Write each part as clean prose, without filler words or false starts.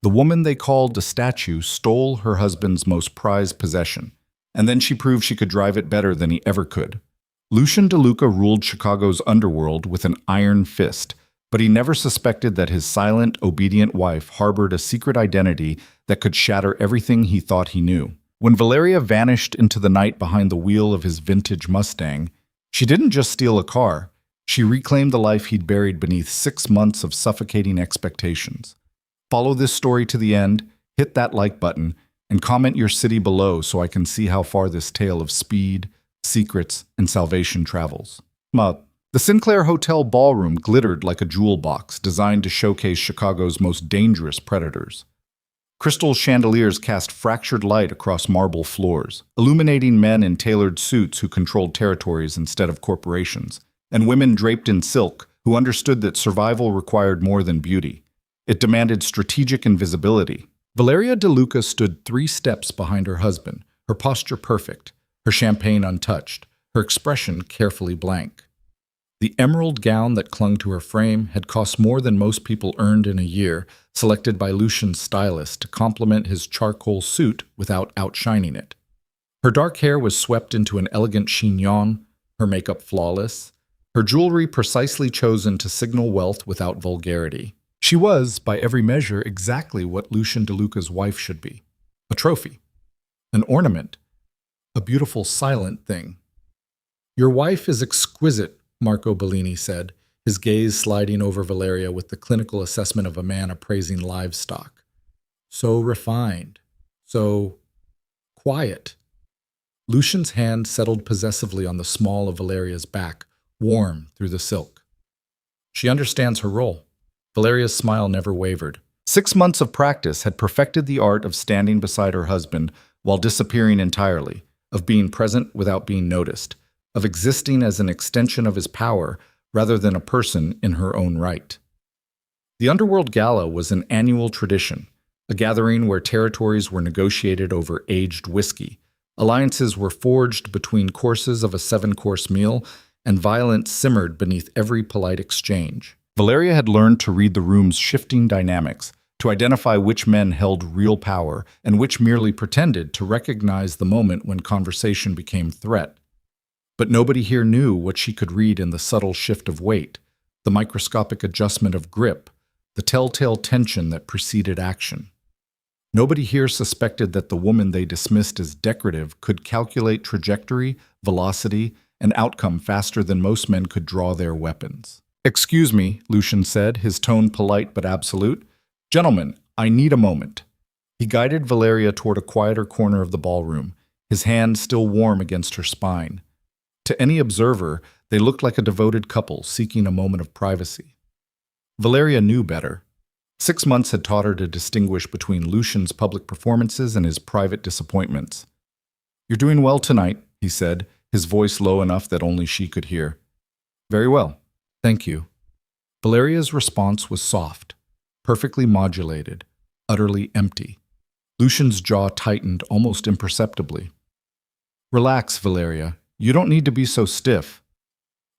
The woman they called a statue stole her husband's most prized possession, and then she proved she could drive it better than he ever could. Lucian DeLuca ruled Chicago's underworld with an iron fist, but he never suspected that his silent, obedient wife harbored a secret identity that could shatter everything he thought he knew. When Valeria vanished into the night behind the wheel of his vintage Mustang, she didn't just steal a car, she reclaimed the life he'd buried beneath 6 months of suffocating expectations. Follow this story to the end, hit that like button, and comment your city below so I can see how far this tale of speed, secrets, and salvation travels. The Sinclair Hotel ballroom glittered like a jewel box designed to showcase Chicago's most dangerous predators. Crystal chandeliers cast fractured light across marble floors, illuminating men in tailored suits who controlled territories instead of corporations, and women draped in silk who understood that survival required more than beauty. It demanded strategic invisibility. Valeria DeLuca stood 3 steps behind her husband, her posture perfect, her champagne untouched, her expression carefully blank. The emerald gown that clung to her frame had cost more than most people earned in a year, selected by Lucian's stylist to complement his charcoal suit without outshining it. Her dark hair was swept into an elegant chignon, her makeup flawless, her jewelry precisely chosen to signal wealth without vulgarity. She was, by every measure, exactly what Lucian DeLuca's wife should be. A trophy. An ornament. A beautiful silent thing. "Your wife is exquisite," Marco Bellini said, his gaze sliding over Valeria with the clinical assessment of a man appraising livestock. "So refined. So quiet." Lucian's hand settled possessively on the small of Valeria's back, warm through the silk. "She understands her role." Valeria's smile never wavered. 6 months of practice had perfected the art of standing beside her husband while disappearing entirely, of being present without being noticed, of existing as an extension of his power rather than a person in her own right. The Underworld Gala was an annual tradition, a gathering where territories were negotiated over aged whiskey, alliances were forged between courses of a 7-course meal, and violence simmered beneath every polite exchange. Valeria had learned to read the room's shifting dynamics, to identify which men held real power and which merely pretended to recognize the moment when conversation became threat. But nobody here knew what she could read in the subtle shift of weight, the microscopic adjustment of grip, the telltale tension that preceded action. Nobody here suspected that the woman they dismissed as decorative could calculate trajectory, velocity, and outcome faster than most men could draw their weapons. "Excuse me," Lucian said, his tone polite but absolute. "Gentlemen, I need a moment." He guided Valeria toward a quieter corner of the ballroom, his hand still warm against her spine. To any observer, they looked like a devoted couple seeking a moment of privacy. Valeria knew better. 6 months had taught her to distinguish between Lucian's public performances and his private disappointments. "You're doing well tonight," he said, his voice low enough that only she could hear. "Very well. Thank you." Valeria's response was soft, perfectly modulated, utterly empty. Lucian's jaw tightened almost imperceptibly. "Relax, Valeria. You don't need to be so stiff."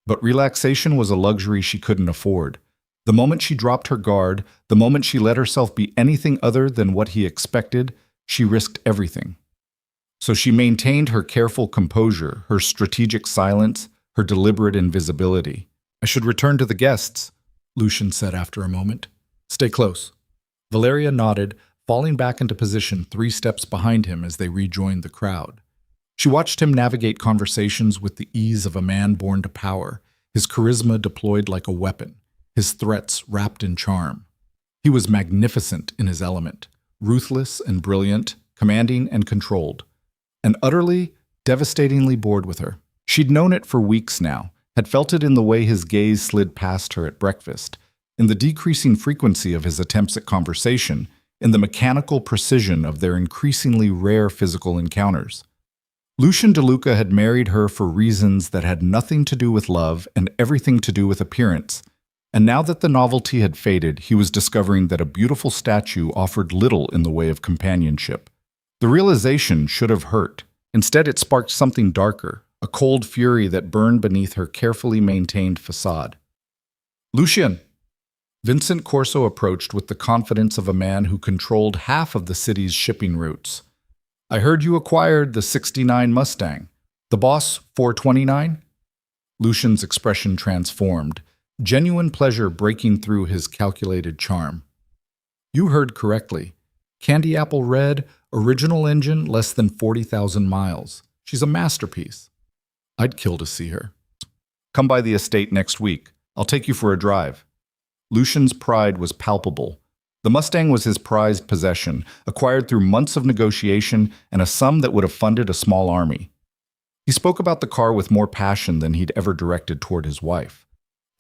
But relaxation was a luxury she couldn't afford. The moment she dropped her guard, the moment she let herself be anything other than what he expected, she risked everything. So she maintained her careful composure, her strategic silence, her deliberate invisibility. "I should return to the guests," Lucian said after a moment. "Stay close." Valeria nodded, falling back into position 3 steps behind him as they rejoined the crowd. She watched him navigate conversations with the ease of a man born to power, his charisma deployed like a weapon, his threats wrapped in charm. He was magnificent in his element, ruthless and brilliant, commanding and controlled, and utterly, devastatingly bored with her. She'd known it for weeks now, had felt it in the way his gaze slid past her at breakfast, in the decreasing frequency of his attempts at conversation, in the mechanical precision of their increasingly rare physical encounters. Lucian DeLuca had married her for reasons that had nothing to do with love and everything to do with appearance, and now that the novelty had faded, he was discovering that a beautiful statue offered little in the way of companionship. The realization should have hurt. Instead, it sparked something darker, a cold fury that burned beneath her carefully maintained facade. "Lucian!" Vincent Corso approached with the confidence of a man who controlled half of the city's shipping routes. "I heard you acquired the '69 Mustang. The Boss 429? Lucian's expression transformed, genuine pleasure breaking through his calculated charm. "You heard correctly. Candy apple red, original engine, less than 40,000 miles. She's a masterpiece. I'd kill to see her. Come by the estate next week. I'll take you for a drive." Lucian's pride was palpable. The Mustang was his prized possession, acquired through months of negotiation and a sum that would have funded a small army. He spoke about the car with more passion than he'd ever directed toward his wife.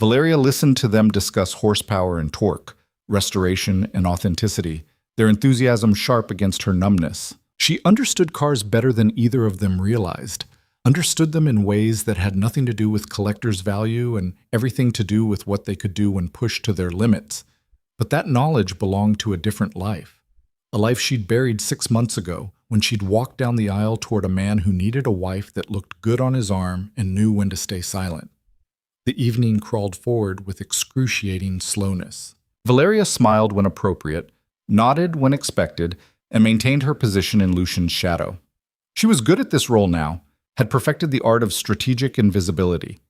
Valeria listened to them discuss horsepower and torque, restoration and authenticity, their enthusiasm sharp against her numbness. She understood cars better than either of them realized, understood them in ways that had nothing to do with collector's value and everything to do with what they could do when pushed to their limits. But that knowledge belonged to a different life, a life she'd buried 6 months ago when she'd walked down the aisle toward a man who needed a wife that looked good on his arm and knew when to stay silent. The evening crawled forward with excruciating slowness. Valeria smiled when appropriate, nodded when expected, and maintained her position in Lucian's shadow. She was good at this role now, had perfected the art of strategic invisibility.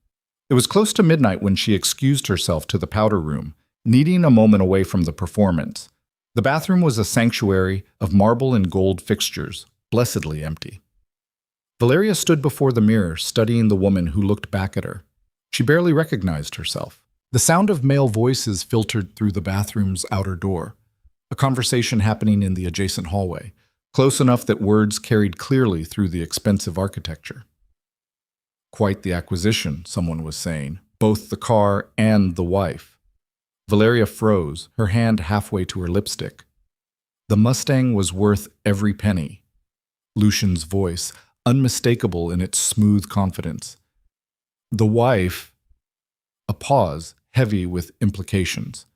It was close to midnight when she excused herself to the powder room, needing a moment away from the performance. The bathroom was a sanctuary of marble and gold fixtures, blessedly empty. Valeria stood before the mirror, studying the woman who looked back at her. She barely recognized herself. The sound of male voices filtered through the bathroom's outer door, a conversation happening in the adjacent hallway, close enough that words carried clearly through the expensive architecture. "Quite the acquisition," someone was saying, "both the car and the wife." Valeria froze, her hand halfway to her lipstick. The Mustang was worth every penny. Lucian's voice, unmistakable in its smooth confidence. The wife, a pause, heavy with implications.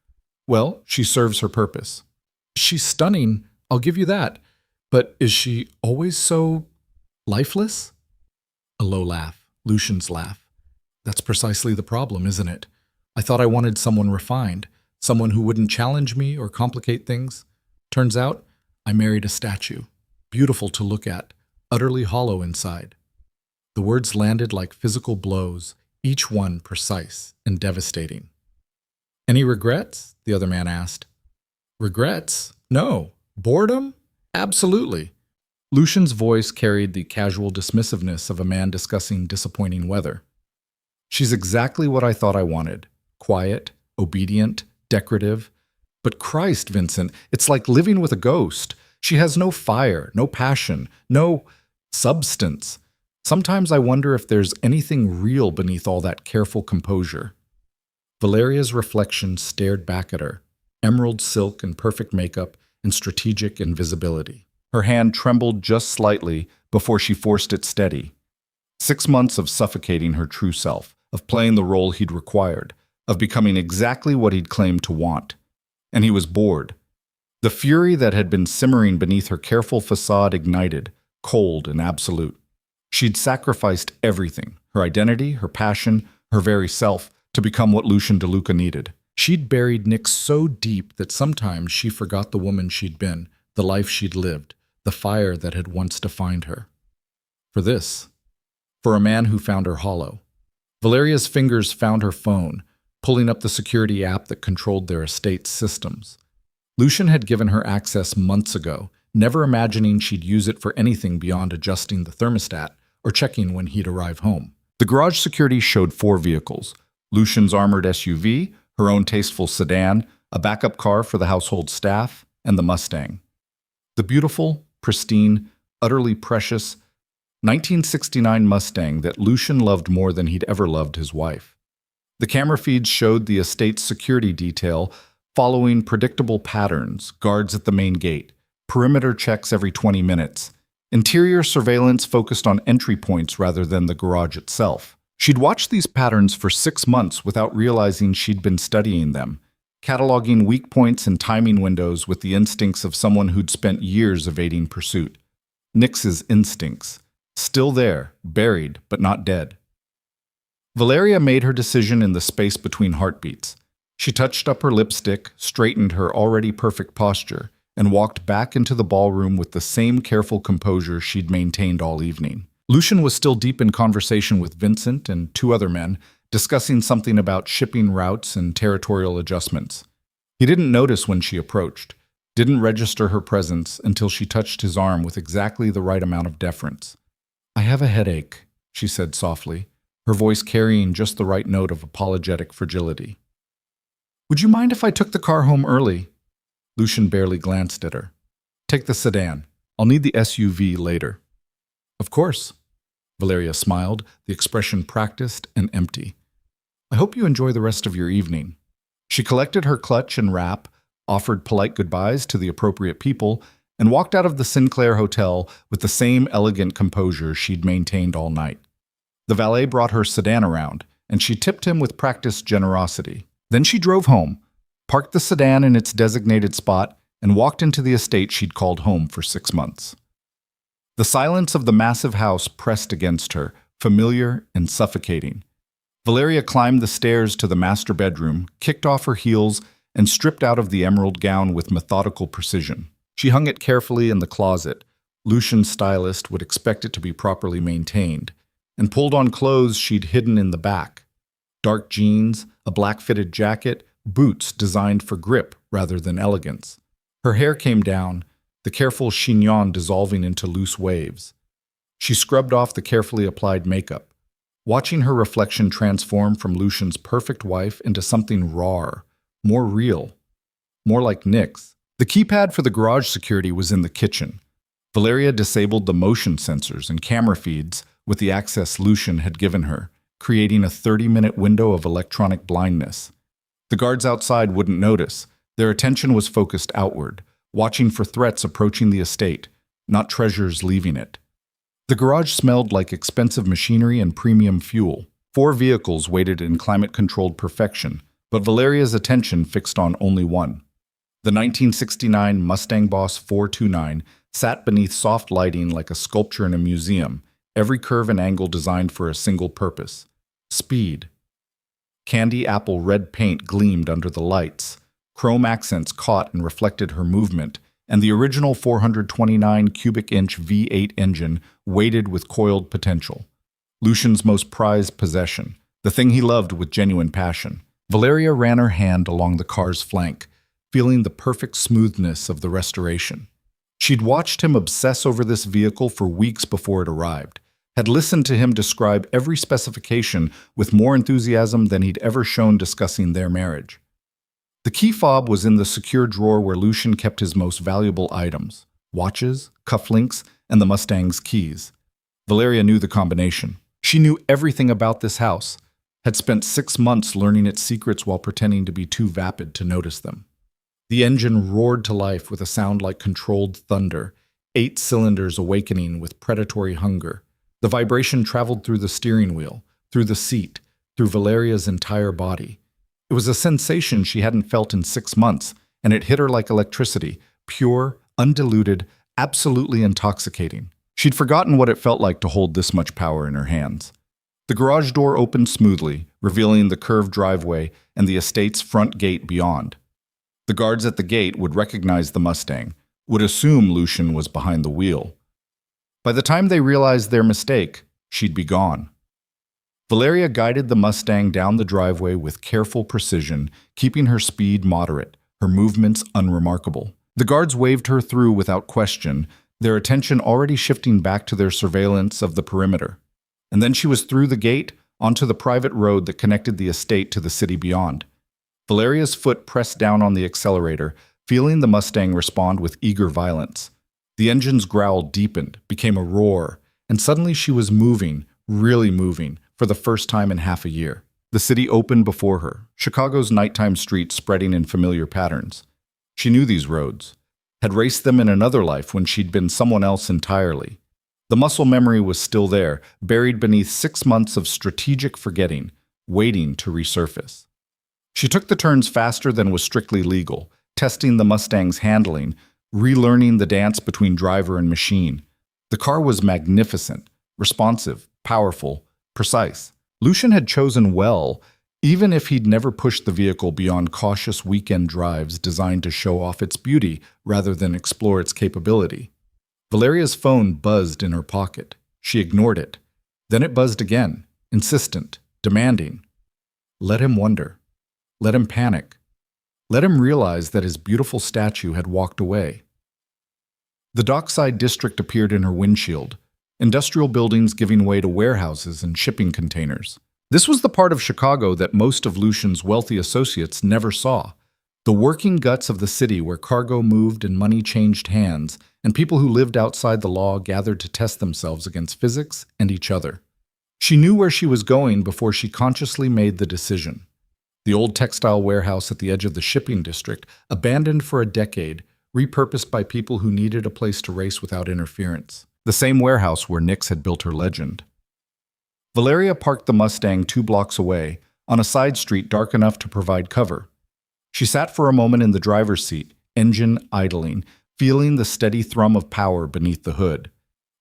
"Well, she serves her purpose." "She's stunning, I'll give you that. But is she always so lifeless?" A low laugh, Lucian's laugh. "That's precisely the problem, isn't it? I thought I wanted someone refined, someone who wouldn't challenge me or complicate things. Turns out, I married a statue, beautiful to look at, utterly hollow inside." The words landed like physical blows, each one precise and devastating. "Any regrets?" the other man asked. "Regrets? No. Boredom? Absolutely." Lucian's voice carried the casual dismissiveness of a man discussing disappointing weather. "She's exactly what I thought I wanted. Quiet, obedient, decorative. But Christ, Vincent, it's like living with a ghost. She has no fire, no passion, no substance. Sometimes I wonder if there's anything real beneath all that careful composure." Valeria's reflection stared back at her, emerald silk and perfect makeup and strategic invisibility. Her hand trembled just slightly before she forced it steady. 6 months of suffocating her true self, of playing the role he'd required, of becoming exactly what he'd claimed to want. And he was bored. The fury that had been simmering beneath her careful facade ignited, cold and absolute. She'd sacrificed everything, her identity, her passion, her very self, to become what Lucian DeLuca needed. She'd buried Nick so deep that sometimes she forgot the woman she'd been, the life she'd lived, the fire that had once defined her. For this, for a man who found her hollow. Valeria's fingers found her phone, pulling up the security app that controlled their estate's systems. Lucian had given her access months ago, never imagining she'd use it for anything beyond adjusting the thermostat or checking when he'd arrive home. The garage security showed 4 vehicles: Lucian's armored SUV, her own tasteful sedan, a backup car for the household staff, and the Mustang. The beautiful, pristine, utterly precious 1969 Mustang that Lucian loved more than he'd ever loved his wife. The camera feeds showed the estate's security detail following predictable patterns: guards at the main gate, perimeter checks every 20 minutes. Interior surveillance focused on entry points rather than the garage itself. She'd watched these patterns for 6 months without realizing she'd been studying them, cataloging weak points and timing windows with the instincts of someone who'd spent years evading pursuit. Nix's instincts. Still there, buried, but not dead. Valeria made her decision in the space between heartbeats. She touched up her lipstick, straightened her already perfect posture, and walked back into the ballroom with the same careful composure she'd maintained all evening. Lucian was still deep in conversation with Vincent and two other men, discussing something about shipping routes and territorial adjustments. He didn't notice when she approached, didn't register her presence until she touched his arm with exactly the right amount of deference. "I have a headache," she said softly, her voice carrying just the right note of apologetic fragility. "Would you mind if I took the car home early?" Lucian barely glanced at her. "Take the sedan. I'll need the SUV later." "Of course." Valeria smiled, the expression practiced and empty. "I hope you enjoy the rest of your evening." She collected her clutch and wrap, offered polite goodbyes to the appropriate people, and walked out of the Sinclair Hotel with the same elegant composure she'd maintained all night. The valet brought her sedan around, and she tipped him with practiced generosity. Then she drove home, parked the sedan in its designated spot, and walked into the estate she'd called home for 6 months. The silence of the massive house pressed against her, familiar and suffocating. Valeria climbed the stairs to the master bedroom, kicked off her heels, and stripped out of the emerald gown with methodical precision. She hung it carefully in the closet. Lucian's stylist would expect it to be properly maintained, and pulled on clothes she'd hidden in the back. Dark jeans, a black-fitted jacket, boots designed for grip rather than elegance. Her hair came down, the careful chignon dissolving into loose waves. She scrubbed off the carefully applied makeup, watching her reflection transform from Lucian's perfect wife into something rawer, more real, more like Nick's. The keypad for the garage security was in the kitchen. Valeria disabled the motion sensors and camera feeds with the access Lucian had given her, creating a 30-minute window of electronic blindness. The guards outside wouldn't notice. Their attention was focused outward, watching for threats approaching the estate, not treasures leaving it. The garage smelled like expensive machinery and premium fuel. 4 vehicles waited in climate-controlled perfection, but Valeria's attention fixed on only one. The 1969 Mustang Boss 429 sat beneath soft lighting like a sculpture in a museum, every curve and angle designed for a single purpose: speed. Candy apple red paint gleamed under the lights. Chrome accents caught and reflected her movement, and the original 429 cubic inch V8 engine waited with coiled potential. Lucian's most prized possession, the thing he loved with genuine passion. Valeria ran her hand along the car's flank, feeling the perfect smoothness of the restoration. She'd watched him obsess over this vehicle for weeks before it arrived, had listened to him describe every specification with more enthusiasm than he'd ever shown discussing their marriage. The key fob was in the secure drawer where Lucian kept his most valuable items: watches, cufflinks, and the Mustang's keys. Valeria knew the combination. She knew everything about this house, had spent 6 months learning its secrets while pretending to be too vapid to notice them. The engine roared to life with a sound like controlled thunder, 8 cylinders awakening with predatory hunger. The vibration traveled through the steering wheel, through the seat, through Valeria's entire body. It was a sensation she hadn't felt in 6 months, and it hit her like electricity, pure, undiluted, absolutely intoxicating. She'd forgotten what it felt like to hold this much power in her hands. The garage door opened smoothly, revealing the curved driveway and the estate's front gate beyond. The guards at the gate would recognize the Mustang, would assume Lucian was behind the wheel. By the time they realized their mistake, she'd be gone. Valeria guided the Mustang down the driveway with careful precision, keeping her speed moderate, her movements unremarkable. The guards waved her through without question, their attention already shifting back to their surveillance of the perimeter. And then she was through the gate, onto the private road that connected the estate to the city beyond. Valeria's foot pressed down on the accelerator, feeling the Mustang respond with eager violence. The engine's growl deepened, became a roar, and suddenly she was moving, really moving, for the first time in half a year. The city opened before her, Chicago's nighttime streets spreading in familiar patterns. She knew these roads, had raced them in another life when she'd been someone else entirely. The muscle memory was still there, buried beneath 6 months of strategic forgetting, waiting to resurface. She took the turns faster than was strictly legal, testing the Mustang's handling, relearning the dance between driver and machine. The car was magnificent, responsive, powerful, precise. Lucian had chosen well, even if he'd never pushed the vehicle beyond cautious weekend drives designed to show off its beauty rather than explore its capability. Valeria's phone buzzed in her pocket. She ignored it. Then it buzzed again, insistent, demanding. Let him wonder. Let him panic. Let him realize that his beautiful statue had walked away. The dockside district appeared in her windshield, industrial buildings giving way to warehouses and shipping containers. This was the part of Chicago that most of Lucian's wealthy associates never saw. The working guts of the city where cargo moved and money changed hands, and people who lived outside the law gathered to test themselves against physics and each other. She knew where she was going before she consciously made the decision. The old textile warehouse at the edge of the shipping district, abandoned for a decade, repurposed by people who needed a place to race without interference. The same warehouse where Nix had built her legend. Valeria parked the Mustang 2 blocks away, on a side street dark enough to provide cover. She sat for a moment in the driver's seat, engine idling, feeling the steady thrum of power beneath the hood.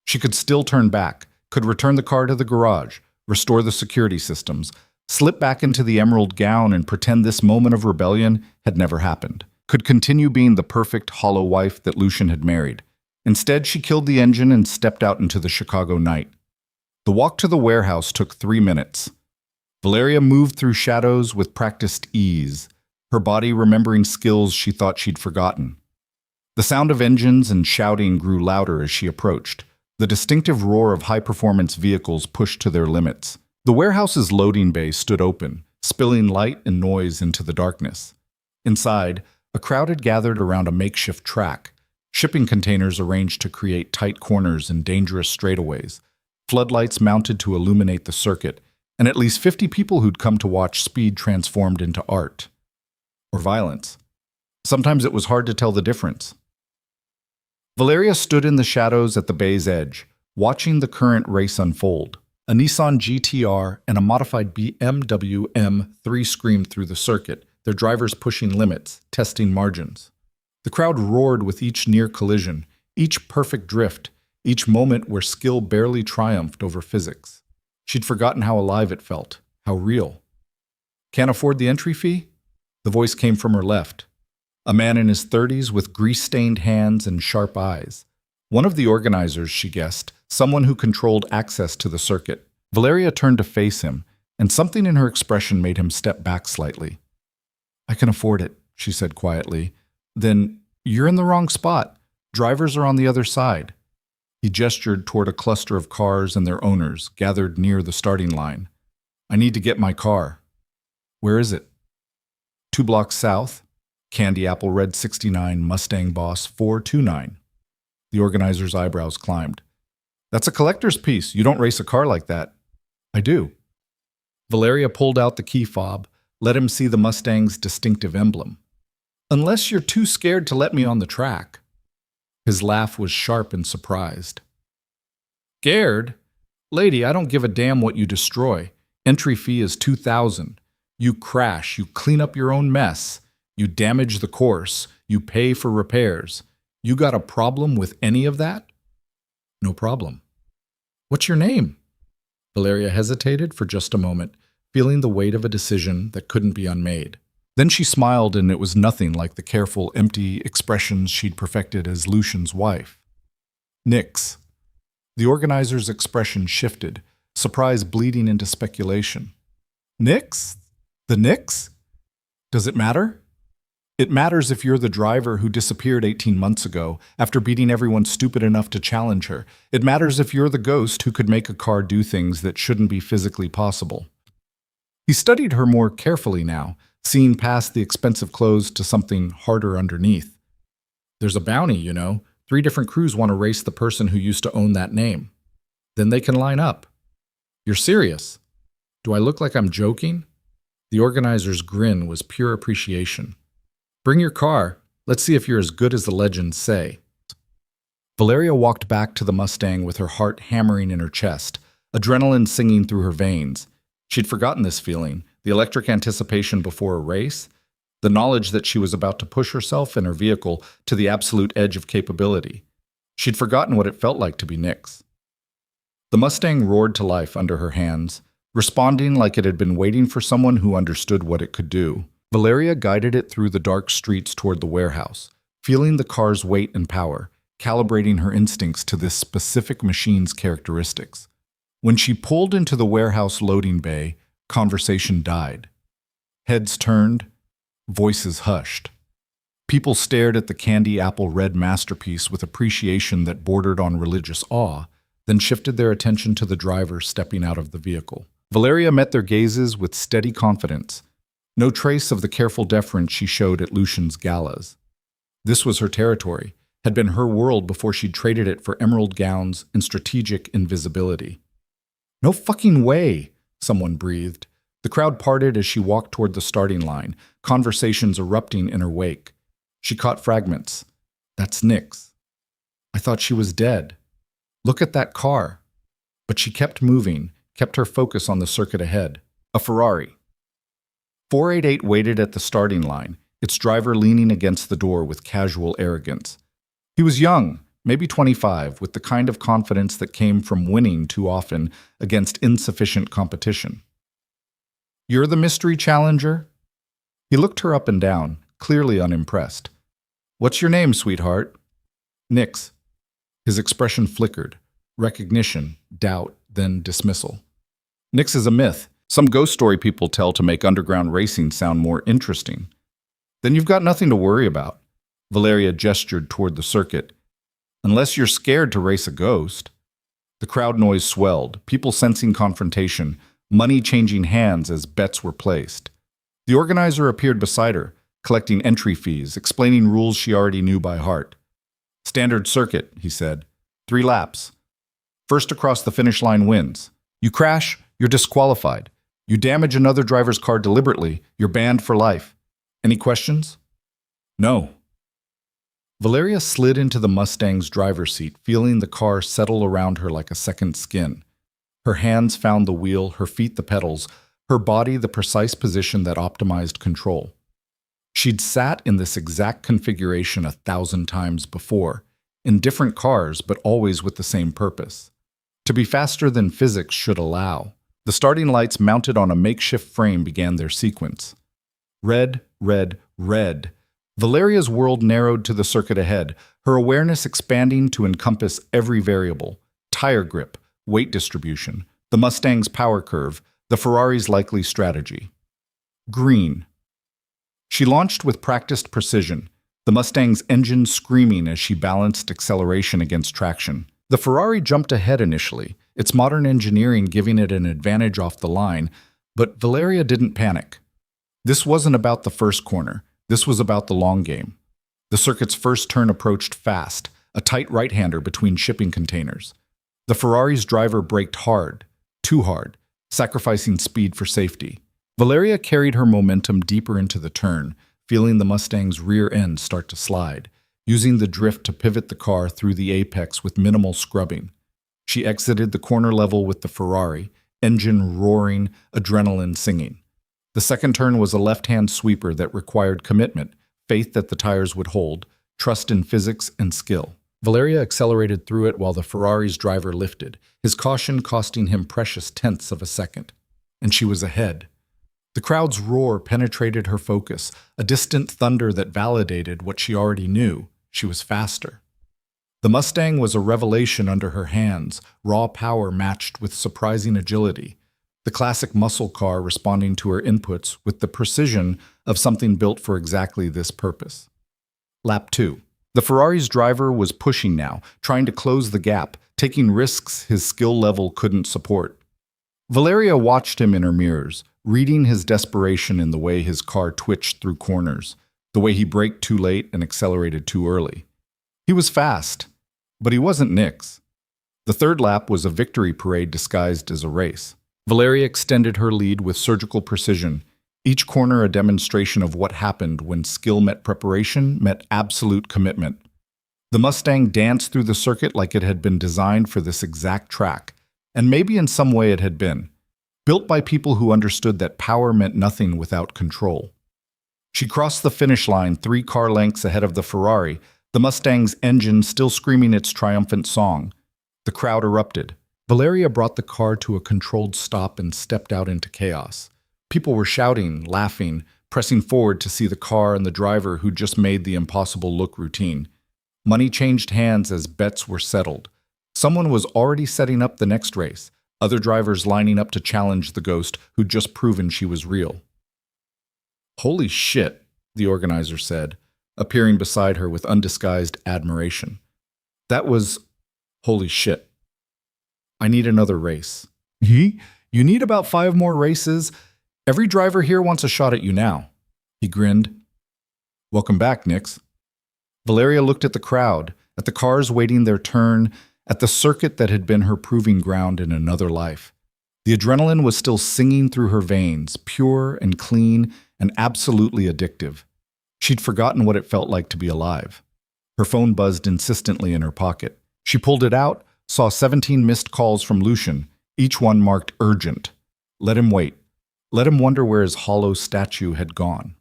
She could still turn back, could return the car to the garage, restore the security systems, slip back into the emerald gown and pretend this moment of rebellion had never happened. Could continue being the perfect, hollow wife that Lucian had married. Instead, she killed the engine and stepped out into the Chicago night. The walk to the warehouse took 3 minutes. Valeria moved through shadows with practiced ease, her body remembering skills she thought she'd forgotten. The sound of engines and shouting grew louder as she approached, the distinctive roar of high-performance vehicles pushed to their limits. The warehouse's loading bay stood open, spilling light and noise into the darkness. Inside, a crowd had gathered around a makeshift track, shipping containers arranged to create tight corners and dangerous straightaways, floodlights mounted to illuminate the circuit, and at least 50 people who'd come to watch speed transformed into art. Or violence. Sometimes it was hard to tell the difference. Valeria stood in the shadows at the bay's edge, watching the current race unfold. A Nissan GTR and a modified BMW M3 screamed through the circuit, their drivers pushing limits, testing margins. The crowd roared with each near collision, each perfect drift, each moment where skill barely triumphed over physics. She'd forgotten how alive it felt, how real. Can't afford the entry fee? The voice came from her left. A man in his 30s with grease-stained hands and sharp eyes. One of the organizers, she guessed, someone who controlled access to the circuit. Valeria turned to face him, and something in her expression made him step back slightly. "I can afford it," she said quietly. "Then you're in the wrong spot. Drivers are on the other side." He gestured toward a cluster of cars and their owners gathered near the starting line. "I need to get my car." "Where is it?" 2 blocks south. Candy Apple Red 69 Mustang Boss 429. The organizer's eyebrows climbed. "That's a collector's piece. You don't race a car like that." "I do." Valeria pulled out the key fob, let him see the Mustang's distinctive emblem. "Unless you're too scared to let me on the track." His laugh was sharp and surprised. "Scared? Lady, I don't give a damn what you destroy. Entry fee is $2,000. You crash, you clean up your own mess. You damage the course, you pay for repairs. You got a problem with any of that?" "No problem." "What's your name?" Valeria hesitated for just a moment, feeling the weight of a decision that couldn't be unmade. Then she smiled, and it was nothing like the careful, empty expressions she'd perfected as Lucian's wife. "Nix." The organizer's expression shifted, surprise bleeding into speculation. "Nix? The Nix? Does it matter?" "It matters if you're the driver who disappeared 18 months ago after beating everyone stupid enough to challenge her. It matters if you're the ghost who could make a car do things that shouldn't be physically possible." He studied her more carefully now, seeing past the expensive clothes to something harder underneath. "There's a bounty, you know. 3 different crews want to race the person who used to own that name. Then they can line up." "You're serious?" "Do I look like I'm joking?" The organizer's grin was pure appreciation. "Bring your car. Let's see if you're as good as the legends say." Valeria walked back to the Mustang with her heart hammering in her chest, adrenaline singing through her veins. She'd forgotten this feeling, the electric anticipation before a race, the knowledge that she was about to push herself and her vehicle to the absolute edge of capability. She'd forgotten what it felt like to be Nix. The Mustang roared to life under her hands, responding like it had been waiting for someone who understood what it could do. Valeria guided it through the dark streets toward the warehouse, feeling the car's weight and power, calibrating her instincts to this specific machine's characteristics. When she pulled into the warehouse loading bay, conversation died. Heads turned, voices hushed. People stared at the candy apple red masterpiece with appreciation that bordered on religious awe, then shifted their attention to the driver stepping out of the vehicle. Valeria met their gazes with steady confidence, no trace of the careful deference she showed at Lucian's galas. This was her territory, had been her world before she'd traded it for emerald gowns and strategic invisibility. "No fucking way," someone breathed. The crowd parted as she walked toward the starting line, conversations erupting in her wake. She caught fragments. "That's Nix. I thought she was dead. Look at that car." But she kept moving, kept her focus on the circuit ahead. A Ferrari. 488 waited at the starting line, its driver leaning against the door with casual arrogance. He was young, maybe 25, with the kind of confidence that came from winning too often against insufficient competition. "You're the mystery challenger?" He looked her up and down, clearly unimpressed. "What's your name, sweetheart?" "Nix." His expression flickered. Recognition, doubt, then dismissal. "Nix is a myth. Some ghost story people tell to make underground racing sound more interesting." "Then you've got nothing to worry about." Valeria gestured toward the circuit. "Unless you're scared to race a ghost." The crowd noise swelled, people sensing confrontation, money changing hands as bets were placed. The organizer appeared beside her, collecting entry fees, explaining rules she already knew by heart. "Standard circuit," he said. 3 laps. First across the finish line wins. You crash, you're disqualified. You damage another driver's car deliberately, you're banned for life. Any questions?" "No." Valeria slid into the Mustang's driver's seat, feeling the car settle around her like a second skin. Her hands found the wheel, her feet the pedals, her body the precise position that optimized control. She'd sat in this exact configuration 1,000 times before, in different cars but always with the same purpose. To be faster than physics should allow. The starting lights mounted on a makeshift frame began their sequence. Red, red, red. Valeria's world narrowed to the circuit ahead, her awareness expanding to encompass every variable: tire grip, weight distribution, the Mustang's power curve, the Ferrari's likely strategy. Green. She launched with practiced precision, the Mustang's engine screaming as she balanced acceleration against traction. The Ferrari jumped ahead initially, its modern engineering giving it an advantage off the line, but Valeria didn't panic. This wasn't about the first corner. This was about the long game. The circuit's first turn approached fast, a tight right-hander between shipping containers. The Ferrari's driver braked hard, too hard, sacrificing speed for safety. Valeria carried her momentum deeper into the turn, feeling the Mustang's rear end start to slide, using the drift to pivot the car through the apex with minimal scrubbing. She exited the corner level with the Ferrari, engine roaring, adrenaline singing. The second turn was a left-hand sweeper that required commitment, faith that the tires would hold, trust in physics and skill. Valeria accelerated through it while the Ferrari's driver lifted, his caution costing him precious tenths of a second. And she was ahead. The crowd's roar penetrated her focus, a distant thunder that validated what she already knew: she was faster. The Mustang was a revelation under her hands, raw power matched with surprising agility. The classic muscle car responding to her inputs with the precision of something built for exactly this purpose. Lap 2. The Ferrari's driver was pushing now, trying to close the gap, taking risks his skill level couldn't support. Valeria watched him in her mirrors, reading his desperation in the way his car twitched through corners, the way he braked too late and accelerated too early. He was fast, but he wasn't Nix. The third lap was a victory parade disguised as a race. Valeria extended her lead with surgical precision, each corner a demonstration of what happened when skill met preparation met absolute commitment. The Mustang danced through the circuit like it had been designed for this exact track, and maybe in some way it had been, built by people who understood that power meant nothing without control. She crossed the finish line 3 car lengths ahead of the Ferrari, the Mustang's engine still screaming its triumphant song. The crowd erupted. Valeria brought the car to a controlled stop and stepped out into chaos. People were shouting, laughing, pressing forward to see the car and the driver who just made the impossible look routine. Money changed hands as bets were settled. Someone was already setting up the next race, other drivers lining up to challenge the ghost who'd just proven she was real. "Holy shit," the organizer said, appearing beside her with undisguised admiration. "That was... holy shit. I need another race." "You need about 5 more races. Every driver here wants a shot at you now." He grinned. "Welcome back, Nix." Valeria looked at the crowd, at the cars waiting their turn, at the circuit that had been her proving ground in another life. The adrenaline was still singing through her veins, pure and clean and absolutely addictive. She'd forgotten what it felt like to be alive. Her phone buzzed insistently in her pocket. She pulled it out, saw 17 missed calls from Lucian, each one marked urgent. Let him wait. Let him wonder where his hollow statue had gone.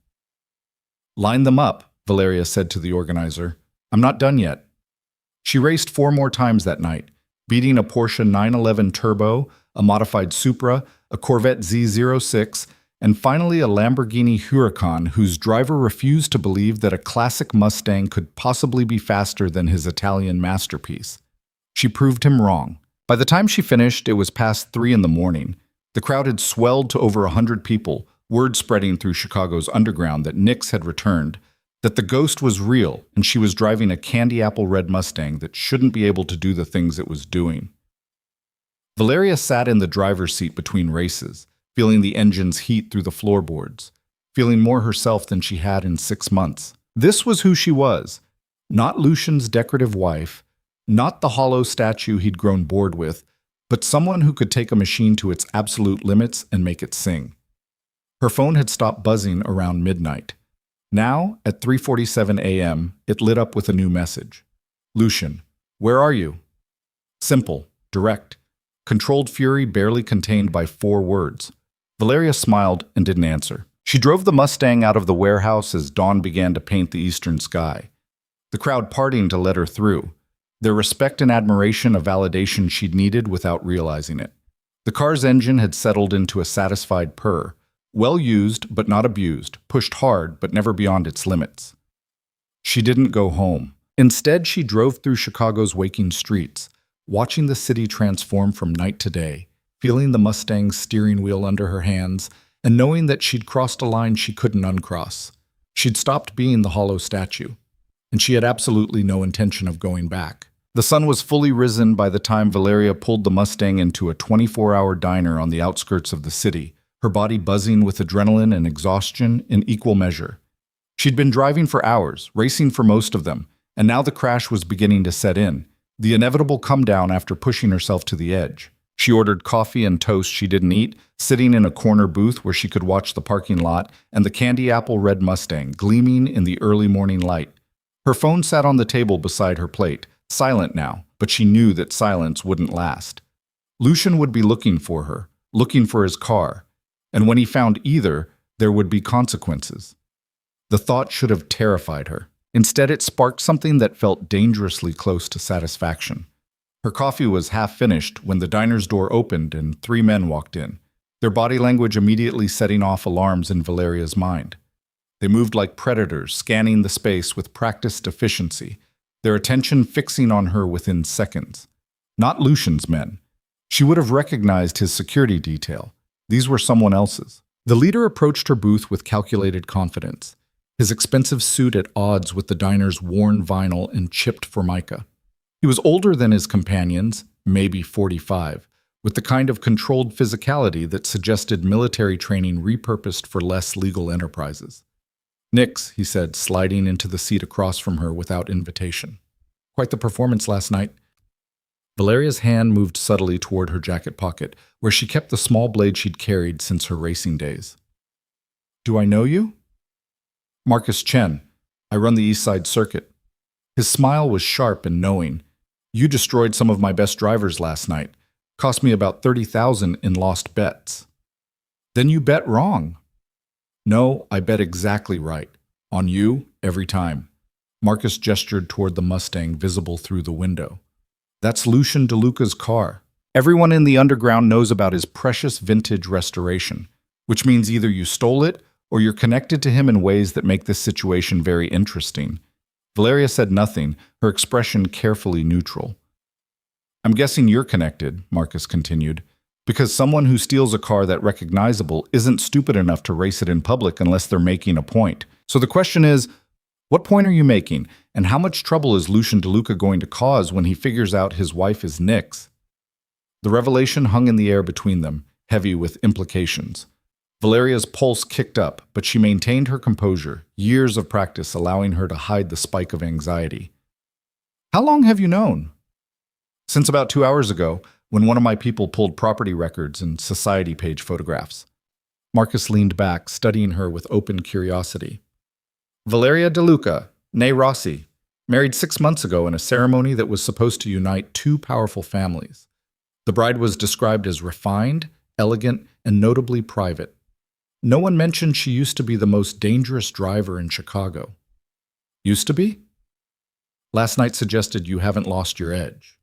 "Line them up," Valeria said to the organizer. "I'm not done yet." She raced 4 more times that night, beating a Porsche 911 Turbo, a modified Supra, a Corvette Z06, and finally a Lamborghini Huracan whose driver refused to believe that a classic Mustang could possibly be faster than his Italian masterpiece. She proved him wrong. By the time she finished, it was past 3 in the morning. The crowd had swelled to over 100 people, word spreading through Chicago's underground that Nix had returned, that the ghost was real and she was driving a candy apple red Mustang that shouldn't be able to do the things it was doing. Valeria sat in the driver's seat between races, feeling the engine's heat through the floorboards, feeling more herself than she had in 6 months. This was who she was, not Lucian's decorative wife, not the hollow statue he'd grown bored with, but someone who could take a machine to its absolute limits and make it sing. Her phone had stopped buzzing around midnight. Now, at 3:47 a.m., it lit up with a new message. "Lucian, where are you?" Simple, direct, controlled fury barely contained by 4 words. Valeria smiled and didn't answer. She drove the Mustang out of the warehouse as dawn began to paint the eastern sky. The crowd parting to let her through. Their respect and admiration a validation she'd needed without realizing it. The car's engine had settled into a satisfied purr. Well used, but not abused, pushed hard, but never beyond its limits. She didn't go home. Instead, she drove through Chicago's waking streets, watching the city transform from night to day, feeling the Mustang's steering wheel under her hands, and knowing that she'd crossed a line she couldn't uncross. She'd stopped being the hollow statue, and she had absolutely no intention of going back. The sun was fully risen by the time Valeria pulled the Mustang into a 24-hour diner on the outskirts of the city, her body buzzing with adrenaline and exhaustion in equal measure. She'd been driving for hours, racing for most of them, and now the crash was beginning to set in, the inevitable come-down after pushing herself to the edge. She ordered coffee and toast she didn't eat, sitting in a corner booth where she could watch the parking lot and the candy apple red Mustang gleaming in the early morning light. Her phone sat on the table beside her plate, silent now, but she knew that silence wouldn't last. Lucian would be looking for her, looking for his car, and when he found either, there would be consequences. The thought should have terrified her. Instead, it sparked something that felt dangerously close to satisfaction. Her coffee was half finished when the diner's door opened and 3 men walked in, their body language immediately setting off alarms in Valeria's mind. They moved like predators, scanning the space with practiced efficiency, their attention fixing on her within seconds. Not Lucian's men. She would have recognized his security detail. These were someone else's. The leader approached her booth with calculated confidence, his expensive suit at odds with the diner's worn vinyl and chipped formica. He was older than his companions, maybe 45, with the kind of controlled physicality that suggested military training repurposed for less legal enterprises. "Nix," he said, sliding into the seat across from her without invitation. "Quite the performance last night." Valeria's hand moved subtly toward her jacket pocket, where she kept the small blade she'd carried since her racing days. "Do I know you?" "Marcus Chen. I run the East Side Circuit." His smile was sharp and knowing. "You destroyed some of my best drivers last night. Cost me about 30,000 in lost bets." "Then you bet wrong." "No, I bet exactly right. On you, every time." Marcus gestured toward the Mustang visible through the window. "That's Lucian DeLuca's car. Everyone in the underground knows about his precious vintage restoration, which means either you stole it or you're connected to him in ways that make this situation very interesting. Valeria said nothing, her expression carefully neutral. I'm guessing you're connected, Marcus continued, because someone who steals a car that recognizable isn't stupid enough to race it in public unless they're making a point. So the question is, what point are you making, and how much trouble is Lucian DeLuca going to cause when he figures out his wife is Nyx? The revelation hung in the air between them, heavy with implications. Valeria's pulse kicked up, but she maintained her composure, years of practice allowing her to hide the spike of anxiety. How long have you known? Since about 2 hours ago, when one of my people pulled property records and society page photographs. Marcus leaned back, studying her with open curiosity. Valeria DeLuca, née Rossi, married 6 months ago in a ceremony that was supposed to unite two powerful families. The bride was described as refined, elegant, and notably private. No one mentioned she used to be the most dangerous driver in Chicago. Used to be? Last night suggested you haven't lost your edge.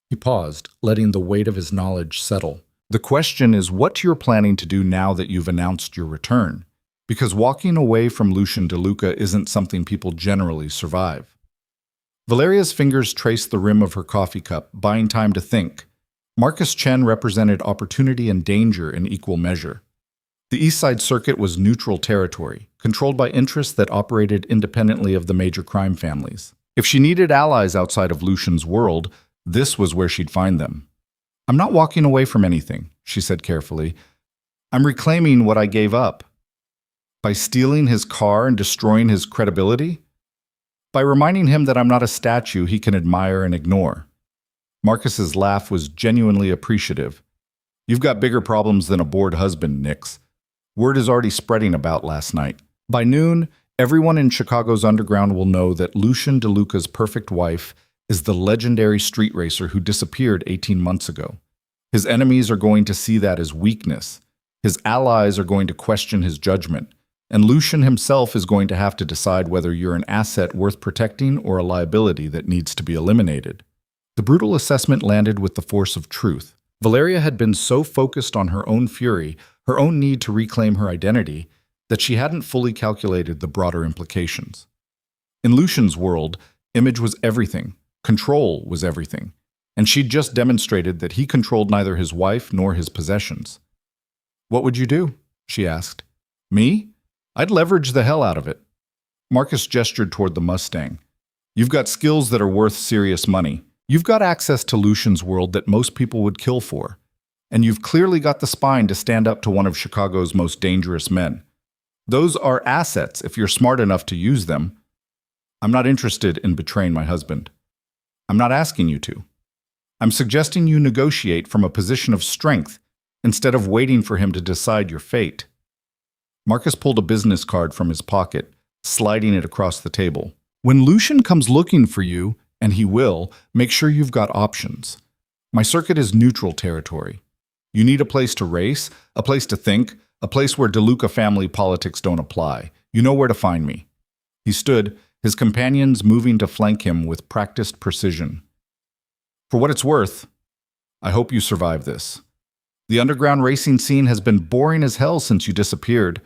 He paused, letting the weight of his knowledge settle. The question is what you're planning to do now that you've announced your return, because walking away from Lucian DeLuca isn't something people generally survive. Valeria's fingers traced the rim of her coffee cup, buying time to think. Marcus Chen represented opportunity and danger in equal measure. The East Side Circuit was neutral territory, controlled by interests that operated independently of the major crime families. If she needed allies outside of Lucian's world, this was where she'd find them. I'm not walking away from anything, she said carefully. I'm reclaiming what I gave up. By stealing his car and destroying his credibility? By reminding him that I'm not a statue he can admire and ignore. Marcus's laugh was genuinely appreciative. You've got bigger problems than a bored husband, Nyx. Word is already spreading about last night. By noon, everyone in Chicago's underground will know that Lucian DeLuca's perfect wife is the legendary street racer who disappeared 18 months ago. His enemies are going to see that as weakness. His allies are going to question his judgment. And Lucian himself is going to have to decide whether you're an asset worth protecting or a liability that needs to be eliminated. The brutal assessment landed with the force of truth. Valeria had been so focused on her own fury, her own need to reclaim her identity, that she hadn't fully calculated the broader implications. In Lucian's world, image was everything. Control was everything, and she'd just demonstrated that he controlled neither his wife nor his possessions. What would you do? She asked. Me? I'd leverage the hell out of it. Marcus gestured toward the Mustang. You've got skills that are worth serious money. You've got access to Lucian's world that most people would kill for. And you've clearly got the spine to stand up to one of Chicago's most dangerous men. Those are assets if you're smart enough to use them. I'm not interested in betraying my husband. I'm not asking you to. I'm suggesting you negotiate from a position of strength instead of waiting for him to decide your fate. Marcus pulled a business card from his pocket, sliding it across the table. When Lucian comes looking for you, and he will, make sure you've got options. My circuit is neutral territory. You need a place to race, a place to think, a place where DeLuca family politics don't apply. You know where to find me. He stood, his companions moving to flank him with practiced precision. For what it's worth, I hope you survive this. The underground racing scene has been boring as hell since you disappeared.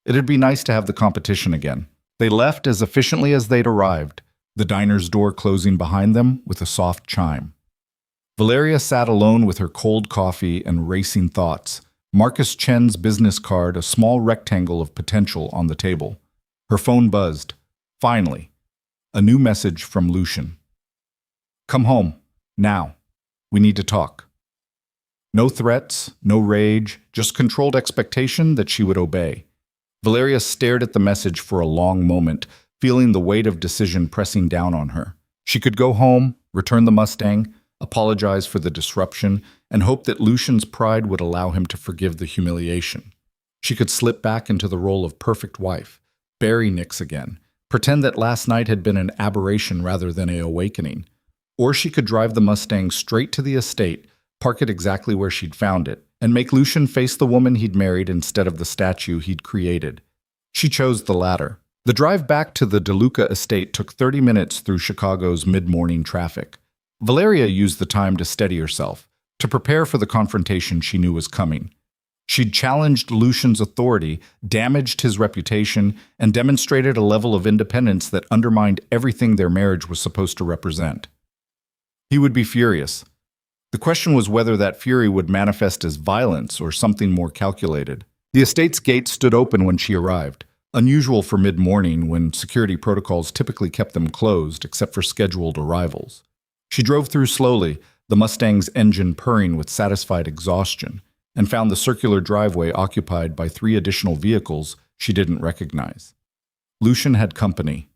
It'd be nice to have the competition again. They left as efficiently as they'd arrived, the diner's door closing behind them with a soft chime. Valeria sat alone with her cold coffee and racing thoughts, Marcus Chen's business card a small rectangle of potential on the table. Her phone buzzed. Finally, a new message from Lucian. Come home, now. We need to talk. No threats, no rage, just controlled expectation that she would obey. Valeria stared at the message for a long moment, feeling the weight of decision pressing down on her. She could go home, return the Mustang, apologize for the disruption, and hope that Lucian's pride would allow him to forgive the humiliation. She could slip back into the role of perfect wife, bury Nyx again, pretend that last night had been an aberration rather than an awakening. Or she could drive the Mustang straight to the estate, park it exactly where she'd found it, and make Lucian face the woman he'd married instead of the statue he'd created. She chose the latter. The drive back to the DeLuca estate took 30 minutes through Chicago's mid-morning traffic. Valeria used the time to steady herself, to prepare for the confrontation she knew was coming. She'd challenged Lucian's authority, damaged his reputation, and demonstrated a level of independence that undermined everything their marriage was supposed to represent. He would be furious. The question was whether that fury would manifest as violence or something more calculated. The estate's gate stood open when she arrived, unusual for mid-morning when security protocols typically kept them closed except for scheduled arrivals. She drove through slowly, the Mustang's engine purring with satisfied exhaustion, and found the circular driveway occupied by 3 additional vehicles she didn't recognize. Lucian had company.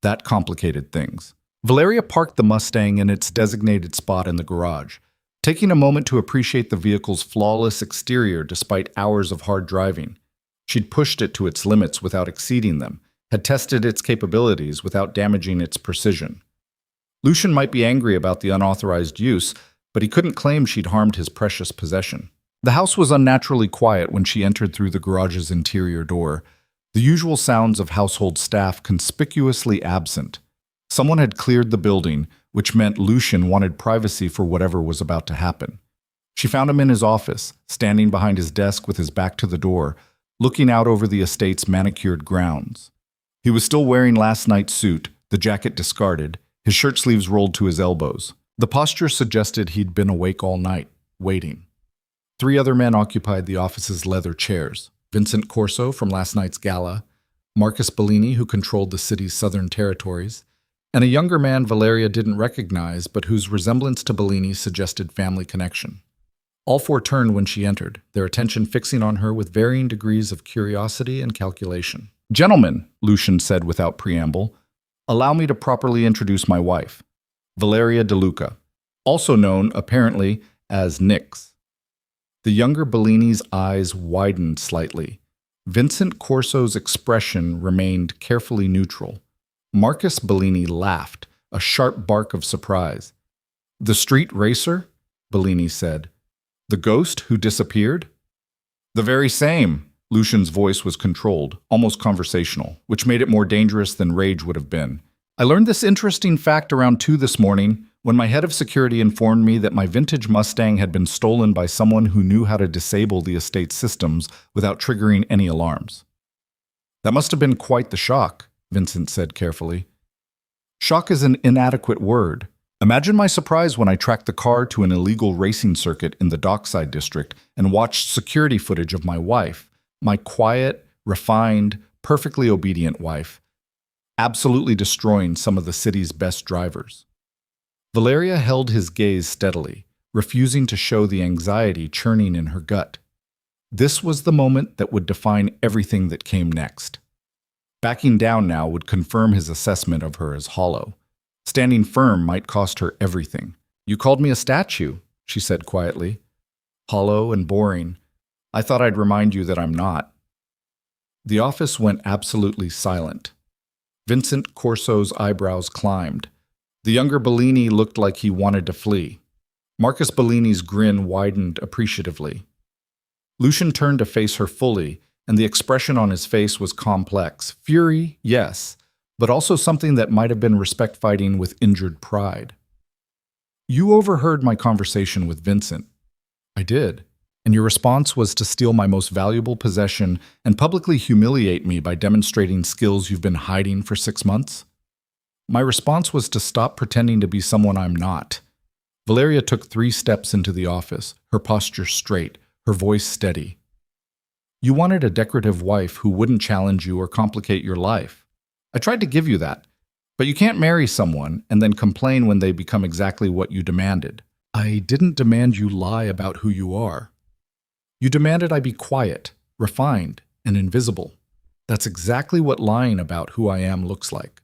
That complicated things. Valeria parked the Mustang in its designated spot in the garage, taking a moment to appreciate the vehicle's flawless exterior despite hours of hard driving. She'd pushed it to its limits without exceeding them, had tested its capabilities without damaging its precision. Lucian might be angry about the unauthorized use, but he couldn't claim she'd harmed his precious possession. The house was unnaturally quiet when she entered through the garage's interior door, the usual sounds of household staff conspicuously absent. Someone had cleared the building, which meant Lucian wanted privacy for whatever was about to happen. She found him in his office, standing behind his desk with his back to the door, looking out over the estate's manicured grounds. He was still wearing last night's suit, the jacket discarded, his shirt sleeves rolled to his elbows. The posture suggested he'd been awake all night, waiting. 3 other men occupied the office's leather chairs. Vincent Corso from last night's gala, Marcus Bellini, who controlled the city's southern territories, and a younger man Valeria didn't recognize but whose resemblance to Bellini suggested family connection. All 4 turned when she entered, their attention fixing on her with varying degrees of curiosity and calculation. "Gentlemen," Lucian said without preamble, "allow me to properly introduce my wife, Valeria DeLuca, also known, apparently, as Nix." The younger Bellini's eyes widened slightly. Vincent Corso's expression remained carefully neutral. Marcus Bellini laughed, a sharp bark of surprise. "The street racer?" Bellini said. "The ghost who disappeared?" "The very same." Lucian's voice was controlled, almost conversational, which made it more dangerous than rage would have been. "I learned this interesting fact around 2 this morning when my head of security informed me that my vintage Mustang had been stolen by someone who knew how to disable the estate's systems without triggering any alarms." "That must have been quite the shock," Vincent said carefully. "Shock is an inadequate word. Imagine my surprise when I tracked the car to an illegal racing circuit in the Dockside district and watched security footage of my wife, my quiet, refined, perfectly obedient wife, absolutely destroying some of the city's best drivers." Valeria held his gaze steadily, refusing to show the anxiety churning in her gut. This was the moment that would define everything that came next. Backing down now would confirm his assessment of her as hollow. Standing firm might cost her everything. "You called me a statue," she said quietly. "Hollow and boring. I thought I'd remind you that I'm not." The office went absolutely silent. Vincent Corso's eyebrows climbed. The younger Bellini looked like he wanted to flee. Marcus Bellini's grin widened appreciatively. Lucian turned to face her fully, and the expression on his face was complex. Fury, yes, but also something that might have been respect fighting with injured pride. "You overheard my conversation with Vincent." "I did. And your response was to steal my most valuable possession and publicly humiliate me by demonstrating skills you've been hiding for 6 months?" "My response was to stop pretending to be someone I'm not." Valeria took 3 steps into the office, her posture straight, her voice steady. "You wanted a decorative wife who wouldn't challenge you or complicate your life. I tried to give you that, but you can't marry someone and then complain when they become exactly what you demanded." "I didn't demand you lie about who you are. You demanded I be quiet, refined, and invisible. That's exactly what lying about who I am looks like."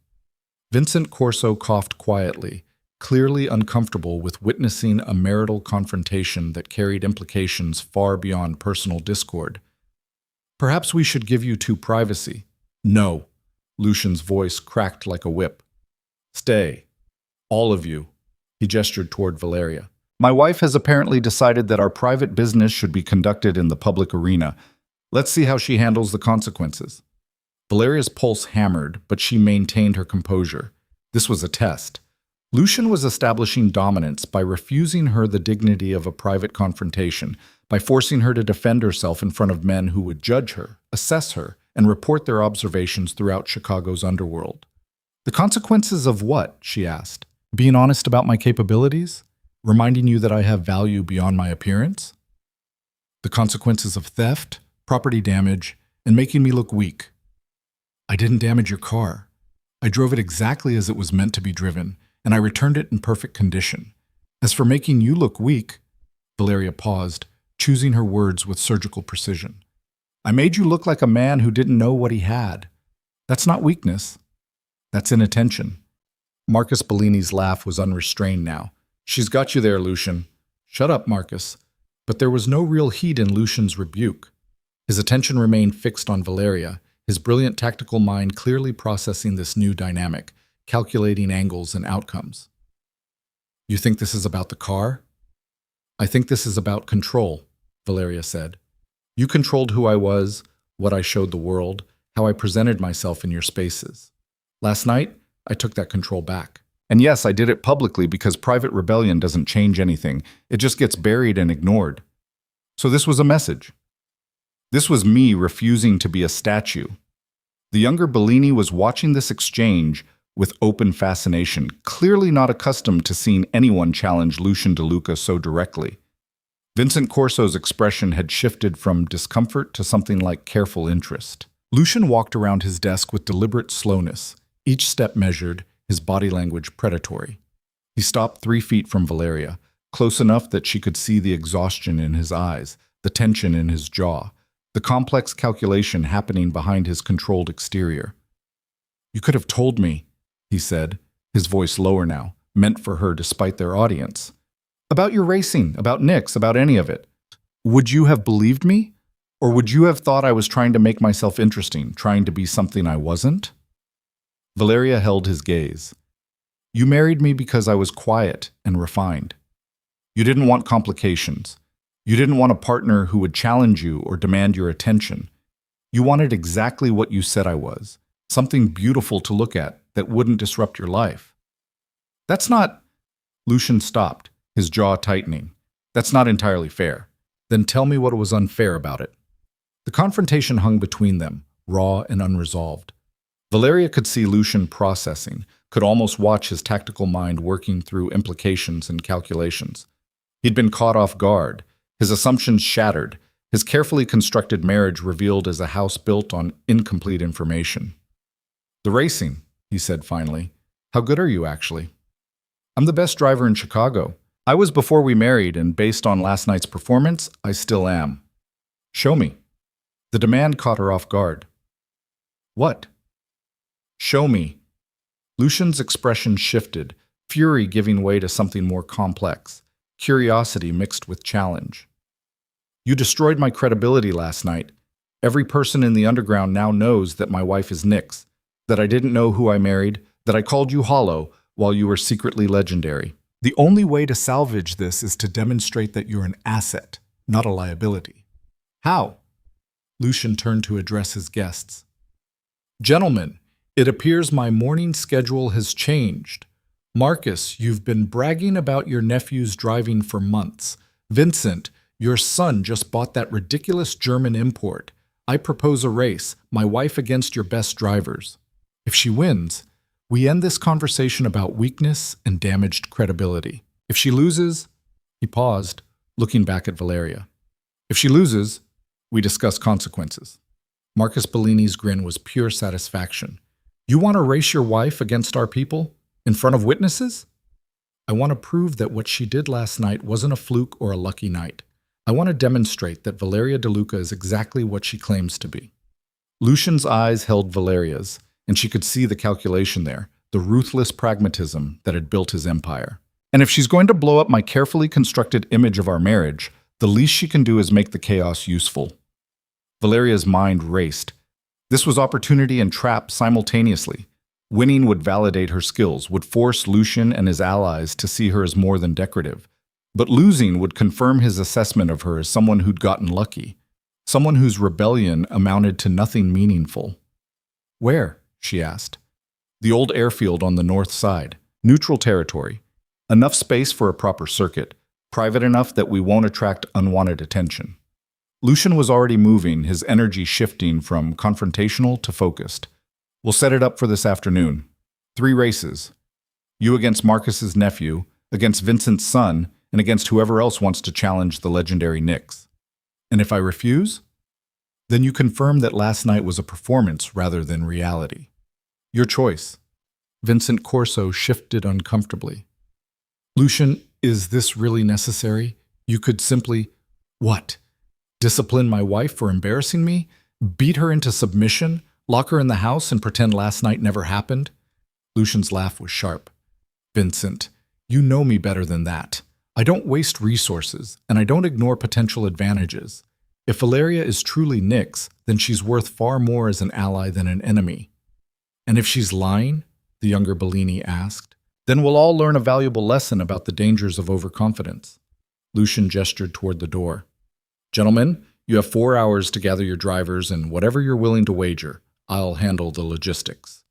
Vincent Corso coughed quietly, clearly uncomfortable with witnessing a marital confrontation that carried implications far beyond personal discord. "Perhaps we should give you 2 privacy." "No." Lucian's voice cracked like a whip. "Stay. All of you." He gestured toward Valeria. "My wife has apparently decided that our private business should be conducted in the public arena. Let's see how she handles the consequences." Valeria's pulse hammered, but she maintained her composure. This was a test. Lucian was establishing dominance by refusing her the dignity of a private confrontation, by forcing her to defend herself in front of men who would judge her, assess her, and report their observations throughout Chicago's underworld. The consequences of what? She asked. Being honest about my capabilities? Reminding you that I have value beyond my appearance? The consequences of theft, property damage, and making me look weak. I didn't damage your car. I drove it exactly as it was meant to be driven, and I returned it in perfect condition. As for making you look weak, Valeria paused, choosing her words with surgical precision. I made you look like a man who didn't know what he had. That's not weakness. That's inattention. Marcus Bellini's laugh was unrestrained now. She's got you there, Lucian. Shut up, Marcus. But there was no real heat in Lucian's rebuke. His attention remained fixed on Valeria, his brilliant tactical mind clearly processing this new dynamic, calculating angles and outcomes. You think this is about the car? I think this is about control, Valeria said. You controlled who I was, what I showed the world, how I presented myself in your spaces. Last night, I took that control back. And yes, I did it publicly because private rebellion doesn't change anything. It just gets buried and ignored. So this was a message. This was me refusing to be a statue. The younger Bellini was watching this exchange with open fascination, clearly not accustomed to seeing anyone challenge Lucian DeLuca so directly. Vincent Corso's expression had shifted from discomfort to something like careful interest. Lucian walked around his desk with deliberate slowness, each step measured, his body language predatory. He stopped 3 feet from Valeria, close enough that she could see the exhaustion in his eyes, the tension in his jaw, the complex calculation happening behind his controlled exterior. You could have told me, he said, his voice lower now, meant for her despite their audience. About your racing, about Nick's, about any of it. Would you have believed me? Or would you have thought I was trying to make myself interesting, trying to be something I wasn't? Valeria held his gaze. You married me because I was quiet and refined. You didn't want complications. You didn't want a partner who would challenge you or demand your attention. You wanted exactly what you said I was, something beautiful to look at that wouldn't disrupt your life. That's not... Lucian stopped, his jaw tightening. That's not entirely fair. Then tell me what was unfair about it. The confrontation hung between them, raw and unresolved. Valeria could see Lucian processing, could almost watch his tactical mind working through implications and calculations. He'd been caught off guard, his assumptions shattered, his carefully constructed marriage revealed as a house built on incomplete information. The racing, he said finally. How good are you, actually? I'm the best driver in Chicago. I was before we married, and based on last night's performance, I still am. Show me. The demand caught her off guard. What? Show me. Lucian's expression shifted, fury giving way to something more complex, curiosity mixed with challenge. You destroyed my credibility last night. Every person in the underground now knows that my wife is Nick's, that I didn't know who I married, that I called you hollow while you were secretly legendary. The only way to salvage this is to demonstrate that you're an asset, not a liability. How? Lucian turned to address his guests. Gentlemen, it appears my morning schedule has changed. Marcus, you've been bragging about your nephew's driving for months. Vincent, your son just bought that ridiculous German import. I propose a race, my wife against your best drivers. If she wins, we end this conversation about weakness and damaged credibility. If she loses, he paused, looking back at Valeria. If she loses, we discuss consequences. Marcus Bellini's grin was pure satisfaction. You want to race your wife against our people? In front of witnesses? I want to prove that what she did last night wasn't a fluke or a lucky night. I want to demonstrate that Valeria DeLuca is exactly what she claims to be. Lucian's eyes held Valeria's, and she could see the calculation there, the ruthless pragmatism that had built his empire. And if she's going to blow up my carefully constructed image of our marriage, the least she can do is make the chaos useful. Valeria's mind raced. This was opportunity and trap simultaneously. Winning would validate her skills, would force Lucian and his allies to see her as more than decorative. But losing would confirm his assessment of her as someone who'd gotten lucky, someone whose rebellion amounted to nothing meaningful. Where? She asked. The old airfield on the north side. Neutral territory. Enough space for a proper circuit. Private enough that we won't attract unwanted attention. Lucian was already moving, his energy shifting from confrontational to focused. We'll set it up for this afternoon. 3 races. You against Marcus's nephew, against Vincent's son, and against whoever else wants to challenge the legendary Nix. And if I refuse? Then you confirm that last night was a performance rather than reality. Your choice. Vincent Corso shifted uncomfortably. Lucian, is this really necessary? You could simply… What? Discipline my wife for embarrassing me? Beat her into submission? Lock her in the house and pretend last night never happened? Lucian's laugh was sharp. Vincent, you know me better than that. I don't waste resources, and I don't ignore potential advantages. If Valeria is truly Nix, then she's worth far more as an ally than an enemy. And if she's lying, the younger Bellini asked, then we'll all learn a valuable lesson about the dangers of overconfidence. Lucian gestured toward the door. Gentlemen, you have 4 hours to gather your drivers and whatever you're willing to wager. I'll handle the logistics.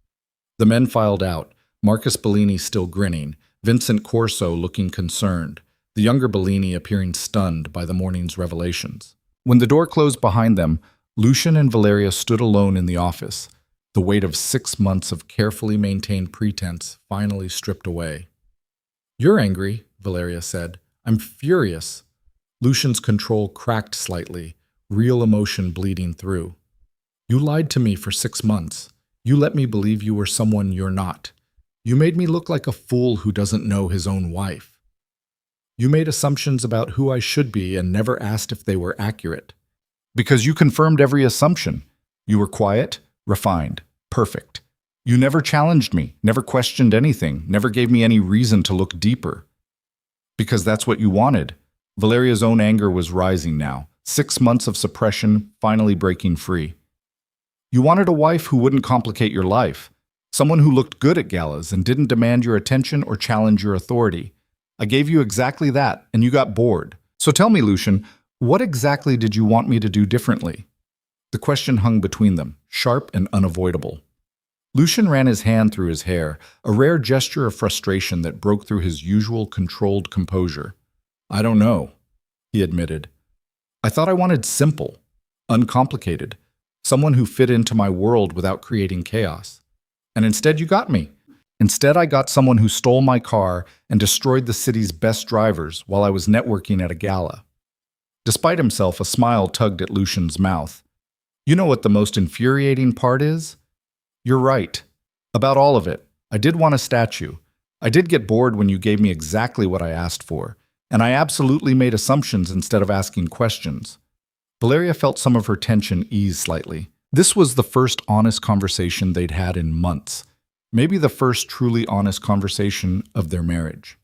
The men filed out, Marcus Bellini still grinning, Vincent Corso looking concerned, the younger Bellini appearing stunned by the morning's revelations. When the door closed behind them, Lucian and Valeria stood alone in the office, the weight of 6 months of carefully maintained pretense finally stripped away. You're angry, Valeria said. I'm furious. Lucian's control cracked slightly, real emotion bleeding through. You lied to me for 6 months. You let me believe you were someone you're not. You made me look like a fool who doesn't know his own wife. You made assumptions about who I should be and never asked if they were accurate. Because you confirmed every assumption. You were quiet, refined, perfect. You never challenged me, never questioned anything, never gave me any reason to look deeper. Because that's what you wanted. Valeria's own anger was rising now, 6 months of suppression finally breaking free. You wanted a wife who wouldn't complicate your life, someone who looked good at galas and didn't demand your attention or challenge your authority. I gave you exactly that, and you got bored. So tell me, Lucian, what exactly did you want me to do differently? The question hung between them, sharp and unavoidable. Lucian ran his hand through his hair, a rare gesture of frustration that broke through his usual controlled composure. I don't know, he admitted. I thought I wanted simple, uncomplicated, someone who fit into my world without creating chaos. And instead you got me. Instead I got someone who stole my car and destroyed the city's best drivers while I was networking at a gala. Despite himself, a smile tugged at Lucian's mouth. You know what the most infuriating part is? You're right. About all of it. I did want a statue. I did get bored when you gave me exactly what I asked for, and I absolutely made assumptions instead of asking questions. Valeria felt some of her tension ease slightly. This was the first honest conversation they'd had in months, maybe the first truly honest conversation of their marriage.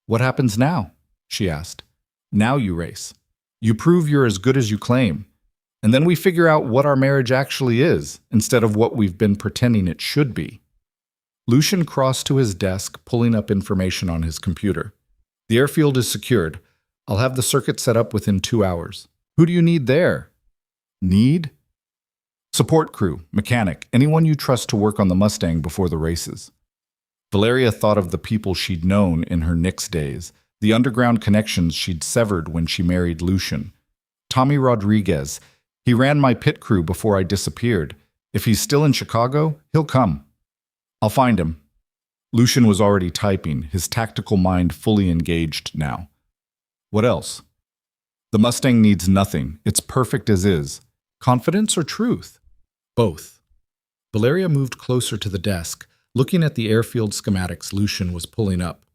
What happens now? She asked. Now you race. You prove you're as good as you claim. And then we figure out what our marriage actually is, instead of what we've been pretending it should be. Lucian crossed to his desk, pulling up information on his computer. The airfield is secured. I'll have the circuit set up within 2 hours. Who do you need there? Need? Support crew, mechanic, anyone you trust to work on the Mustang before the races. Valeria thought of the people she'd known in her Nix days, the underground connections she'd severed when she married Lucian. Tommy Rodriguez. He ran my pit crew before I disappeared. If he's still in Chicago, he'll come. I'll find him. Lucian was already typing, his tactical mind fully engaged now. What else? The Mustang needs nothing. It's perfect as is. Confidence or truth? Both. Valeria moved closer to the desk, looking at the airfield schematics Lucian was pulling up.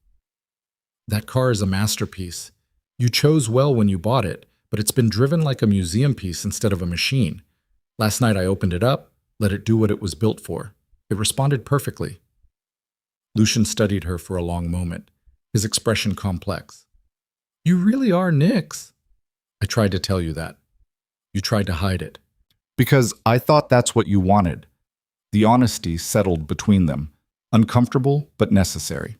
That car is a masterpiece. You chose well when you bought it, but it's been driven like a museum piece instead of a machine. Last night I opened it up, let it do what it was built for. It responded perfectly. Lucian studied her for a long moment, his expression complex. You really are Nix. I tried to tell you that. You tried to hide it. Because I thought that's what you wanted. The honesty settled between them, uncomfortable but necessary.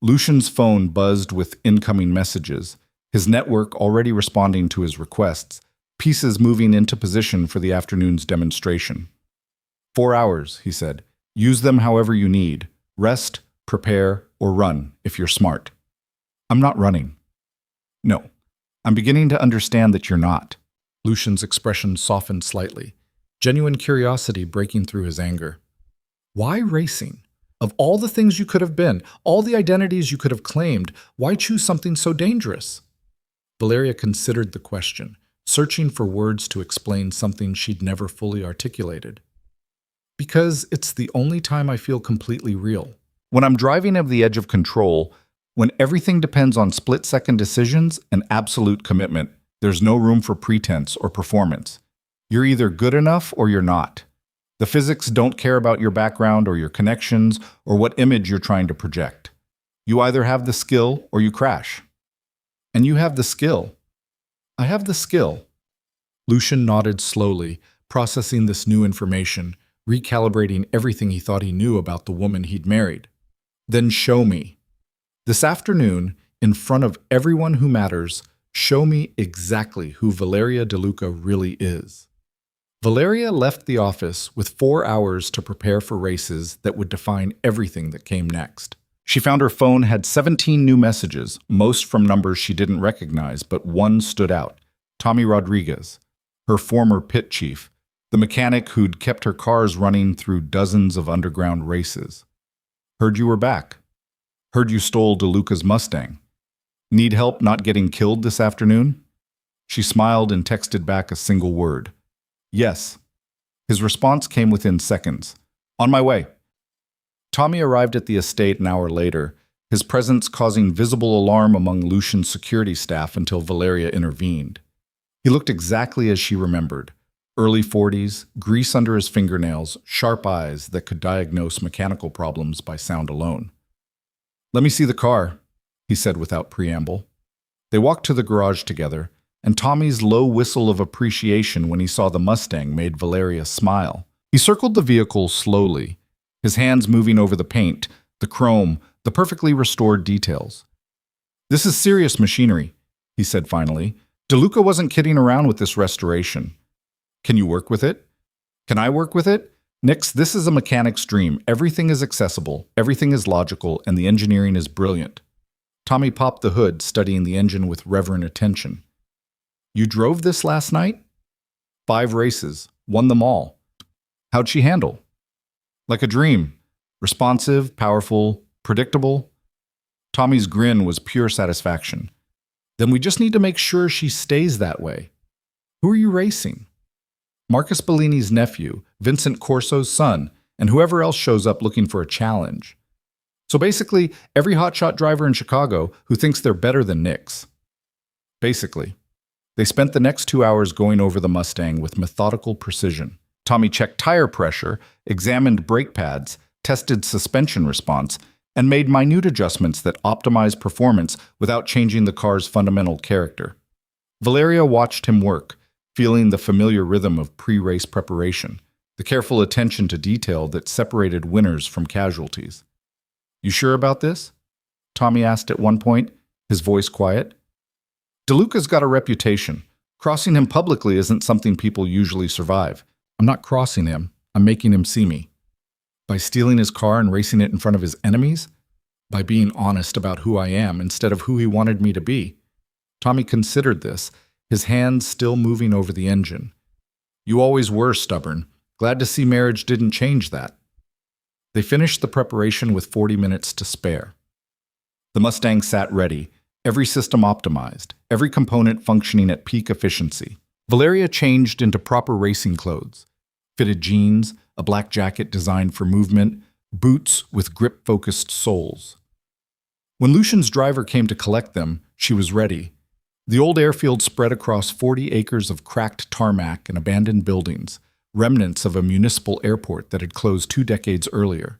Lucian's phone buzzed with incoming messages, his network already responding to his requests, pieces moving into position for the afternoon's demonstration. 4 hours, he said. Use them however you need. Rest, prepare, or run if you're smart. I'm not running. No, I'm beginning to understand that you're not. Lucian's expression softened slightly, genuine curiosity breaking through his anger. Why racing? Of all the things you could have been, all the identities you could have claimed, why choose something so dangerous? Valeria considered the question, searching for words to explain something she'd never fully articulated. Because it's the only time I feel completely real. When I'm driving at the edge of control, when everything depends on split-second decisions and absolute commitment, there's no room for pretense or performance. You're either good enough or you're not. The physics don't care about your background or your connections or what image you're trying to project. You either have the skill or you crash. And you have the skill. I have the skill. Lucian nodded slowly, processing this new information, recalibrating everything he thought he knew about the woman he'd married. Then show me. This afternoon, in front of everyone who matters, show me exactly who Valeria DeLuca really is. Valeria left the office with 4 hours to prepare for races that would define everything that came next. She found her phone had 17 new messages, most from numbers she didn't recognize, but one stood out. Tommy Rodriguez, her former pit chief, the mechanic who'd kept her cars running through dozens of underground races. Heard you were back. Heard you stole DeLuca's Mustang. Need help not getting killed this afternoon? She smiled and texted back a single word. Yes. His response came within seconds. On my way. Tommy arrived at the estate an hour later, his presence causing visible alarm among Lucian's security staff until Valeria intervened. He looked exactly as she remembered. Early 40s, grease under his fingernails, sharp eyes that could diagnose mechanical problems by sound alone. Let me see the car, he said without preamble. They walked to the garage together, and Tommy's low whistle of appreciation when he saw the Mustang made Valeria smile. He circled the vehicle slowly, his hands moving over the paint, the chrome, the perfectly restored details. This is serious machinery, he said finally. DeLuca wasn't kidding around with this restoration. Can you work with it? Can I work with it? Nix, this is a mechanic's dream. Everything is accessible, everything is logical, and the engineering is brilliant. Tommy popped the hood, studying the engine with reverent attention. You drove this last night? 5 races, won them all. How'd she handle? Like a dream. Responsive, powerful, predictable. Tommy's grin was pure satisfaction. Then we just need to make sure she stays that way. Who are you racing? Marcus Bellini's nephew, Vincent Corso's son, and whoever else shows up looking for a challenge. So basically, every hotshot driver in Chicago who thinks they're better than Nix. Basically. They spent the next 2 hours going over the Mustang with methodical precision. Tommy checked tire pressure, examined brake pads, tested suspension response, and made minute adjustments that optimized performance without changing the car's fundamental character. Valeria watched him work, feeling the familiar rhythm of pre-race preparation, the careful attention to detail that separated winners from casualties. You sure about this? Tommy asked at one point, his voice quiet. DeLuca's got a reputation. Crossing him publicly isn't something people usually survive. I'm not crossing him, I'm making him see me. By stealing his car and racing it in front of his enemies? By being honest about who I am instead of who he wanted me to be. Tommy considered this, his hands still moving over the engine. You always were stubborn. Glad to see marriage didn't change that. They finished the preparation with 40 minutes to spare. The Mustang sat ready, every system optimized, every component functioning at peak efficiency. Valeria changed into proper racing clothes. Fitted jeans, a black jacket designed for movement, boots with grip-focused soles. When Lucian's driver came to collect them, she was ready. The old airfield spread across 40 acres of cracked tarmac and abandoned buildings, remnants of a municipal airport that had closed 2 decades earlier.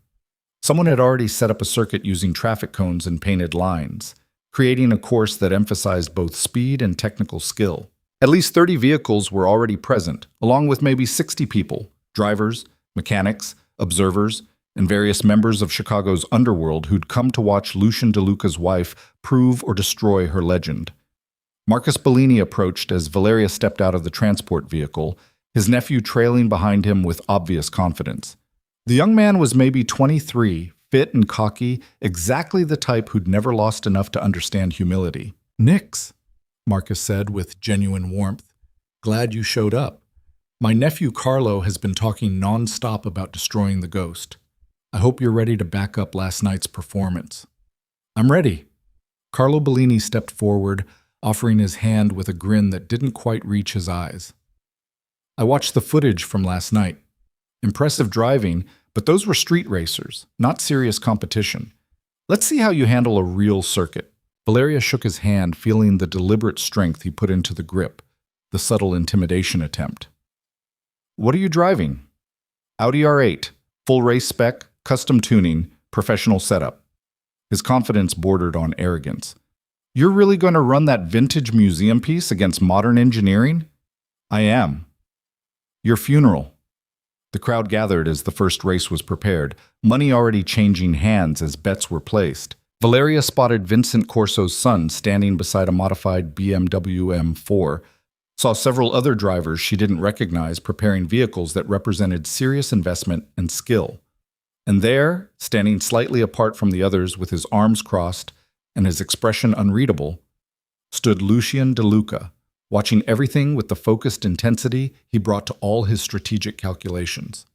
Someone had already set up a circuit using traffic cones and painted lines, creating a course that emphasized both speed and technical skill. At least 30 vehicles were already present, along with maybe 60 people, drivers, mechanics, observers, and various members of Chicago's underworld who'd come to watch Lucian DeLuca's wife prove or destroy her legend. Marcus Bellini approached as Valeria stepped out of the transport vehicle, his nephew trailing behind him with obvious confidence. The young man was maybe 23, fit and cocky, exactly the type who'd never lost enough to understand humility. "Nix," Marcus said with genuine warmth. "Glad you showed up. My nephew Carlo has been talking non-stop about destroying the ghost. I hope you're ready to back up last night's performance." "I'm ready." Carlo Bellini stepped forward, offering his hand with a grin that didn't quite reach his eyes. "I watched the footage from last night. Impressive driving, but those were street racers, not serious competition. Let's see how you handle a real circuit." Valeria shook his hand, feeling the deliberate strength he put into the grip, the subtle intimidation attempt. "What are you driving?" "Audi R8, full race spec, custom tuning, professional setup." His confidence bordered on arrogance. "You're really going to run that vintage museum piece against modern engineering?" "I am." "Your funeral." The crowd gathered as the first race was prepared, money already changing hands as bets were placed. Valeria spotted Vincent Corso's son standing beside a modified BMW M4, saw several other drivers she didn't recognize preparing vehicles that represented serious investment and skill. And there, standing slightly apart from the others with his arms crossed and his expression unreadable, stood Lucian De Luca, watching everything with the focused intensity he brought to all his strategic calculations.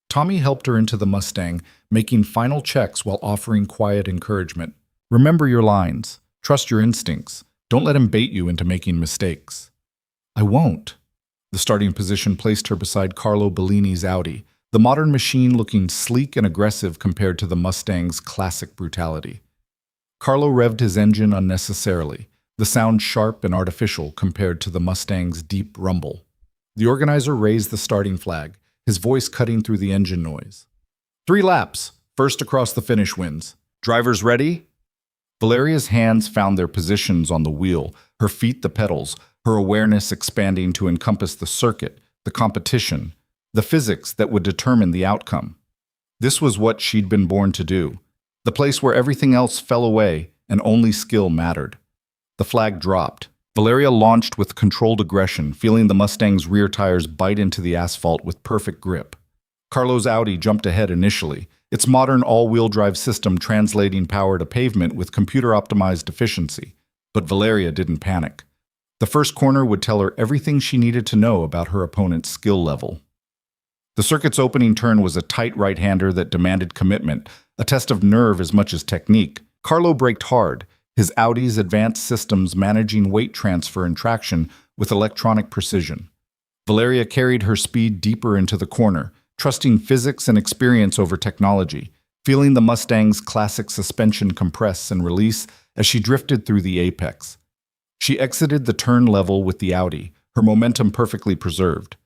Tommy helped her into the Mustang, making final checks while offering quiet encouragement. "Remember your lines. Trust your instincts. Don't let him bait you into making mistakes." "I won't." The starting position placed her beside Carlo Bellini's Audi, the modern machine looking sleek and aggressive compared to the Mustang's classic brutality. Carlo revved his engine unnecessarily, the sound sharp and artificial compared to the Mustang's deep rumble. The organizer raised the starting flag, his voice cutting through the engine noise. 3 laps. First across the finish wins. Drivers ready?" Valeria's hands found their positions on the wheel, her feet the pedals, her awareness expanding to encompass the circuit, the competition, the physics that would determine the outcome. This was what she'd been born to do, the place where everything else fell away and only skill mattered. The flag dropped. Valeria launched with controlled aggression, feeling the Mustang's rear tires bite into the asphalt with perfect grip. Carlo's Audi jumped ahead initially, its modern all-wheel drive system translating power to pavement with computer-optimized efficiency. But Valeria didn't panic. The first corner would tell her everything she needed to know about her opponent's skill level. The circuit's opening turn was a tight right-hander that demanded commitment, a test of nerve as much as technique. Carlo braked hard, his Audi's advanced systems managing weight transfer and traction with electronic precision. Valeria carried her speed deeper into the corner, trusting physics and experience over technology, feeling the Mustang's classic suspension compress and release as she drifted through the apex. She exited the turn level with the Audi, her momentum perfectly preserved.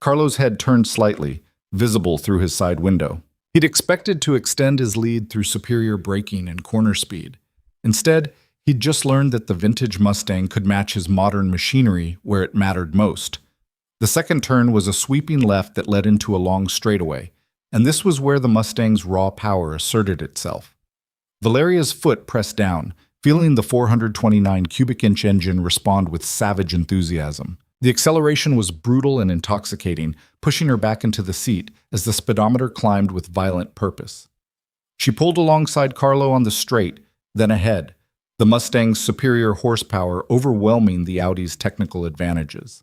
Carlo's head turned slightly, visible through his side window. He'd expected to extend his lead through superior braking and corner speed. Instead, he'd just learned that the vintage Mustang could match his modern machinery where it mattered most. The second turn was a sweeping left that led into a long straightaway, and this was where the Mustang's raw power asserted itself. Valeria's foot pressed down, feeling the 429 cubic inch engine respond with savage enthusiasm. The acceleration was brutal and intoxicating, pushing her back into the seat as the speedometer climbed with violent purpose. She pulled alongside Carlo on the straight, then ahead, the Mustang's superior horsepower overwhelming the Audi's technical advantages.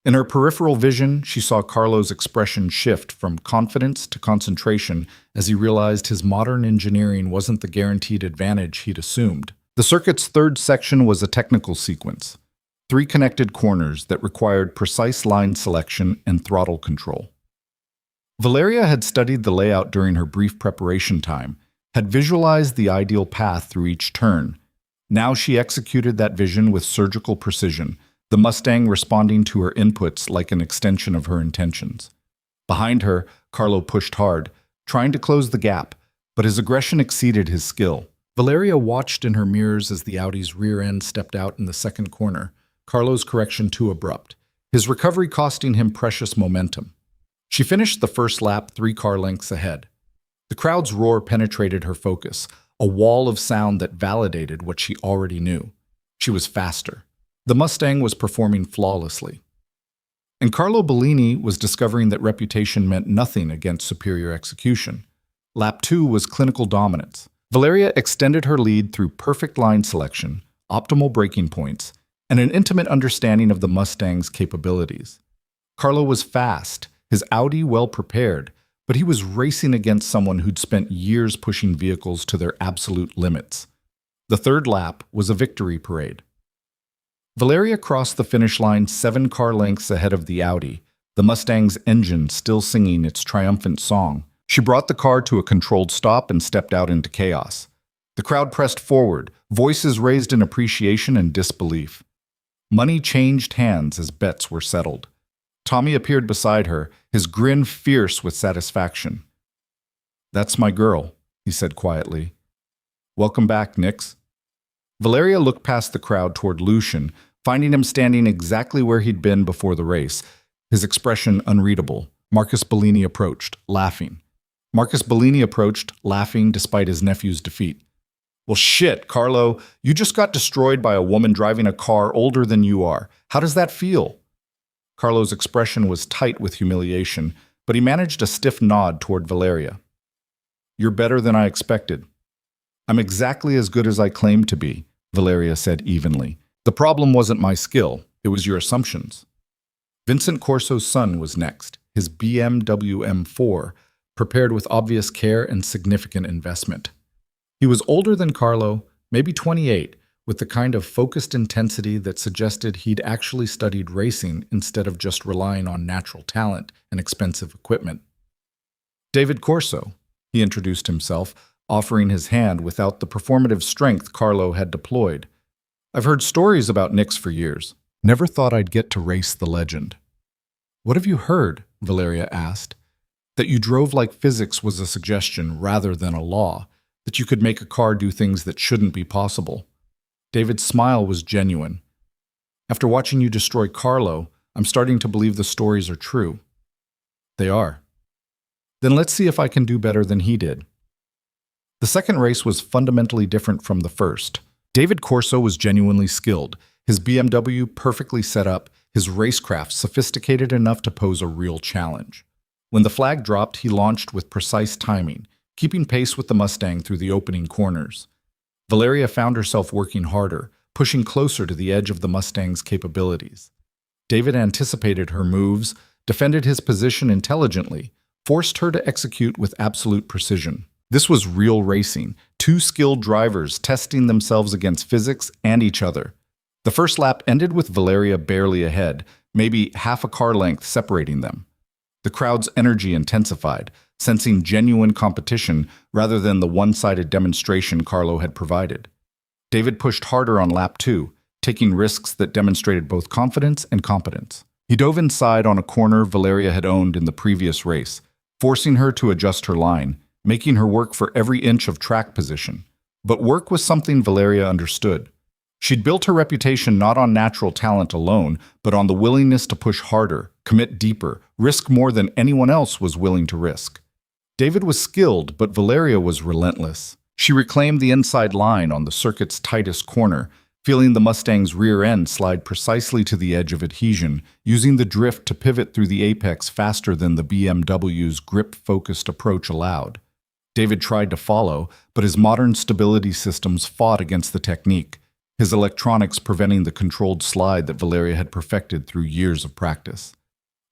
In her peripheral vision, she saw Carlo's expression shift from confidence to concentration as he realized his modern engineering wasn't the guaranteed advantage he'd assumed. The circuit's third section was a technical sequence, 3 connected corners that required precise line selection and throttle control. Valeria had studied the layout during her brief preparation time, had visualized the ideal path through each turn. Now she executed that vision with surgical precision, the Mustang responding to her inputs like an extension of her intentions. Behind her, Carlo pushed hard, trying to close the gap, but his aggression exceeded his skill. Valeria watched in her mirrors as the Audi's rear end stepped out in the second corner, Carlo's correction too abrupt, his recovery costing him precious momentum. She finished the first lap 3 car lengths ahead. The crowd's roar penetrated her focus, a wall of sound that validated what she already knew. She was faster. The Mustang was performing flawlessly. And Carlo Bellini was discovering that reputation meant nothing against superior execution. Lap 2 was clinical dominance. Valeria extended her lead through perfect line selection, optimal braking points, and an intimate understanding of the Mustang's capabilities. Carlo was fast, his Audi well prepared, but he was racing against someone who'd spent years pushing vehicles to their absolute limits. The third lap was a victory parade. Valeria crossed the finish line 7 car lengths ahead of the Audi, the Mustang's engine still singing its triumphant song. She brought the car to a controlled stop and stepped out into chaos. The crowd pressed forward, voices raised in appreciation and disbelief. Money changed hands as bets were settled. Tommy appeared beside her, his grin fierce with satisfaction. "That's my girl," he said quietly. "Welcome back, Nix." Valeria looked past the crowd toward Lucian, finding him standing exactly where he'd been before the race, his expression unreadable. Marcus Bellini approached, laughing. Despite his nephew's defeat. "Well, shit, Carlo, you just got destroyed by a woman driving a car older than you are. How does that feel?" Carlo's expression was tight with humiliation, but he managed a stiff nod toward Valeria. "You're better than I expected." "I'm exactly as good as I claimed to be," Valeria said evenly. "The problem wasn't my skill, it was your assumptions." Vincent Corso's son was next, his BMW M4, prepared with obvious care and significant investment. He was older than Carlo, maybe 28, with the kind of focused intensity that suggested he'd actually studied racing instead of just relying on natural talent and expensive equipment. "David Corso," he introduced himself, offering his hand without the performative strength Carlo had deployed. "I've heard stories about Nix for years. Never thought I'd get to race the legend." "What have you heard?" Valeria asked. "That you drove like physics was a suggestion rather than a law, that you could make a car do things that shouldn't be possible." David's smile was genuine. "After watching you destroy Carlo, I'm starting to believe the stories are true." "They are." "Then let's see if I can do better than he did." The second race was fundamentally different from the first. David Corso was genuinely skilled, his BMW perfectly set up, his racecraft sophisticated enough to pose a real challenge. When the flag dropped, he launched with precise timing, keeping pace with the Mustang through the opening corners. Valeria found herself working harder, pushing closer to the edge of the Mustang's capabilities. David anticipated her moves, defended his position intelligently, forced her to execute with absolute precision. This was real racing, 2 skilled drivers testing themselves against physics and each other. The first lap ended with Valeria barely ahead, maybe half a car length separating them. The crowd's energy intensified, sensing genuine competition rather than the one-sided demonstration Carlo had provided. David pushed harder on lap 2, taking risks that demonstrated both confidence and competence. He dove inside on a corner Valeria had owned in the previous race, forcing her to adjust her line, making her work for every inch of track position. But work was something Valeria understood. She'd built her reputation not on natural talent alone, but on the willingness to push harder, commit deeper, risk more than anyone else was willing to risk. David was skilled, but Valeria was relentless. She reclaimed the inside line on the circuit's tightest corner, feeling the Mustang's rear end slide precisely to the edge of adhesion, using the drift to pivot through the apex faster than the BMW's grip-focused approach allowed. David tried to follow, but his modern stability systems fought against the technique, his electronics preventing the controlled slide that Valeria had perfected through years of practice.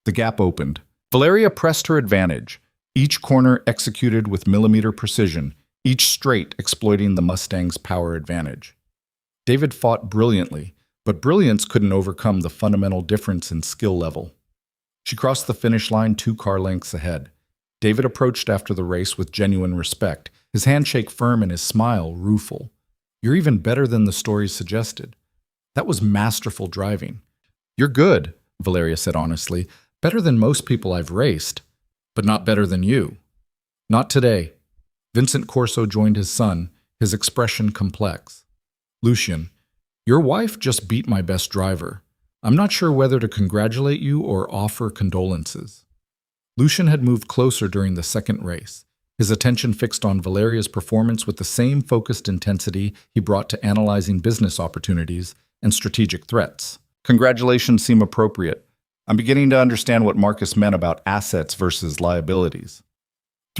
The gap opened. Valeria pressed her advantage, each corner executed with millimeter precision, each straight exploiting the Mustang's power advantage. David fought brilliantly, but brilliance couldn't overcome the fundamental difference in skill level. She crossed the finish line 2 car lengths ahead. David approached after the race with genuine respect, his handshake firm and his smile rueful. "You're even better than the stories suggested. That was masterful driving." "You're good," Valeria said honestly. "Better than most people I've raced, but not better than you." "Not today." Vincent Corso joined his son, his expression complex. "Lucian, your wife just beat my best driver. I'm not sure whether to congratulate you or offer condolences." Lucian had moved closer during the second race, his attention fixed on Valeria's performance with the same focused intensity he brought to analyzing business opportunities and strategic threats. "Congratulations seem appropriate. I'm beginning to understand what Marcus meant about assets versus liabilities."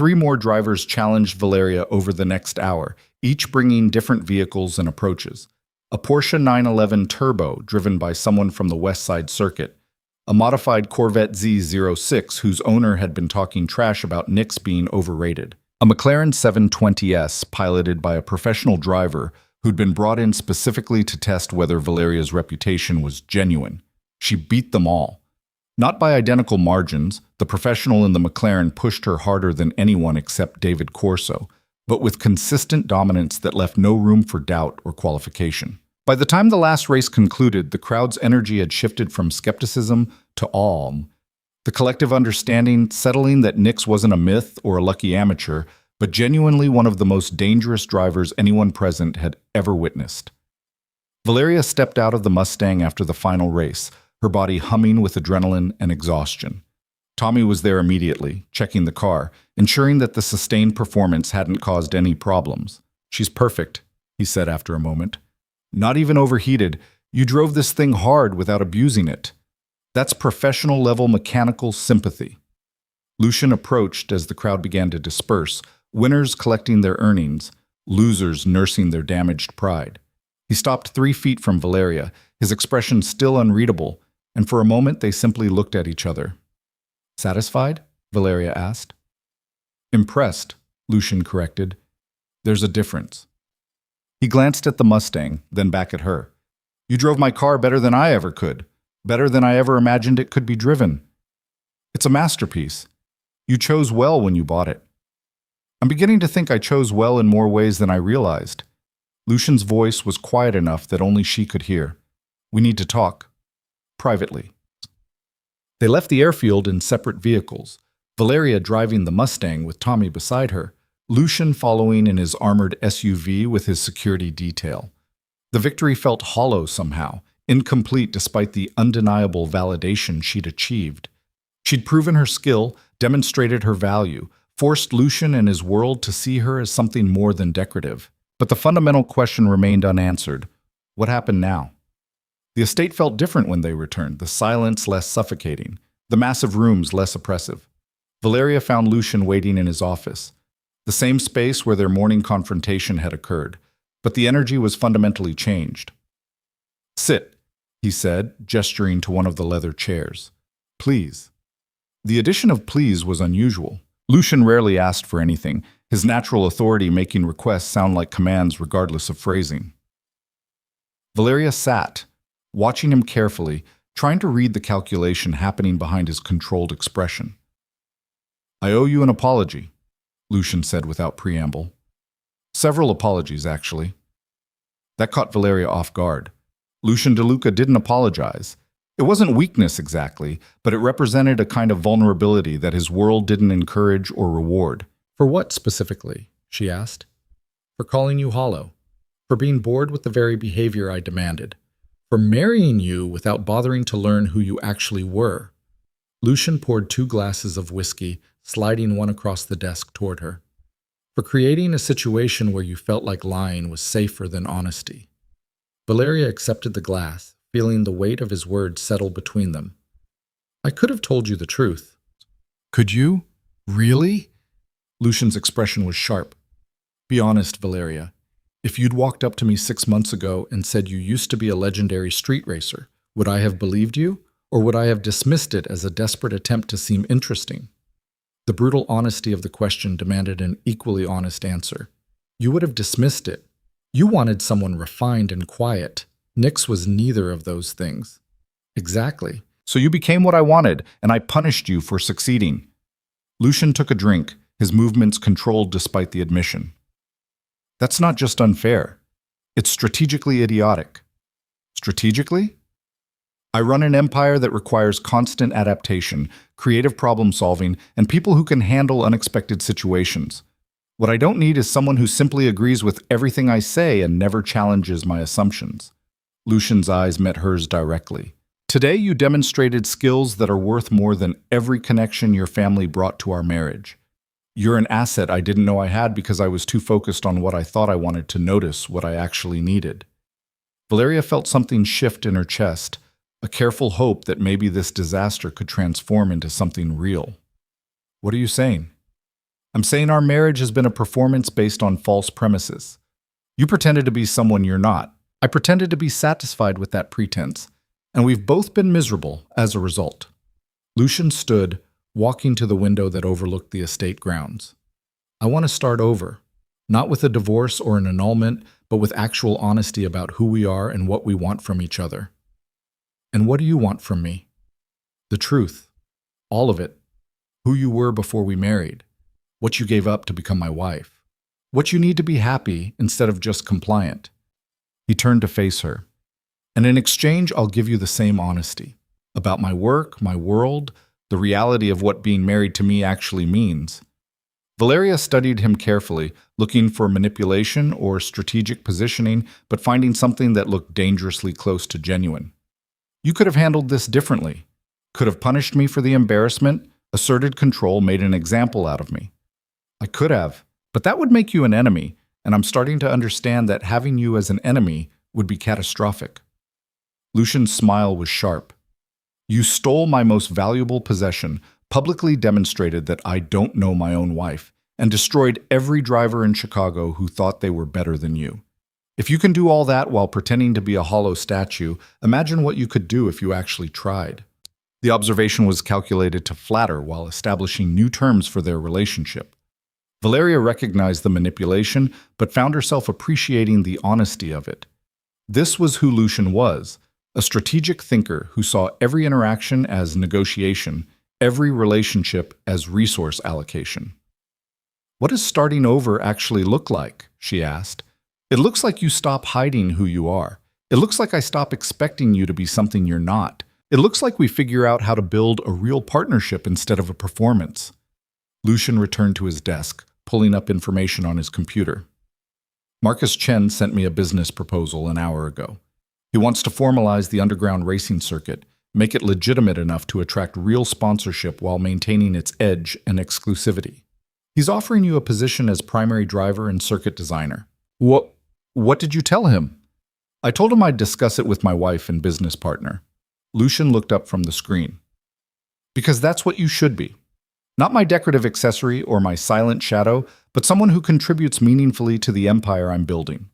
3 more drivers challenged Valeria over the next hour, each bringing different vehicles and approaches. A Porsche 911 Turbo, driven by someone from the West Side Circuit. A modified Corvette Z06, whose owner had been talking trash about Nick's being overrated. A McLaren 720S, piloted by a professional driver who'd been brought in specifically to test whether Valeria's reputation was genuine. She beat them all. Not by identical margins, the professional in the McLaren pushed her harder than anyone except David Corso, but with consistent dominance that left no room for doubt or qualification. By the time the last race concluded, the crowd's energy had shifted from skepticism to awe. The collective understanding settling that Nix wasn't a myth or a lucky amateur, but genuinely one of the most dangerous drivers anyone present had ever witnessed. Valeria stepped out of the Mustang after the final race, her body humming with adrenaline and exhaustion. Tommy was there immediately, checking the car, ensuring that the sustained performance hadn't caused any problems. "She's perfect," he said after a moment. "Not even overheated. You drove this thing hard without abusing it. That's professional-level mechanical sympathy." Lucian approached as the crowd began to disperse, winners collecting their earnings, losers nursing their damaged pride. He stopped 3 feet from Valeria, his expression still unreadable, and for a moment they simply looked at each other. "Satisfied?" Valeria asked. "Impressed," Lucian corrected. "There's a difference." He glanced at the Mustang, then back at her. "You drove my car better than I ever could. Better than I ever imagined it could be driven. It's a masterpiece. You chose well when you bought it." "I'm beginning to think I chose well in more ways than I realized." Lucian's voice was quiet enough that only she could hear. "We need to talk. Privately." They left the airfield in separate vehicles, Valeria driving the Mustang with Tommy beside her, Lucian following in his armored SUV with his security detail. The victory felt hollow somehow, incomplete despite the undeniable validation she'd achieved. She'd proven her skill, demonstrated her value, forced Lucian and his world to see her as something more than decorative. But the fundamental question remained unanswered. What happened now? The estate felt different when they returned, the silence less suffocating, the massive rooms less oppressive. Valeria found Lucian waiting in his office, the same space where their morning confrontation had occurred, but the energy was fundamentally changed. "Sit," he said, gesturing to one of the leather chairs. "Please." The addition of "please" was unusual. Lucian rarely asked for anything, his natural authority making requests sound like commands regardless of phrasing. Valeria sat, watching him carefully, trying to read the calculation happening behind his controlled expression. "I owe you an apology," Lucian said without preamble. "Several apologies, actually." That caught Valeria off guard. Lucian DeLuca didn't apologize. It wasn't weakness exactly, but it represented a kind of vulnerability that his world didn't encourage or reward. "For what specifically?" she asked. "For calling you hollow. For being bored with the very behavior I demanded. For marrying you without bothering to learn who you actually were." Lucian poured 2 glasses of whiskey, sliding one across the desk toward her. "For creating a situation where you felt like lying was safer than honesty." Valeria accepted the glass, feeling the weight of his words settle between them. "I could have told you the truth." "Could you? Really?" Lucian's expression was sharp. "Be honest, Valeria. If you'd walked up to me 6 months ago and said you used to be a legendary street racer, would I have believed you, or would I have dismissed it as a desperate attempt to seem interesting?" The brutal honesty of the question demanded an equally honest answer. "You would have dismissed it. You wanted someone refined and quiet. Nix was neither of those things." "Exactly. So you became what I wanted, and I punished you for succeeding." Lucian took a drink, his movements controlled despite the admission. "That's not just unfair. It's strategically idiotic." "Strategically?" "I run an empire that requires constant adaptation, creative problem-solving, and people who can handle unexpected situations. What I don't need is someone who simply agrees with everything I say and never challenges my assumptions." Lucian's eyes met hers directly. "Today you demonstrated skills that are worth more than every connection your family brought to our marriage. You're an asset I didn't know I had because I was too focused on what I thought I wanted to notice what I actually needed." Valeria felt something shift in her chest, a careful hope that maybe this disaster could transform into something real. "What are you saying?" I'm saying our marriage has been a performance based on false premises. You pretended to be someone you're not. I pretended to be satisfied with that pretense, and we've both been miserable as a result." Lucian stood, walking to the window that overlooked the estate grounds. "I want to start over, not with a divorce or an annulment, but with actual honesty about who we are and what we want from each other." "And what do you want from me?" "The truth. All of it. Who you were before we married. What you gave up to become my wife. What you need to be happy instead of just compliant." He turned to face her. "And in exchange, I'll give you the same honesty. About my work, my world, the reality of what being married to me actually means." Valeria studied him carefully, looking for manipulation or strategic positioning, but finding something that looked dangerously close to genuine. "You could have handled this differently. Could have punished me for the embarrassment, asserted control, made an example out of me." "I could have, but that would make you an enemy, and I'm starting to understand that having you as an enemy would be catastrophic." Lucian's smile was sharp. "You stole my most valuable possession, publicly demonstrated that I don't know my own wife, and destroyed every driver in Chicago who thought they were better than you. If you can do all that while pretending to be a hollow statue, imagine what you could do if you actually tried." The observation was calculated to flatter while establishing new terms for their relationship. Valeria recognized the manipulation, but found herself appreciating the honesty of it. This was who Lucian was, a strategic thinker who saw every interaction as negotiation, every relationship as resource allocation. "What does starting over actually look like?" she asked. "It looks like you stop hiding who you are. It looks like I stop expecting you to be something you're not. It looks like we figure out how to build a real partnership instead of a performance." Lucian returned to his desk, pulling up information on his computer. "Marcus Chen sent me a business proposal an hour ago. He wants to formalize the underground racing circuit, make it legitimate enough to attract real sponsorship while maintaining its edge and exclusivity. He's offering you a position as primary driver and circuit designer." What did you tell him?" "I told him I'd discuss it with my wife and business partner." Lucian looked up from the screen. "Because that's what you should be. Not my decorative accessory or my silent shadow, but someone who contributes meaningfully to the empire I'm building."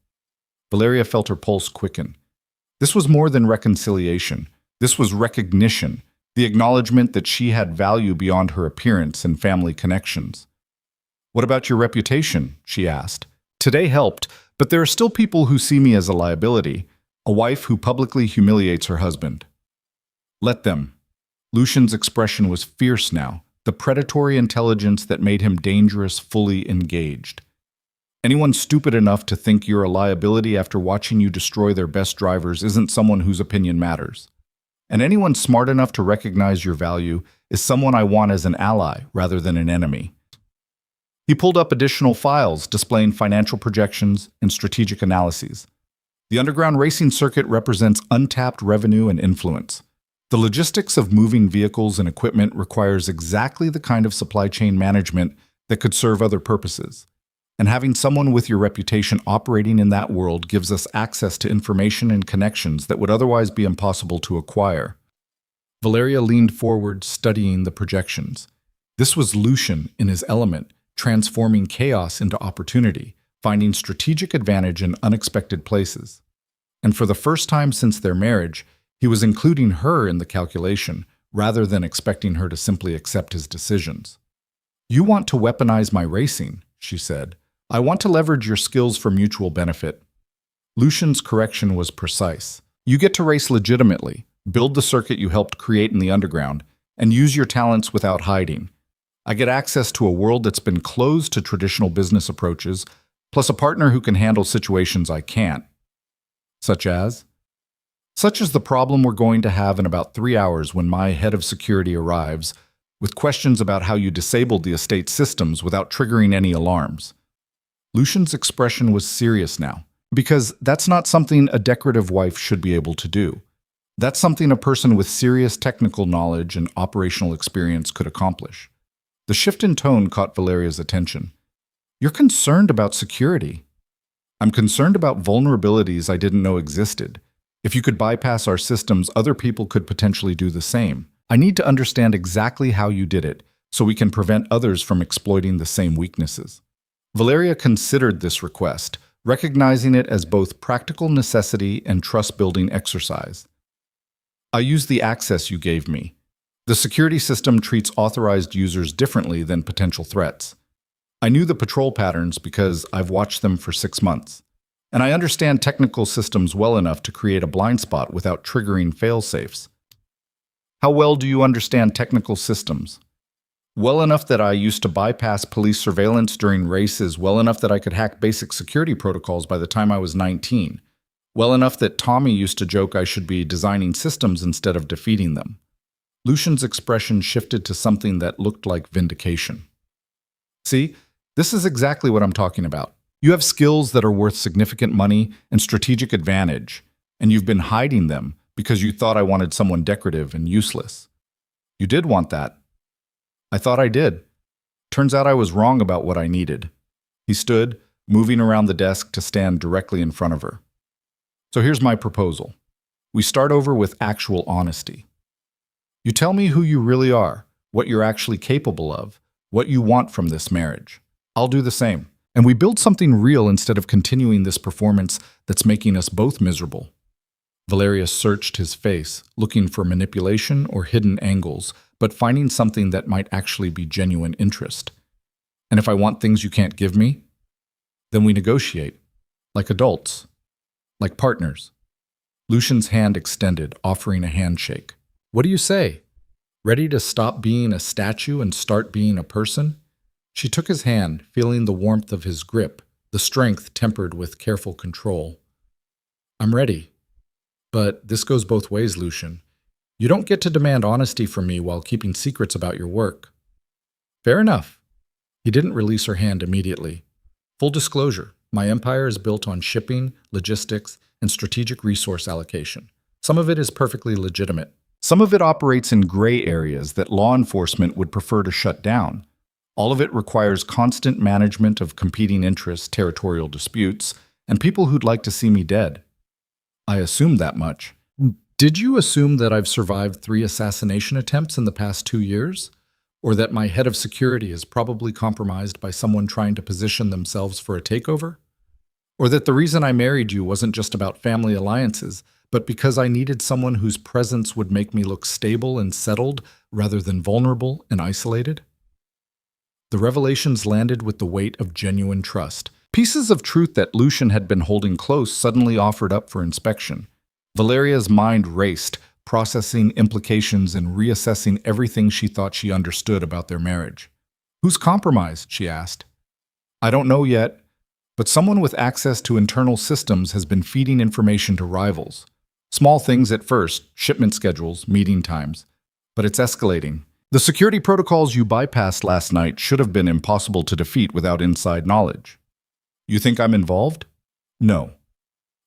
Valeria felt her pulse quicken. This was more than reconciliation. This was recognition, the acknowledgement that she had value beyond her appearance and family connections. "What about your reputation?" she asked. "Today helped, but there are still people who see me as a liability, a wife who publicly humiliates her husband." "Let them." Lucian's expression was fierce now, the predatory intelligence that made him dangerous, fully engaged. "Anyone stupid enough to think you're a liability after watching you destroy their best drivers isn't someone whose opinion matters. And anyone smart enough to recognize your value is someone I want as an ally rather than an enemy." He pulled up additional files displaying financial projections and strategic analyses. The underground racing circuit represents untapped revenue and influence. The logistics of moving vehicles and equipment requires exactly the kind of supply chain management that could serve other purposes. And having someone with your reputation operating in that world gives us access to information and connections that would otherwise be impossible to acquire. Valeria leaned forward, studying the projections. This was Lucian in his element, transforming chaos into opportunity, finding strategic advantage in unexpected places. And for the first time since their marriage, he was including her in the calculation, rather than expecting her to simply accept his decisions. "You want to weaponize my racing," she said. "I want to leverage your skills for mutual benefit." Lucian's correction was precise. "You get to race legitimately, build the circuit you helped create in the underground, and use your talents without hiding. I get access to a world that's been closed to traditional business approaches, plus a partner who can handle situations I can't." "Such as?" "Such as the problem we're going to have in about 3 hours when my head of security arrives, with questions about how you disabled the estate systems without triggering any alarms." Lucian's expression was serious now, because that's not something a decorative wife should be able to do. That's something a person with serious technical knowledge and operational experience could accomplish. The shift in tone caught Valeria's attention. "You're concerned about security." "I'm concerned about vulnerabilities I didn't know existed. If you could bypass our systems, other people could potentially do the same. I need to understand exactly how you did it, so we can prevent others from exploiting the same weaknesses. Valeria considered this request, recognizing it as both practical necessity and trust-building exercise. I used the access you gave me. The security system treats authorized users differently than potential threats. I knew the patrol patterns because I've watched them for 6 months. And I understand technical systems well enough to create a blind spot without triggering fail-safes. How well do you understand technical systems? Well enough that I used to bypass police surveillance during races, well enough that I could hack basic security protocols by the time I was 19. Well enough that Tommy used to joke I should be designing systems instead of defeating them. Lucian's expression shifted to something that looked like vindication. See, this is exactly what I'm talking about. You have skills that are worth significant money and strategic advantage, and you've been hiding them because you thought I wanted someone decorative and useless. You did want that. I thought I did. Turns out I was wrong about what I needed. He stood, moving around the desk to stand directly in front of her. So here's my proposal. We start over with actual honesty. You tell me who you really are, what you're actually capable of, what you want from this marriage. I'll do the same. And we build something real instead of continuing this performance that's making us both miserable. Valeria searched his face, looking for manipulation or hidden angles, but finding something that might actually be genuine interest. And if I want things you can't give me, then we negotiate, like adults, like partners. Lucian's hand extended, offering a handshake. What do you say? Ready to stop being a statue and start being a person? She took his hand, feeling the warmth of his grip, the strength tempered with careful control. I'm ready. But this goes both ways, Lucian. You don't get to demand honesty from me while keeping secrets about your work. Fair enough. He didn't release her hand immediately. Full disclosure, my empire is built on shipping, logistics, and strategic resource allocation. Some of it is perfectly legitimate. Some of it operates in gray areas that law enforcement would prefer to shut down. All of it requires constant management of competing interests, territorial disputes, and people who'd like to see me dead. I assumed that much. Did you assume that I've survived 3 assassination attempts in the past 2 years? Or that my head of security is probably compromised by someone trying to position themselves for a takeover? Or that the reason I married you wasn't just about family alliances, but because I needed someone whose presence would make me look stable and settled rather than vulnerable and isolated? The revelations landed with the weight of genuine trust. Pieces of truth that Lucian had been holding close suddenly offered up for inspection. Valeria's mind raced, processing implications and reassessing everything she thought she understood about their marriage. Who's compromised? She asked. I don't know yet, but someone with access to internal systems has been feeding information to rivals. Small things at first, shipment schedules, meeting times, but it's escalating. The security protocols you bypassed last night should have been impossible to defeat without inside knowledge. You think I'm involved? No.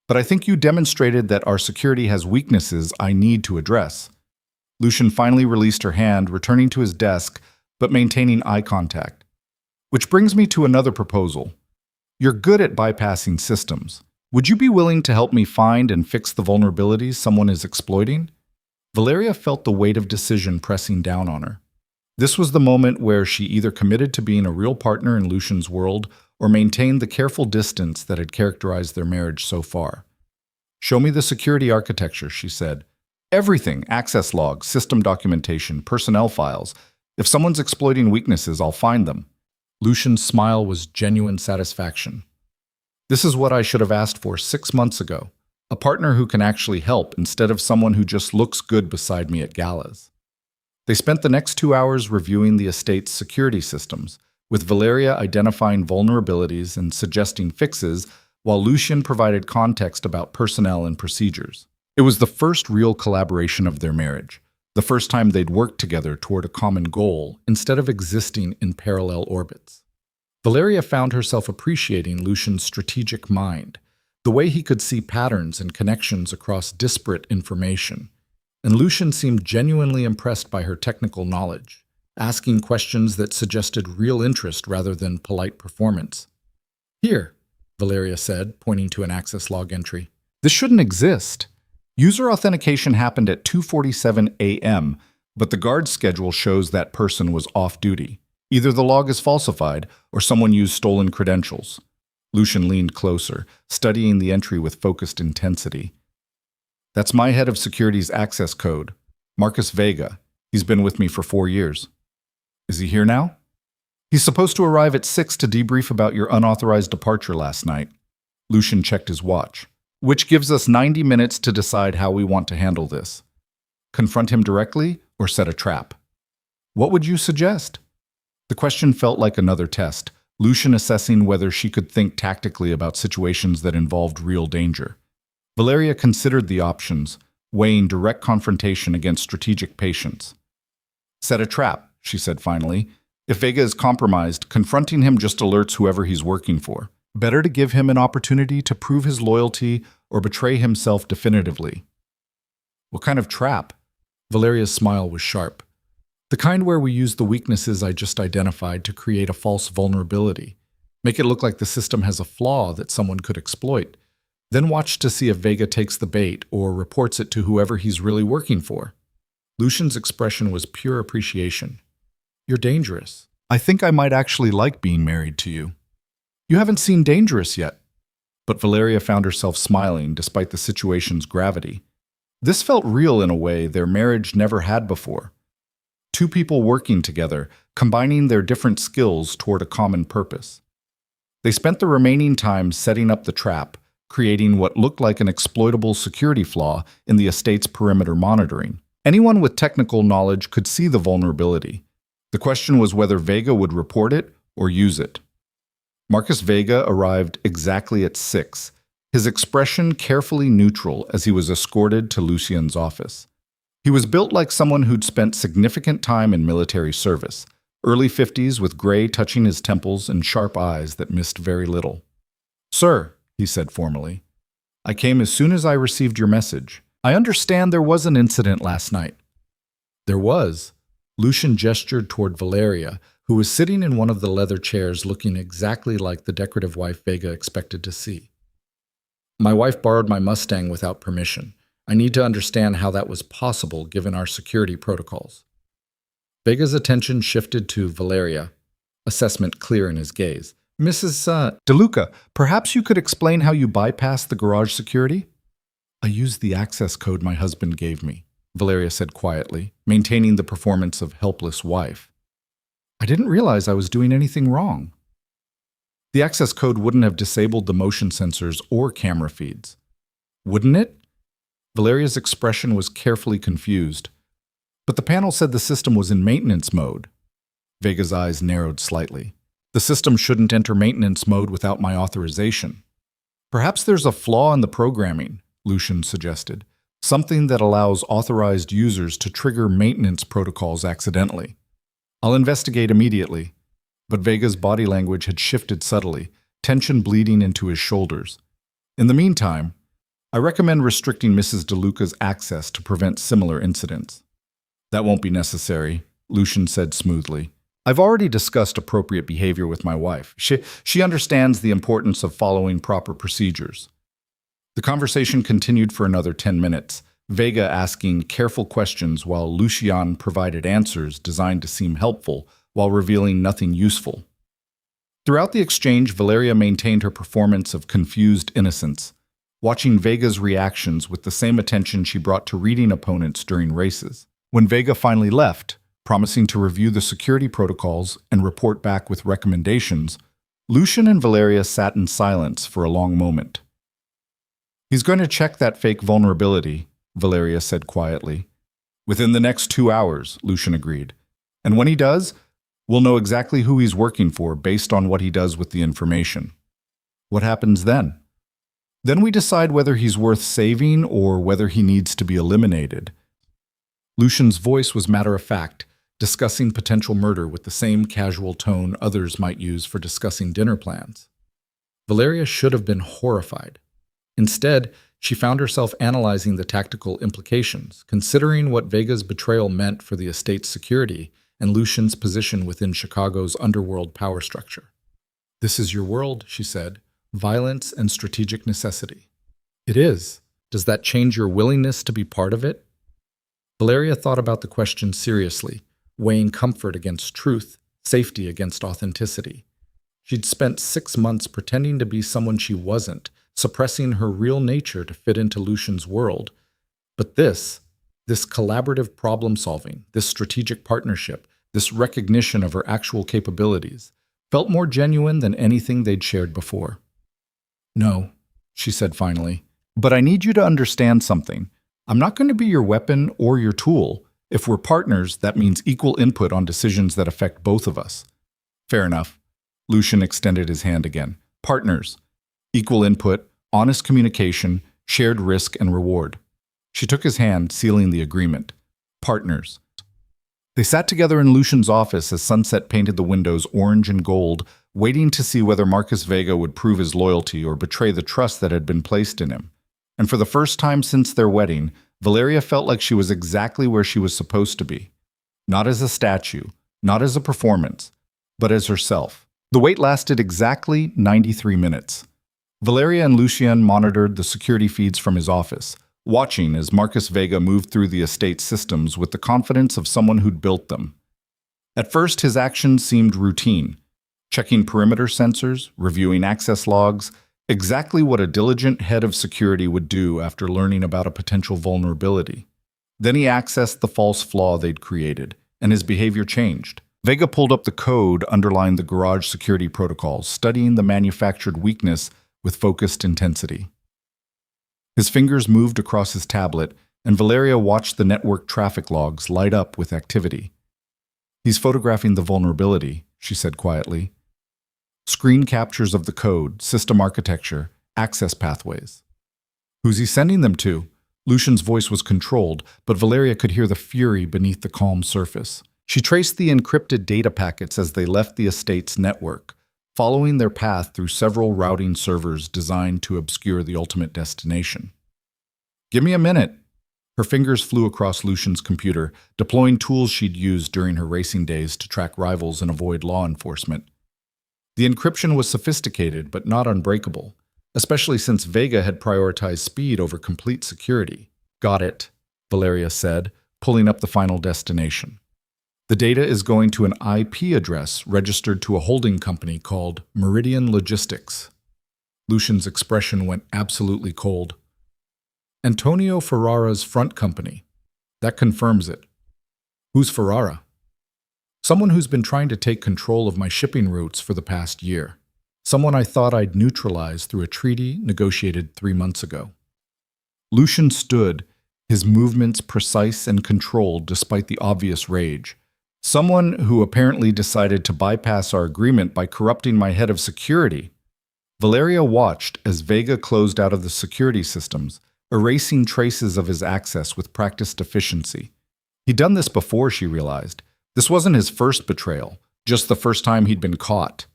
But I think you demonstrated that our security has weaknesses I need to address. Lucian finally released her hand, returning to his desk, but maintaining eye contact. Which brings me to another proposal. You're good at bypassing systems. Would you be willing to help me find and fix the vulnerabilities someone is exploiting? Valeria felt the weight of decision pressing down on her. This was the moment where she either committed to being a real partner in Lucian's world or maintained the careful distance that had characterized their marriage so far. Show me the security architecture, she said. Everything, access logs, system documentation, personnel files. If someone's exploiting weaknesses, I'll find them. Lucian's smile was genuine satisfaction. This is what I should have asked for 6 months ago. A partner who can actually help instead of someone who just looks good beside me at galas. They spent the next 2 hours reviewing the estate's security systems, with Valeria identifying vulnerabilities and suggesting fixes, while Lucian provided context about personnel and procedures. It was the first real collaboration of their marriage, the first time they'd worked together toward a common goal instead of existing in parallel orbits. Valeria found herself appreciating Lucian's strategic mind, the way he could see patterns and connections across disparate information. And Lucian seemed genuinely impressed by her technical knowledge, asking questions that suggested real interest rather than polite performance. Here, Valeria said, pointing to an access log entry. This shouldn't exist. User authentication happened at 2:47 a.m., but the guard's schedule shows that person was off duty. Either the log is falsified or someone used stolen credentials. Lucian leaned closer, studying the entry with focused intensity. That's my head of security's access code, Marcus Vega. He's been with me for 4 years. Is he here now? He's supposed to arrive at 6 to debrief about your unauthorized departure last night. Lucian checked his watch, which gives us 90 minutes to decide how we want to handle this. Confront him directly or set a trap? What would you suggest? The question felt like another test, Lucian assessing whether she could think tactically about situations that involved real danger. Valeria considered the options, weighing direct confrontation against strategic patience. Set a trap, she said finally. If Vega is compromised, confronting him just alerts whoever he's working for. Better to give him an opportunity to prove his loyalty or betray himself definitively. What kind of trap? Valeria's smile was sharp. The kind where we use the weaknesses I just identified to create a false vulnerability. Make it look like the system has a flaw that someone could exploit. Then watch to see if Vega takes the bait or reports it to whoever he's really working for. Lucian's expression was pure appreciation. You're dangerous. I think I might actually like being married to you. You haven't seen Dangerous yet. But Valeria found herself smiling despite the situation's gravity. This felt real in a way their marriage never had before. Two people working together, combining their different skills toward a common purpose. They spent the remaining time setting up the trap, creating what looked like an exploitable security flaw in the estate's perimeter monitoring. Anyone with technical knowledge could see the vulnerability. The question was whether Vega would report it or use it. Marcus Vega arrived exactly at 6, his expression carefully neutral as he was escorted to Lucian's office. He was built like someone who'd spent significant time in military service, early 50s with gray touching his temples and sharp eyes that missed very little. Sir, he said formally, I came as soon as I received your message. I understand there was an incident last night. There was. Lucian gestured toward Valeria, who was sitting in one of the leather chairs looking exactly like the decorative wife Vega expected to see. My wife borrowed my Mustang without permission. I need to understand how that was possible given our security protocols. Vega's attention shifted to Valeria, assessment clear in his gaze. Mrs. DeLuca, perhaps you could explain how you bypassed the garage security? I used the access code my husband gave me, Valeria said quietly, maintaining the performance of helpless wife. I didn't realize I was doing anything wrong. The access code wouldn't have disabled the motion sensors or camera feeds. Wouldn't it? Valeria's expression was carefully confused. But the panel said the system was in maintenance mode. Vega's eyes narrowed slightly. The system shouldn't enter maintenance mode without my authorization. Perhaps there's a flaw in the programming, Lucian suggested. Something that allows authorized users to trigger maintenance protocols accidentally. I'll investigate immediately. But Vega's body language had shifted subtly, tension bleeding into his shoulders. In the meantime, I recommend restricting Mrs. DeLuca's access to prevent similar incidents. That won't be necessary, Lucian said smoothly. I've already discussed appropriate behavior with my wife. She understands the importance of following proper procedures. The conversation continued for another 10 minutes, Vega asking careful questions while Lucian provided answers designed to seem helpful while revealing nothing useful. Throughout the exchange, Valeria maintained her performance of confused innocence, watching Vega's reactions with the same attention she brought to reading opponents during races. When Vega finally left, promising to review the security protocols and report back with recommendations, Lucian and Valeria sat in silence for a long moment. He's going to check that fake vulnerability, Valeria said quietly. Within the next 2 hours, Lucian agreed. And when he does, we'll know exactly who he's working for based on what he does with the information. What happens then? Then we decide whether he's worth saving or whether he needs to be eliminated. Lucian's voice was matter-of-fact, discussing potential murder with the same casual tone others might use for discussing dinner plans. Valeria should have been horrified. Instead, she found herself analyzing the tactical implications, considering what Vega's betrayal meant for the estate's security and Lucian's position within Chicago's underworld power structure. This is your world, she said, violence and strategic necessity. It is. Does that change your willingness to be part of it? Valeria thought about the question seriously, weighing comfort against truth, safety against authenticity. She'd spent 6 months pretending to be someone she wasn't, suppressing her real nature to fit into Lucian's world. But this collaborative problem solving, this strategic partnership, this recognition of her actual capabilities, felt more genuine than anything they'd shared before. "No," she said finally, "but I need you to understand something. I'm not going to be your weapon or your tool. If we're partners, that means equal input on decisions that affect both of us." "Fair enough." Lucian extended his hand again. "Partners. Equal input, honest communication, shared risk and reward." She took his hand, sealing the agreement. Partners. They sat together in Lucian's office as sunset painted the windows orange and gold, waiting to see whether Marcus Vega would prove his loyalty or betray the trust that had been placed in him. And for the first time since their wedding, Valeria felt like she was exactly where she was supposed to be. Not as a statue, not as a performance, but as herself. The wait lasted exactly 93 minutes. Valeria and Lucian monitored the security feeds from his office, watching as Marcus Vega moved through the estate's systems with the confidence of someone who'd built them. At first, his actions seemed routine, checking perimeter sensors, reviewing access logs, exactly what a diligent head of security would do after learning about a potential vulnerability. Then he accessed the false flaw they'd created, and his behavior changed. Vega pulled up the code underlying the garage security protocols, studying the manufactured weakness with focused intensity. His fingers moved across his tablet, and Valeria watched the network traffic logs light up with activity. "He's photographing the vulnerability," she said quietly. "Screen captures of the code, system architecture, access pathways." "Who's he sending them to?" Lucian's voice was controlled, but Valeria could hear the fury beneath the calm surface. She traced the encrypted data packets as they left the estate's network, following their path through several routing servers designed to obscure the ultimate destination. "Give me a minute." Her fingers flew across Lucian's computer, deploying tools she'd used during her racing days to track rivals and avoid law enforcement. The encryption was sophisticated but not unbreakable, especially since Vega had prioritized speed over complete security. "Got it," Valeria said, pulling up the final destination. "The data is going to an IP address registered to a holding company called Meridian Logistics." Lucian's expression went absolutely cold. "Antonio Ferrara's front company. That confirms it." "Who's Ferrara?" "Someone who's been trying to take control of my shipping routes for the past year. Someone I thought I'd neutralize through a treaty negotiated 3 months ago." Lucian stood, his movements precise and controlled despite the obvious rage. "Someone who apparently decided to bypass our agreement by corrupting my head of security." Valeria watched as Vega closed out of the security systems, erasing traces of his access with practiced efficiency. He'd done this before, she realized. This wasn't his first betrayal, just the first time he'd been caught.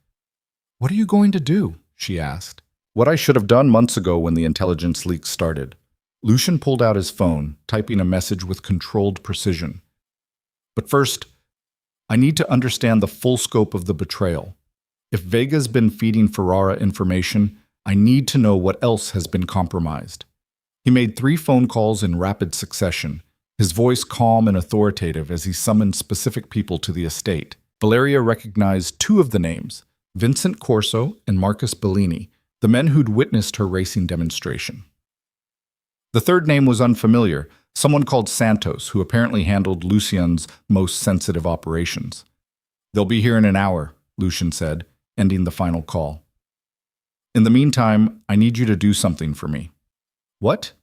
"What are you going to do?" she asked. "What I should have done months ago when the intelligence leaks started." Lucian pulled out his phone, typing a message with controlled precision. "But first, I need to understand the full scope of the betrayal. If Vega's been feeding Ferrara information, I need to know what else has been compromised." He made 3 phone calls in rapid succession, his voice calm and authoritative as he summoned specific people to the estate. Valeria recognized 2 of the names, Vincent Corso and Marcus Bellini, the men who'd witnessed her racing demonstration. The third name was unfamiliar, someone called Santos, who apparently handled Lucian's most sensitive operations. "They'll be here in an hour," Lucian said, ending the final call. "In the meantime, I need you to do something for me." "What?"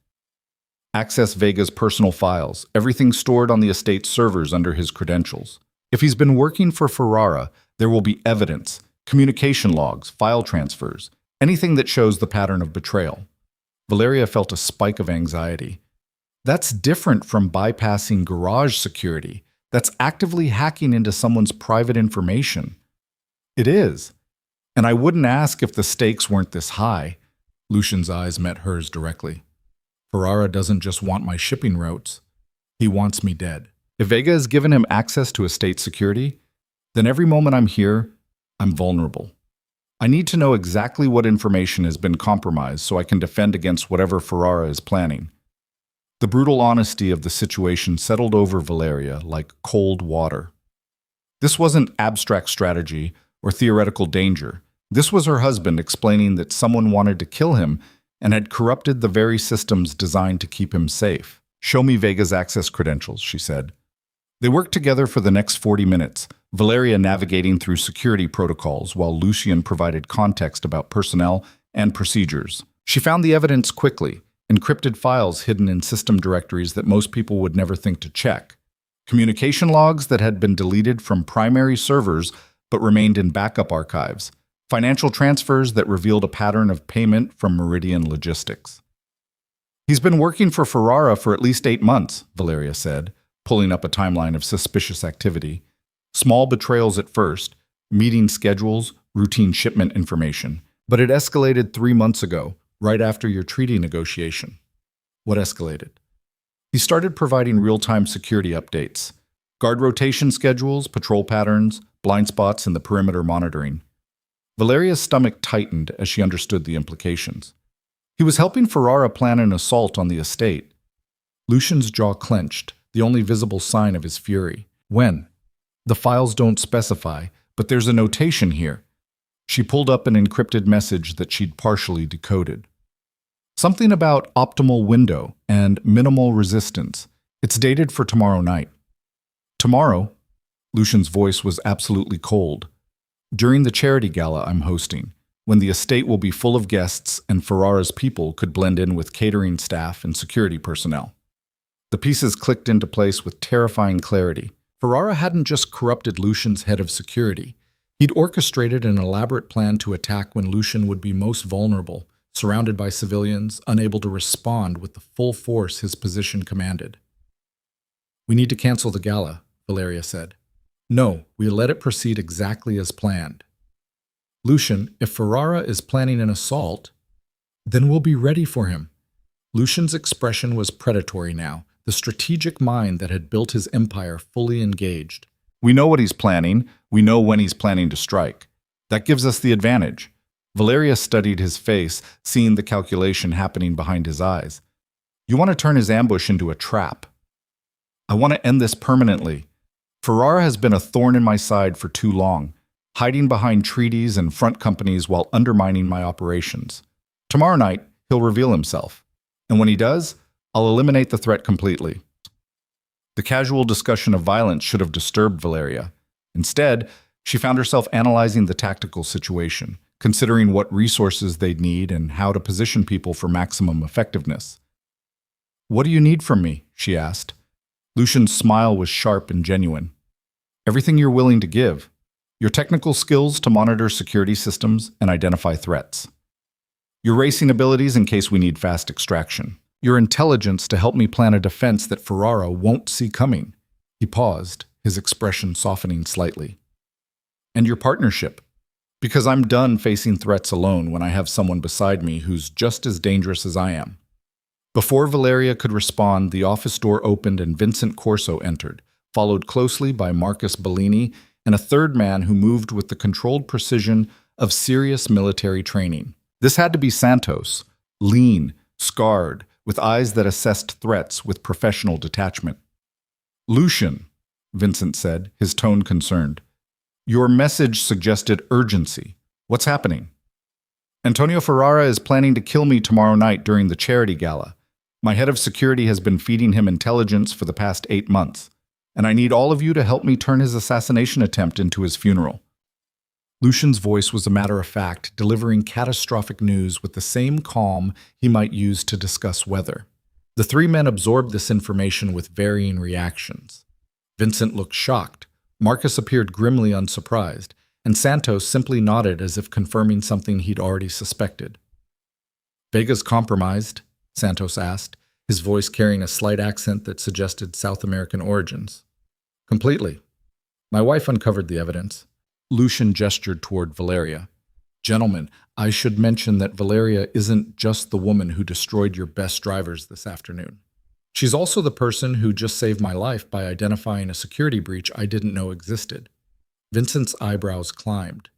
"Access Vega's personal files, everything stored on the estate's servers under his credentials. If he's been working for Ferrara, there will be evidence, communication logs, file transfers, anything that shows the pattern of betrayal." Valeria felt a spike of anxiety. That's different from bypassing garage security. That's actively hacking into someone's private information. "It is. And I wouldn't ask if the stakes weren't this high." Lucian's eyes met hers directly. "Ferrara doesn't just want my shipping routes. He wants me dead. If Vega has given him access to estate security, then every moment I'm here, I'm vulnerable. I need to know exactly what information has been compromised so I can defend against whatever Ferrara is planning." The brutal honesty of the situation settled over Valeria like cold water. This wasn't abstract strategy or theoretical danger. This was her husband explaining that someone wanted to kill him and had corrupted the very systems designed to keep him safe. "Show me Vega's access credentials," she said. They worked together for the next 40 minutes, Valeria navigating through security protocols while Lucian provided context about personnel and procedures. She found the evidence quickly, encrypted files hidden in system directories that most people would never think to check, communication logs that had been deleted from primary servers but remained in backup archives, financial transfers that revealed a pattern of payment from Meridian Logistics. "He's been working for Ferrara for at least 8 months, Valeria said, pulling up a timeline of suspicious activity. Small betrayals at first, meeting schedules, routine shipment information. But it escalated 3 months ago, right after your treaty negotiation." "What escalated?" "He started providing real-time security updates, guard rotation schedules, patrol patterns, blind spots in the perimeter monitoring." Valeria's stomach tightened as she understood the implications. He was helping Ferrara plan an assault on the estate. Lucian's jaw clenched, the only visible sign of his fury. "When?" "The files don't specify, but there's a notation here." She pulled up an encrypted message that she'd partially decoded. "Something about optimal window and minimal resistance. It's dated for tomorrow night." "Tomorrow?" Lucian's voice was absolutely cold. "During the charity gala I'm hosting, when the estate will be full of guests and Ferrara's people could blend in with catering staff and security personnel." The pieces clicked into place with terrifying clarity. Ferrara hadn't just corrupted Lucian's head of security. He'd orchestrated an elaborate plan to attack when Lucian would be most vulnerable, surrounded by civilians, unable to respond with the full force his position commanded. "We need to cancel the gala," Valeria said. "No, we let it proceed exactly as planned." "Lucian, if Ferrara is planning an assault, then we'll be ready for him." Lucian's expression was predatory now, the strategic mind that had built his empire fully engaged. "We know what he's planning. We know when he's planning to strike. That gives us the advantage." Valeria studied his face, seeing the calculation happening behind his eyes. "You want to turn his ambush into a trap." "I want to end this permanently. Ferrara has been a thorn in my side for too long, hiding behind treaties and front companies while undermining my operations. Tomorrow night, he'll reveal himself. And when he does, I'll eliminate the threat completely." The casual discussion of violence should have disturbed Valeria. Instead, she found herself analyzing the tactical situation, considering what resources they'd need and how to position people for maximum effectiveness. "What do you need from me?" she asked. Lucian's smile was sharp and genuine. "Everything you're willing to give. Your technical skills to monitor security systems and identify threats. Your racing abilities in case we need fast extraction. Your intelligence to help me plan a defense that Ferrara won't see coming." He paused, his expression softening slightly. "And your partnership. Because I'm done facing threats alone when I have someone beside me who's just as dangerous as I am." Before Valeria could respond, the office door opened and Vincent Corso entered, followed closely by Marcus Bellini and a third man who moved with the controlled precision of serious military training. This had to be Santos, lean, scarred, with eyes that assessed threats with professional detachment. "Lucian," Vincent said, his tone concerned. "Your message suggested urgency. What's happening?" "Antonio Ferrara is planning to kill me tomorrow night during the charity gala. My head of security has been feeding him intelligence for the past 8 months, and I need all of you to help me turn his assassination attempt into his funeral." Lucian's voice was a matter of fact, delivering catastrophic news with the same calm he might use to discuss weather. The three men absorbed this information with varying reactions. Vincent looked shocked, Marcus appeared grimly unsurprised, and Santos simply nodded as if confirming something he'd already suspected. "Vega's compromised?" Santos asked, his voice carrying a slight accent that suggested South American origins. "Completely. My wife uncovered the evidence." Lucian gestured toward Valeria. "Gentlemen, I should mention that Valeria isn't just the woman who destroyed your best drivers this afternoon. She's also the person who just saved my life by identifying a security breach I didn't know existed." Vincent's eyebrows climbed.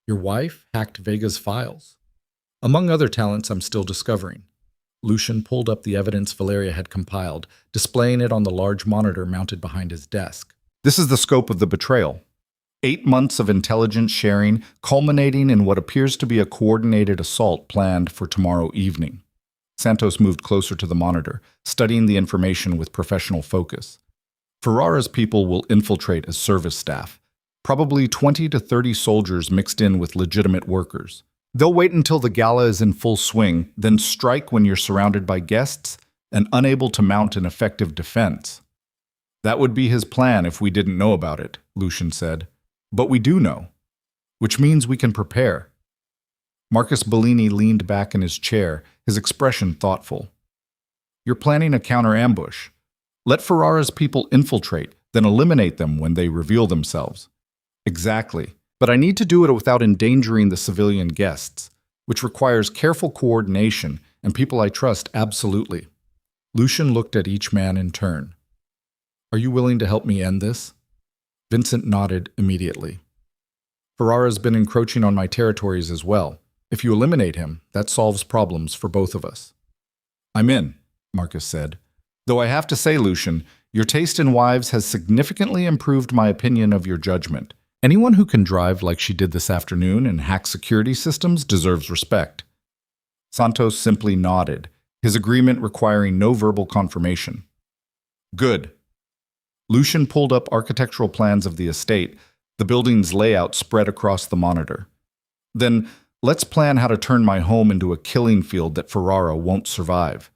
"Your wife hacked Vega's files?" "Among other talents I'm still discovering." Lucian pulled up the evidence Valeria had compiled, displaying it on the large monitor mounted behind his desk. This is the scope of the betrayal. 8 months of intelligence sharing, culminating in what appears to be a coordinated assault planned for tomorrow evening. Santos moved closer to the monitor, studying the information with professional focus. Ferrara's people will infiltrate as service staff, probably 20 to 30 soldiers mixed in with legitimate workers. They'll wait until the gala is in full swing, then strike when you're surrounded by guests and unable to mount an effective defense. That would be his plan if we didn't know about it, Lucian said. But we do know, which means we can prepare. Marcus Bellini leaned back in his chair, his expression thoughtful. You're planning a counter-ambush. Let Ferrara's people infiltrate, then eliminate them when they reveal themselves. Exactly. But I need to do it without endangering the civilian guests, which requires careful coordination and people I trust absolutely. Lucian looked at each man in turn. Are you willing to help me end this? Vincent nodded immediately. Ferrara's been encroaching on my territories as well. If you eliminate him, that solves problems for both of us. I'm in, Marcus said. Though I have to say, Lucian, your taste in wives has significantly improved my opinion of your judgment. Anyone who can drive like she did this afternoon and hack security systems deserves respect. Santos simply nodded, his agreement requiring no verbal confirmation. Good. Lucian pulled up architectural plans of the estate, the building's layout spread across the monitor. Then, let's plan how to turn my home into a killing field that Ferrara won't survive.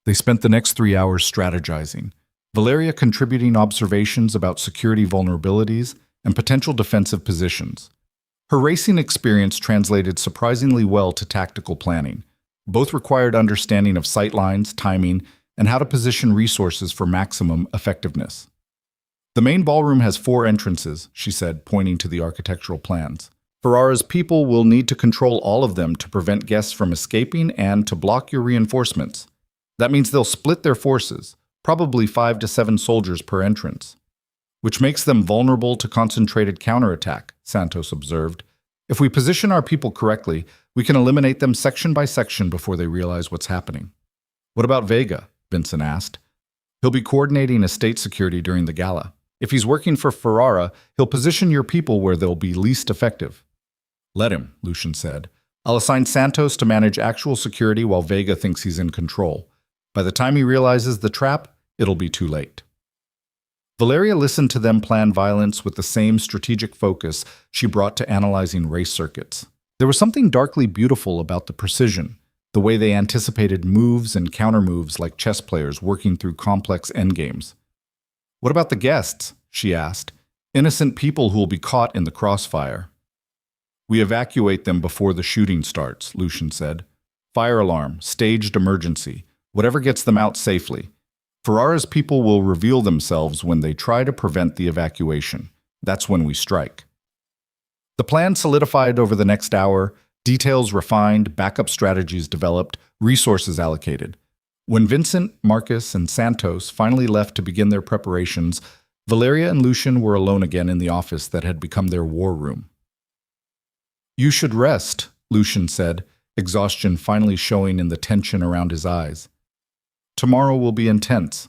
They spent the next 3 hours strategizing, Valeria contributing observations about security vulnerabilities and potential defensive positions. Her racing experience translated surprisingly well to tactical planning. Both required understanding of sightlines, timing, and how to position resources for maximum effectiveness. The main ballroom has 4 entrances, she said, pointing to the architectural plans. Ferrara's people will need to control all of them to prevent guests from escaping and to block your reinforcements. That means they'll split their forces, probably 5 to 7 soldiers per entrance, which makes them vulnerable to concentrated counterattack, Santos observed. If we position our people correctly, we can eliminate them section by section before they realize what's happening. What about Vega? Vincent asked. He'll be coordinating estate security during the gala. If he's working for Ferrara, he'll position your people where they'll be least effective. Let him, Lucian said. I'll assign Santos to manage actual security while Vega thinks he's in control. By the time he realizes the trap, it'll be too late. Valeria listened to them plan violence with the same strategic focus she brought to analyzing race circuits. There was something darkly beautiful about the precision, the way they anticipated moves and countermoves like chess players working through complex endgames. What about the guests? She asked. Innocent people who will be caught in the crossfire. We evacuate them before the shooting starts, Lucian said. Fire alarm, staged emergency, whatever gets them out safely. Ferrara's people will reveal themselves when they try to prevent the evacuation. That's when we strike. The plan solidified over the next hour, details refined, backup strategies developed, resources allocated. When Vincent, Marcus, and Santos finally left to begin their preparations, Valeria and Lucian were alone again in the office that had become their war room. You should rest, Lucian said, exhaustion finally showing in the tension around his eyes. Tomorrow will be intense.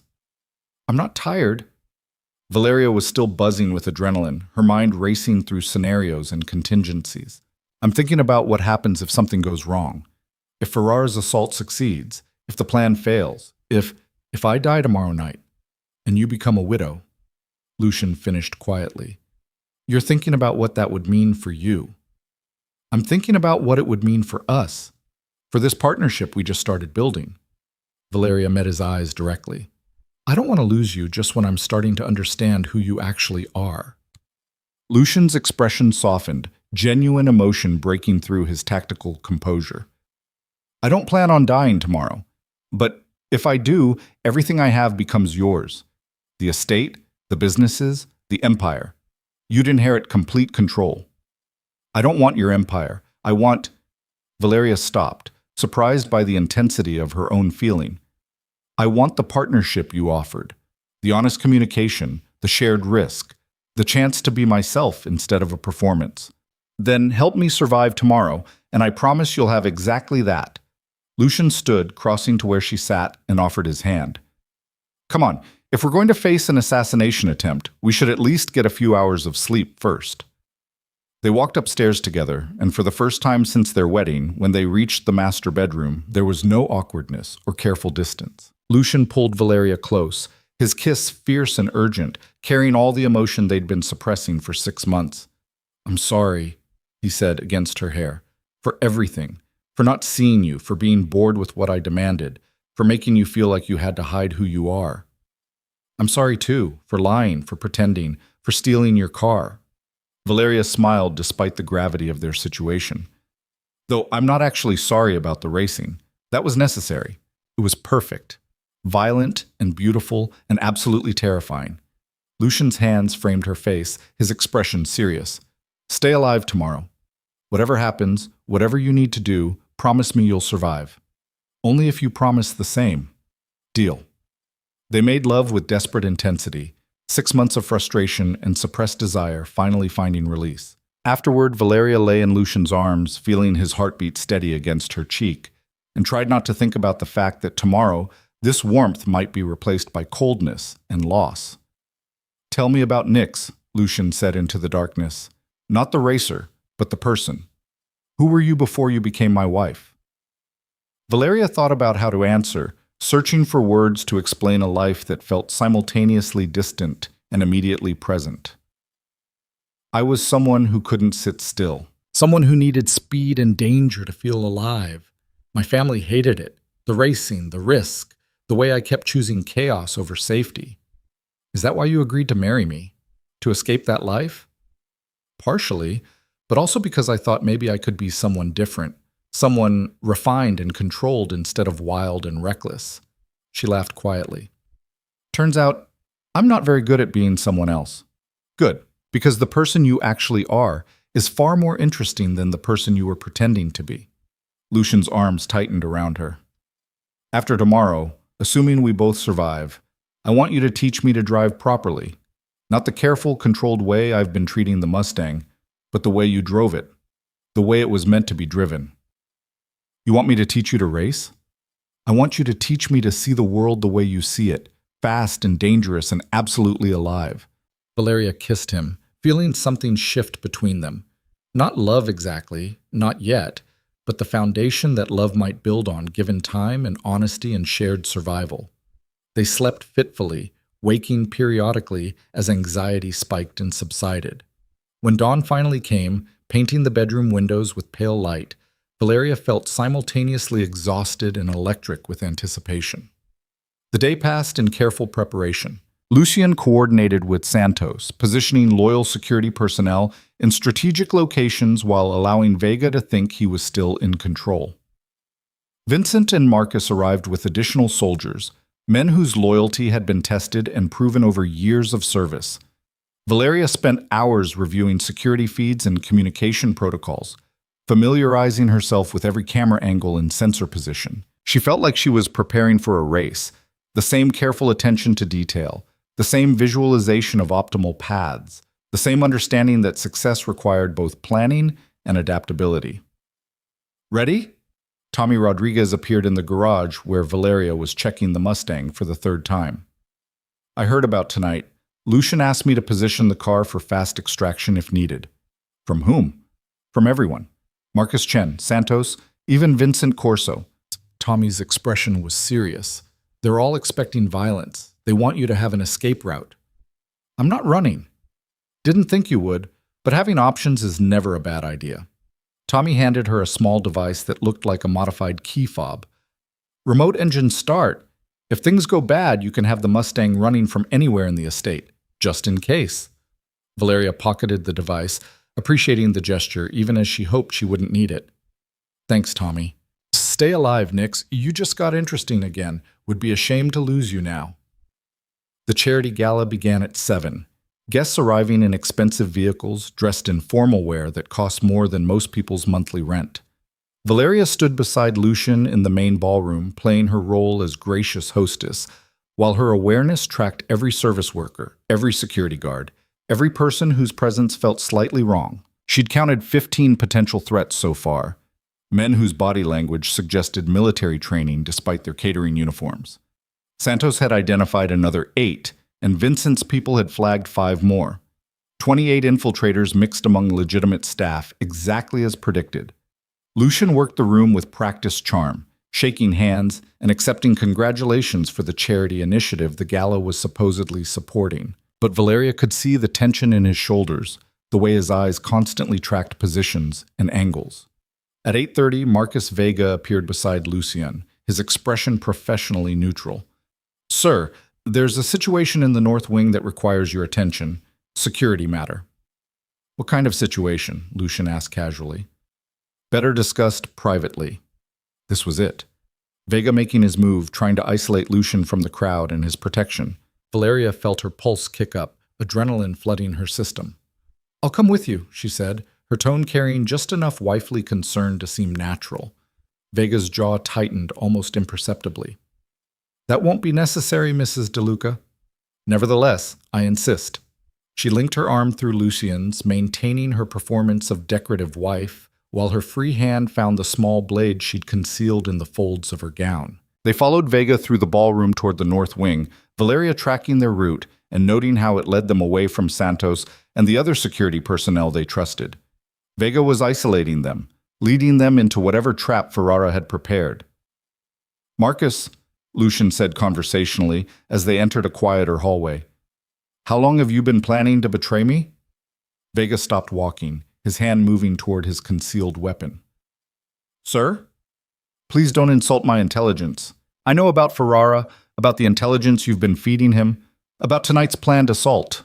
I'm not tired. Valeria was still buzzing with adrenaline, her mind racing through scenarios and contingencies. I'm thinking about what happens if something goes wrong. If Ferrara's assault succeeds, if the plan fails, if I die tomorrow night, and you become a widow, Lucian finished quietly. You're thinking about what that would mean for you. I'm thinking about what it would mean for us, for this partnership we just started building. Valeria met his eyes directly. I don't want to lose you just when I'm starting to understand who you actually are. Lucian's expression softened, genuine emotion breaking through his tactical composure. I don't plan on dying tomorrow, but if I do, everything I have becomes yours. The estate, the businesses, the empire. You'd inherit complete control. I don't want your empire. I want... Valeria stopped, surprised by the intensity of her own feeling. I want the partnership you offered, the honest communication, the shared risk, the chance to be myself instead of a performance. Then help me survive tomorrow, and I promise you'll have exactly that. Lucian stood, crossing to where she sat, and offered his hand. Come on, if we're going to face an assassination attempt, we should at least get a few hours of sleep first. They walked upstairs together, and for the first time since their wedding, when they reached the master bedroom, there was no awkwardness or careful distance. Lucian pulled Valeria close, his kiss fierce and urgent, carrying all the emotion they'd been suppressing for 6 months. I'm sorry, he said against her hair, for everything, for not seeing you, for being bored with what I demanded, for making you feel like you had to hide who you are. I'm sorry too, for lying, for pretending, for stealing your car. Valeria smiled despite the gravity of their situation. Though I'm not actually sorry about the racing. That was necessary. It was perfect. Violent and beautiful and absolutely terrifying. Lucian's hands framed her face, his expression serious. Stay alive tomorrow. Whatever happens, whatever you need to do, promise me you'll survive. Only if you promise the same. Deal. They made love with desperate intensity. 6 months of frustration and suppressed desire finally finding release. Afterward, Valeria lay in Lucian's arms, feeling his heartbeat steady against her cheek, and tried not to think about the fact that tomorrow, this warmth might be replaced by coldness and loss. Tell me about Nix, Lucian said into the darkness. Not the racer, but the person. Who were you before you became my wife? Valeria thought about how to answer, searching for words to explain a life that felt simultaneously distant and immediately present. I was someone who couldn't sit still. Someone who needed speed and danger to feel alive. My family hated it. The racing, the risk, the way I kept choosing chaos over safety. Is that why you agreed to marry me? To escape that life? Partially, but also because I thought maybe I could be someone different. Someone refined and controlled instead of wild and reckless. She laughed quietly. Turns out, I'm not very good at being someone else. Good, because the person you actually are is far more interesting than the person you were pretending to be. Lucian's arms tightened around her. After tomorrow, assuming we both survive, I want you to teach me to drive properly. Not the careful, controlled way I've been treating the Mustang, but the way you drove it. The way it was meant to be driven. You want me to teach you to race? I want you to teach me to see the world the way you see it, fast and dangerous and absolutely alive. Valeria kissed him, feeling something shift between them. Not love exactly, not yet, but the foundation that love might build on given time and honesty and shared survival. They slept fitfully, waking periodically as anxiety spiked and subsided. When dawn finally came, painting the bedroom windows with pale light, Valeria felt simultaneously exhausted and electric with anticipation. The day passed in careful preparation. Lucian coordinated with Santos, positioning loyal security personnel in strategic locations while allowing Vega to think he was still in control. Vincent and Marcus arrived with additional soldiers, men whose loyalty had been tested and proven over years of service. Valeria spent hours reviewing security feeds and communication protocols, familiarizing herself with every camera angle and sensor position. She felt like she was preparing for a race, the same careful attention to detail, the same visualization of optimal paths, the same understanding that success required both planning and adaptability. Ready? Tommy Rodriguez appeared in the garage where Valeria was checking the Mustang for the 3rd time. I heard about tonight. Lucian asked me to position the car for fast extraction if needed. From whom? From everyone. Marcus Chen, Santos, even Vincent Corso. Tommy's expression was serious. They're all expecting violence. They want you to have an escape route. I'm not running. Didn't think you would, but having options is never a bad idea. Tommy handed her a small device that looked like a modified key fob. Remote engine start. If things go bad, you can have the Mustang running from anywhere in the estate, just in case. Valeria pocketed the device, appreciating the gesture even as she hoped she wouldn't need it. Thanks, Tommy. Stay alive, Nix. You just got interesting again. Would be ashamed to lose you now. The charity gala began at 7. Guests arriving in expensive vehicles, dressed in formal wear that cost more than most people's monthly rent. Valeria stood beside Lucian in the main ballroom, playing her role as gracious hostess, while her awareness tracked every service worker, every security guard, every person whose presence felt slightly wrong. She'd counted 15 potential threats so far. men whose body language suggested military training despite their catering uniforms. Santos had identified another 8, and Vincent's people had flagged 5 more. 28 infiltrators mixed among legitimate staff, exactly as predicted. Lucian worked the room with practiced charm, shaking hands and accepting congratulations for the charity initiative the gala was supposedly supporting. But Valeria could see the tension in his shoulders, the way his eyes constantly tracked positions and angles. At 8:30, Marcus Vega appeared beside Lucian, his expression professionally neutral. "Sir, there's a situation in the North Wing that requires your attention. Security matter." "What kind of situation?" Lucian asked casually. "Better discussed privately." This was it. Vega making his move, trying to isolate Lucian from the crowd and his protection. Valeria felt her pulse kick up, adrenaline flooding her system. "I'll come with you," she said, her tone carrying just enough wifely concern to seem natural. Vega's jaw tightened almost imperceptibly. "That won't be necessary, Mrs. DeLuca." "Nevertheless, I insist." She linked her arm through Lucian's, maintaining her performance of decorative wife, while her free hand found the small blade she'd concealed in the folds of her gown. They followed Vega through the ballroom toward the North Wing, Valeria tracking their route and noting how it led them away from Santos and the other security personnel they trusted. Vega was isolating them, leading them into whatever trap Ferrara had prepared. "Marcus," Lucian said conversationally as they entered a quieter hallway, "how long have you been planning to betray me?" Vega stopped walking, his hand moving toward his concealed weapon. "Sir? Please don't insult my intelligence. I know about Ferrara, about the intelligence you've been feeding him, about tonight's planned assault."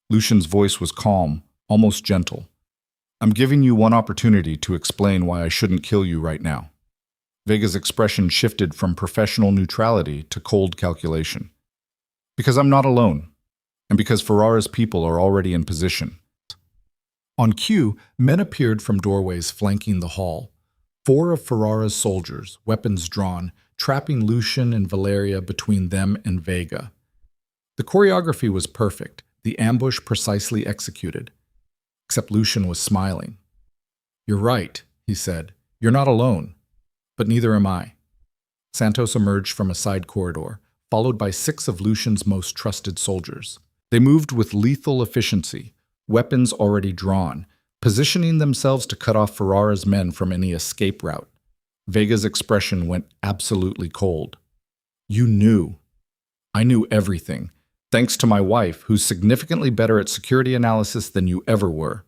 Lucian's voice was calm, almost gentle. "I'm giving you one opportunity to explain why I shouldn't kill you right now." Vega's expression shifted from professional neutrality to cold calculation. "Because I'm not alone, and because Ferrara's people are already in position." On cue, men appeared from doorways flanking the hall. 4 of Ferrara's soldiers, weapons drawn, trapping Lucian and Valeria between them and Vega. The choreography was perfect, the ambush precisely executed. Except Lucian was smiling. "You're right," he said. "You're not alone. But neither am I." Santos emerged from a side corridor, followed by 6 of Lucian's most trusted soldiers. They moved with lethal efficiency, weapons already drawn, positioning themselves to cut off Ferrara's men from any escape route. Vega's expression went absolutely cold. "You knew." "I knew everything, thanks to my wife, who's significantly better at security analysis than you ever were."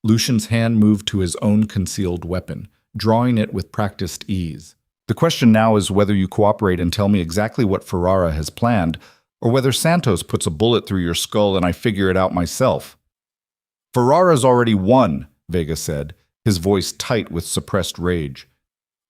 Lucian's hand moved to his own concealed weapon, drawing it with practiced ease. "The question now is whether you cooperate and tell me exactly what Ferrara has planned, or whether Santos puts a bullet through your skull and I figure it out myself." "Ferrara's already won," Vega said, his voice tight with suppressed rage.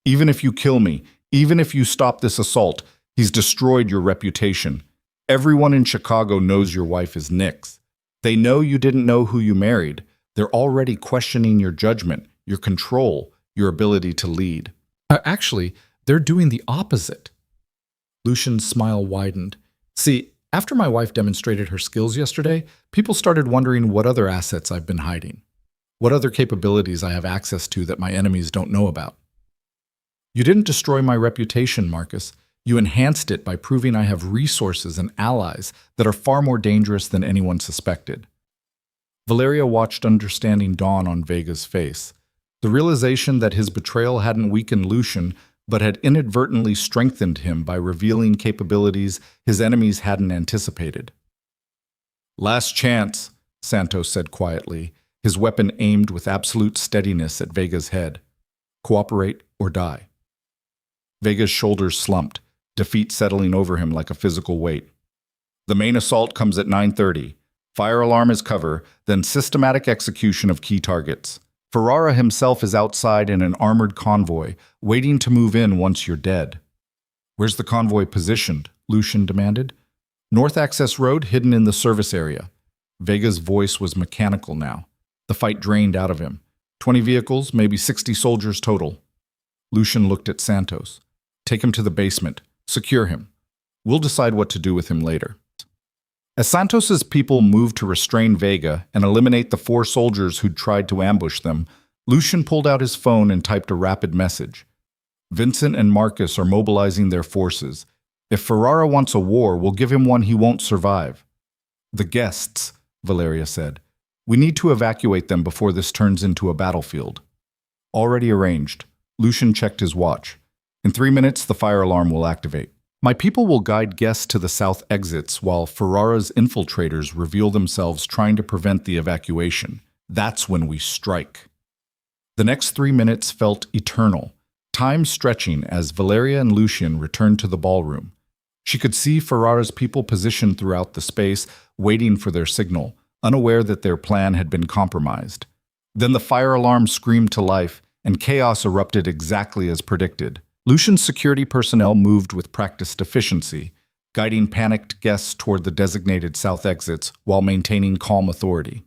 "Even if you kill me, even if you stop this assault, he's destroyed your reputation. Everyone in Chicago knows your wife is Nix. They know you didn't know who you married. They're already questioning your judgment, your control, your ability to lead." Actually, they're doing the opposite." Lucian's smile widened. "See, after my wife demonstrated her skills yesterday, people started wondering what other assets I've been hiding, what other capabilities I have access to that my enemies don't know about." "You didn't destroy my reputation, Marcus. You enhanced it by proving I have resources and allies that are far more dangerous than anyone suspected." Valeria watched understanding dawn on Vega's face. The realization that his betrayal hadn't weakened Lucian, but had inadvertently strengthened him by revealing capabilities his enemies hadn't anticipated. "Last chance," Santos said quietly, his weapon aimed with absolute steadiness at Vega's head. "Cooperate or die." Vega's shoulders slumped, defeat settling over him like a physical weight. "The main assault comes at 9:30. Fire alarm as cover, then systematic execution of key targets. Ferrara himself is outside in an armored convoy, waiting to move in once you're dead." "Where's the convoy positioned?" Lucian demanded. "North Access Road, hidden in the service area." Vega's voice was mechanical now. The fight drained out of him. 20 vehicles, maybe 60 soldiers total. Lucian looked at Santos. "Take him to the basement. Secure him. We'll decide what to do with him later." As Santos's people moved to restrain Vega and eliminate the 4 soldiers who'd tried to ambush them, Lucian pulled out his phone and typed a rapid message. Vincent and Marcus are mobilizing their forces. If Ferrara wants a war, we'll give him one he won't survive. The guests, Valeria said. We need to evacuate them before this turns into a battlefield. Already arranged. Lucian checked his watch. In 3 minutes, the fire alarm will activate. My people will guide guests to the south exits while Ferrara's infiltrators reveal themselves trying to prevent the evacuation. That's when we strike. The next 3 minutes felt eternal, time stretching as Valeria and Lucian returned to the ballroom. She could see Ferrara's people positioned throughout the space, waiting for their signal, unaware that their plan had been compromised. Then the fire alarm screamed to life, and chaos erupted exactly as predicted. Lucian's security personnel moved with practiced efficiency, guiding panicked guests toward the designated south exits while maintaining calm authority.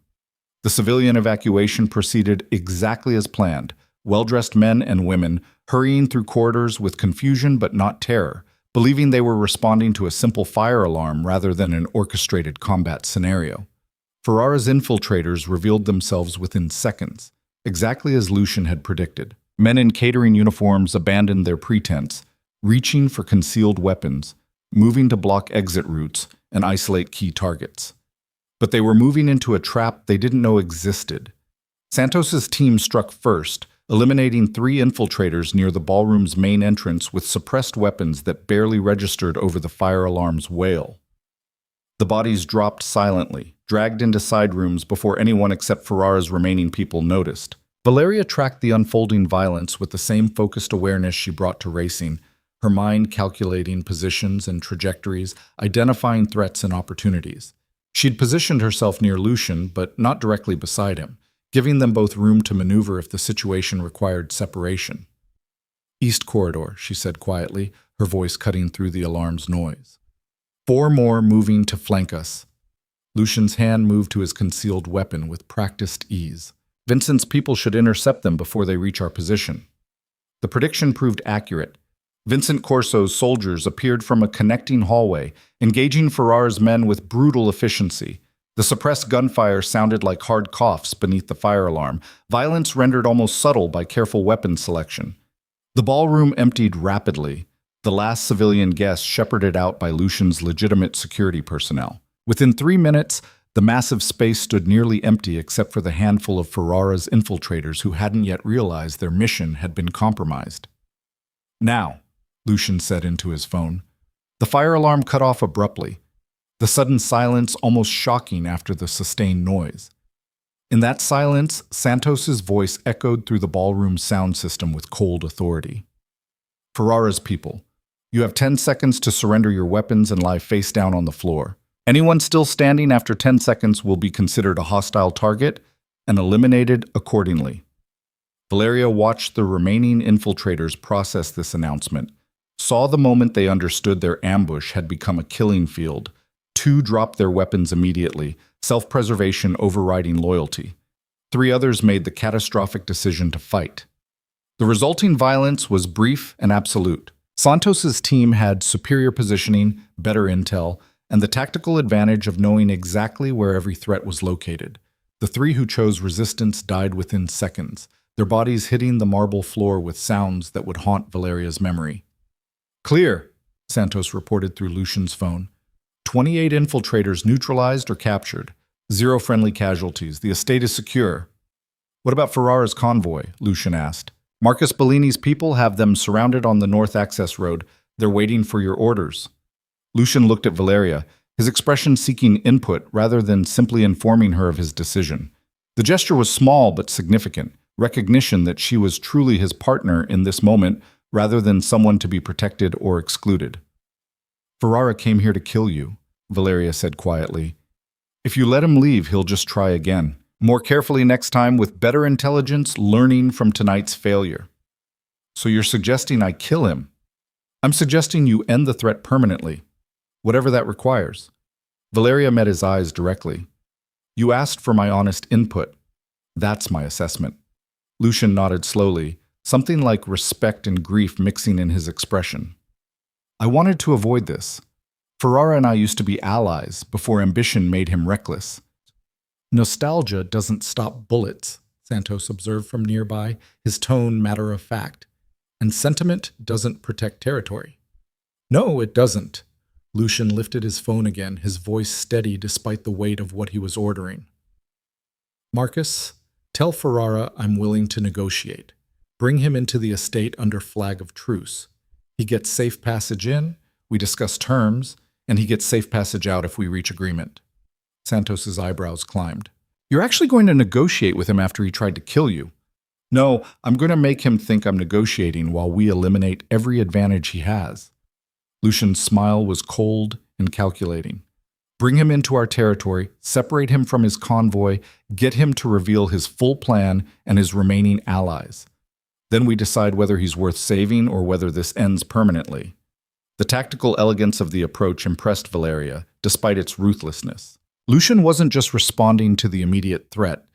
The civilian evacuation proceeded exactly as planned, well-dressed men and women hurrying through corridors with confusion but not terror, believing they were responding to a simple fire alarm rather than an orchestrated combat scenario. Ferrara's infiltrators revealed themselves within seconds, exactly as Lucian had predicted. Men in catering uniforms abandoned their pretense, reaching for concealed weapons, moving to block exit routes and isolate key targets. But they were moving into a trap they didn't know existed. Santos's team struck first, eliminating 3 infiltrators near the ballroom's main entrance with suppressed weapons that barely registered over the fire alarm's wail. The bodies dropped silently, dragged into side rooms before anyone except Ferrara's remaining people noticed. Valeria tracked the unfolding violence with the same focused awareness she brought to racing, her mind calculating positions and trajectories, identifying threats and opportunities. She'd positioned herself near Lucian, but not directly beside him, giving them both room to maneuver if the situation required separation. East corridor, she said quietly, her voice cutting through the alarm's noise. 4 more moving to flank us. Lucian's hand moved to his concealed weapon with practiced ease. Vincent's people should intercept them before they reach our position. The prediction proved accurate. Vincent Corso's soldiers appeared from a connecting hallway, engaging Ferrara's men with brutal efficiency. The suppressed gunfire sounded like hard coughs beneath the fire alarm, violence rendered almost subtle by careful weapon selection. The ballroom emptied rapidly, the last civilian guest shepherded out by Lucian's legitimate security personnel. Within 3 minutes, the massive space stood nearly empty except for the handful of Ferrara's infiltrators who hadn't yet realized their mission had been compromised. Now, Lucian said into his phone. The fire alarm cut off abruptly, the sudden silence almost shocking after the sustained noise. In that silence, Santos's voice echoed through the ballroom's sound system with cold authority. Ferrara's people, you have 10 seconds to surrender your weapons and lie face down on the floor. Anyone still standing after 10 seconds will be considered a hostile target and eliminated accordingly. Valeria watched the remaining infiltrators process this announcement, saw the moment they understood their ambush had become a killing field. 2 dropped their weapons immediately, self-preservation overriding loyalty. 3 others made the catastrophic decision to fight. The resulting violence was brief and absolute. Santos's team had superior positioning, better intel, and the tactical advantage of knowing exactly where every threat was located. The 3 who chose resistance died within seconds, their bodies hitting the marble floor with sounds that would haunt Valeria's memory. Clear, Santos reported through Lucian's phone. 28 infiltrators neutralized or captured. 0 friendly casualties. The estate is secure. What about Ferrara's convoy? Lucian asked. Marcus Bellini's people have them surrounded on the north access road. They're waiting for your orders. Lucian looked at Valeria, his expression seeking input rather than simply informing her of his decision. The gesture was small but significant, recognition that she was truly his partner in this moment rather than someone to be protected or excluded. Ferrara came here to kill you, Valeria said quietly. If you let him leave, he'll just try again. More carefully next time with better intelligence, learning from tonight's failure. So you're suggesting I kill him? I'm suggesting you end the threat permanently. Whatever that requires. Valeria met his eyes directly. You asked for my honest input. That's my assessment. Lucian nodded slowly, something like respect and grief mixing in his expression. I wanted to avoid this. Ferrara and I used to be allies before ambition made him reckless. Nostalgia doesn't stop bullets, Santos observed from nearby, his tone matter-of-fact. And sentiment doesn't protect territory. No, it doesn't. Lucian lifted his phone again, his voice steady despite the weight of what he was ordering. Marcus, tell Ferrara I'm willing to negotiate. Bring him into the estate under flag of truce. He gets safe passage in, we discuss terms, and he gets safe passage out if we reach agreement. Santos's eyebrows climbed. You're actually going to negotiate with him after he tried to kill you. No, I'm going to make him think I'm negotiating while we eliminate every advantage he has. Lucian's smile was cold and calculating. Bring him into our territory, separate him from his convoy, get him to reveal his full plan and his remaining allies. Then we decide whether he's worth saving or whether this ends permanently. The tactical elegance of the approach impressed Valeria, despite its ruthlessness. Lucian wasn't just responding to the immediate threat.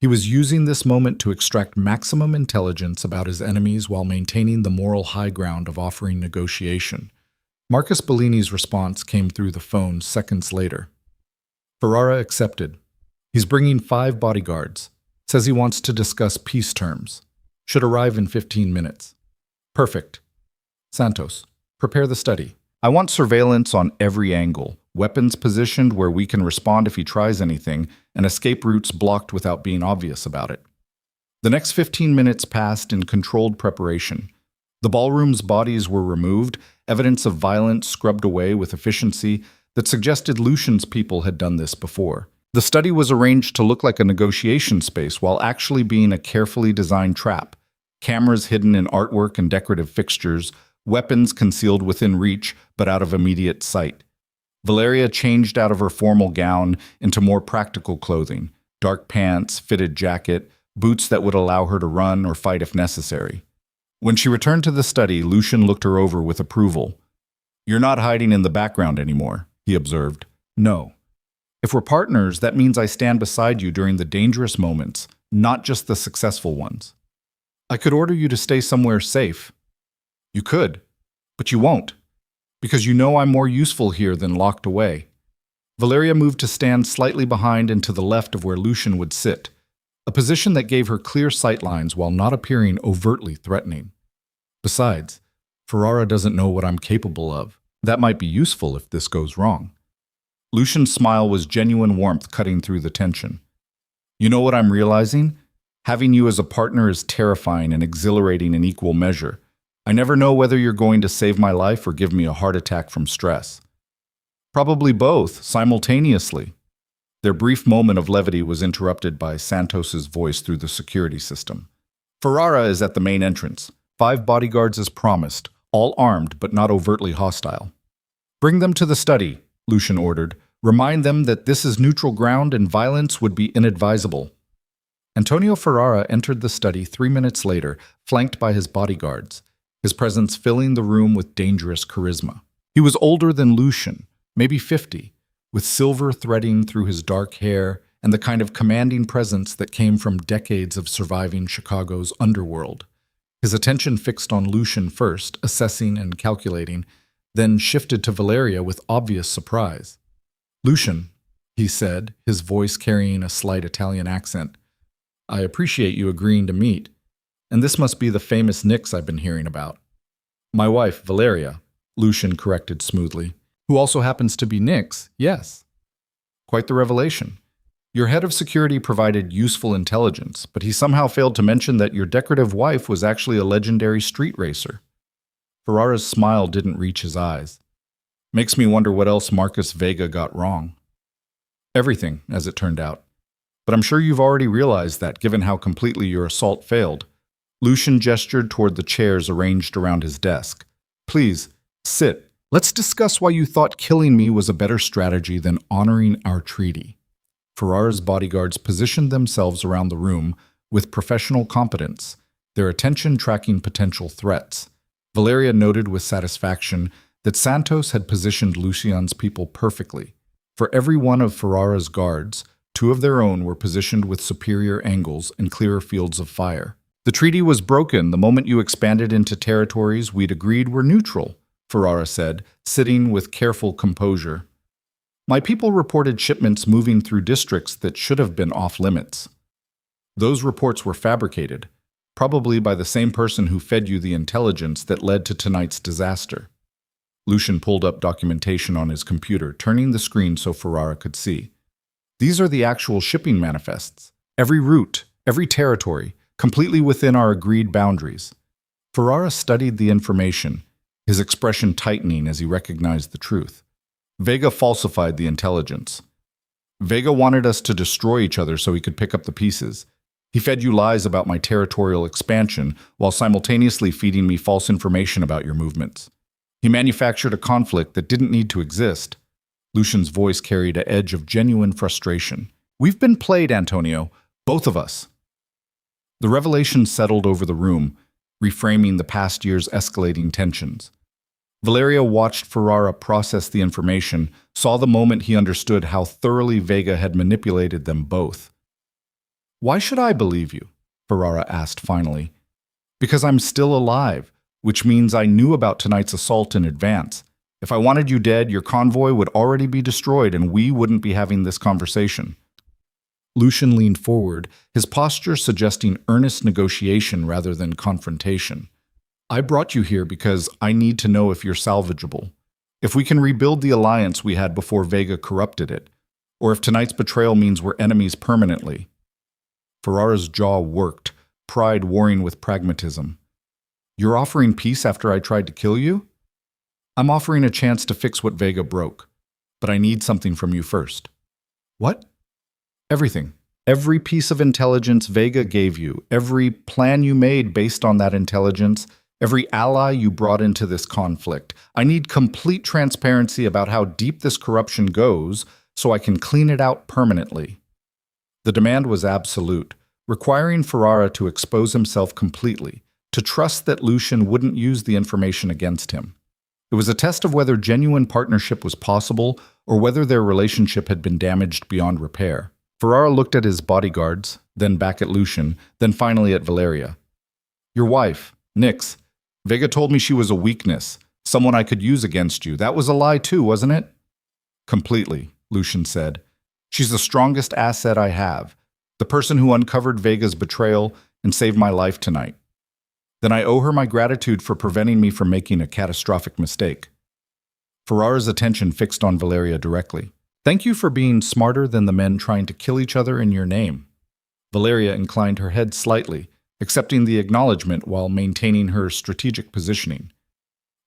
He was using this moment to extract maximum intelligence about his enemies while maintaining the moral high ground of offering negotiation. Marcus Bellini's response came through the phone seconds later. Ferrara accepted. He's bringing 5 bodyguards. Says he wants to discuss peace terms. Should arrive in 15 minutes. Perfect. Santos, prepare the study. I want surveillance on every angle, weapons positioned where we can respond if he tries anything, and escape routes blocked without being obvious about it. The next 15 minutes passed in controlled preparation. The ballroom's bodies were removed, evidence of violence scrubbed away with efficiency that suggested Lucian's people had done this before. The study was arranged to look like a negotiation space while actually being a carefully designed trap. Cameras hidden in artwork and decorative fixtures, weapons concealed within reach but out of immediate sight. Valeria changed out of her formal gown into more practical clothing, dark pants, fitted jacket, boots that would allow her to run or fight if necessary. When she returned to the study, Lucian looked her over with approval. You're not hiding in the background anymore, he observed. No. If we're partners, that means I stand beside you during the dangerous moments, not just the successful ones. I could order you to stay somewhere safe. You could, but you won't, because you know I'm more useful here than locked away. Valeria moved to stand slightly behind and to the left of where Lucian would sit, a position that gave her clear sightlines while not appearing overtly threatening. Besides, Ferrara doesn't know what I'm capable of. That might be useful if this goes wrong. Lucian's smile was genuine warmth cutting through the tension. You know what I'm realizing? Having you as a partner is terrifying and exhilarating in equal measure. I never know whether you're going to save my life or give me a heart attack from stress. Probably both, simultaneously. Their brief moment of levity was interrupted by Santos's voice through the security system. Ferrara is at the main entrance. 5 bodyguards as promised, all armed but not overtly hostile. Bring them to the study, Lucian ordered. Remind them that this is neutral ground and violence would be inadvisable. Antonio Ferrara entered the study 3 minutes later, flanked by his bodyguards, his presence filling the room with dangerous charisma. He was older than Lucian, maybe 50, with silver threading through his dark hair and the kind of commanding presence that came from decades of surviving Chicago's underworld. His attention fixed on Lucian first, assessing and calculating, then shifted to Valeria with obvious surprise. Lucian, he said, his voice carrying a slight Italian accent, I appreciate you agreeing to meet, and this must be the famous Nix I've been hearing about. My wife, Valeria, Lucian corrected smoothly, who also happens to be Nix, yes. Quite the revelation. Your head of security provided useful intelligence, but he somehow failed to mention that your decorative wife was actually a legendary street racer. Ferrara's smile didn't reach his eyes. Makes me wonder what else Marcus Vega got wrong. Everything, as it turned out. But I'm sure you've already realized that, given how completely your assault failed. Lucian gestured toward the chairs arranged around his desk. Please, sit. Let's discuss why you thought killing me was a better strategy than honoring our treaty. Ferrara's bodyguards positioned themselves around the room with professional competence, their attention tracking potential threats. Valeria noted with satisfaction that Santos had positioned Lucian's people perfectly. For every one of Ferrara's guards, 2 of their own were positioned with superior angles and clearer fields of fire. The treaty was broken the moment you expanded into territories we'd agreed were neutral, Ferrara said, sitting with careful composure. My people reported shipments moving through districts that should have been off-limits. Those reports were fabricated, probably by the same person who fed you the intelligence that led to tonight's disaster. Lucian pulled up documentation on his computer, turning the screen so Ferrara could see. These are the actual shipping manifests. Every route, every territory, completely within our agreed boundaries. Ferrara studied the information, his expression tightening as he recognized the truth. Vega falsified the intelligence. Vega wanted us to destroy each other so he could pick up the pieces. He fed you lies about my territorial expansion while simultaneously feeding me false information about your movements. He manufactured a conflict that didn't need to exist. Lucian's voice carried an edge of genuine frustration. We've been played, Antonio. Both of us. The revelation settled over the room, reframing the past year's escalating tensions. Valeria watched Ferrara process the information, saw the moment he understood how thoroughly Vega had manipulated them both. Why should I believe you? Ferrara asked finally. Because I'm still alive, which means I knew about tonight's assault in advance. If I wanted you dead, your convoy would already be destroyed and we wouldn't be having this conversation. Lucian leaned forward, his posture suggesting earnest negotiation rather than confrontation. I brought you here because I need to know if you're salvageable, if we can rebuild the alliance we had before Vega corrupted it, or if tonight's betrayal means we're enemies permanently. Ferrara's jaw worked, pride warring with pragmatism. You're offering peace after I tried to kill you? I'm offering a chance to fix what Vega broke, but I need something from you first. What? Everything. Every piece of intelligence Vega gave you, every plan you made based on that intelligence, every ally you brought into this conflict. I need complete transparency about how deep this corruption goes so I can clean it out permanently. The demand was absolute, requiring Ferrara to expose himself completely, to trust that Lucian wouldn't use the information against him. It was a test of whether genuine partnership was possible or whether their relationship had been damaged beyond repair. Ferrara looked at his bodyguards, then back at Lucian, then finally at Valeria. Your wife, Nyx. Vega told me she was a weakness, someone I could use against you. That was a lie too, wasn't it? Completely, Lucian said. She's the strongest asset I have, the person who uncovered Vega's betrayal and saved my life tonight. Then I owe her my gratitude for preventing me from making a catastrophic mistake. Ferrara's attention fixed on Valeria directly. Thank you for being smarter than the men trying to kill each other in your name. Valeria inclined her head slightly, accepting the acknowledgement while maintaining her strategic positioning.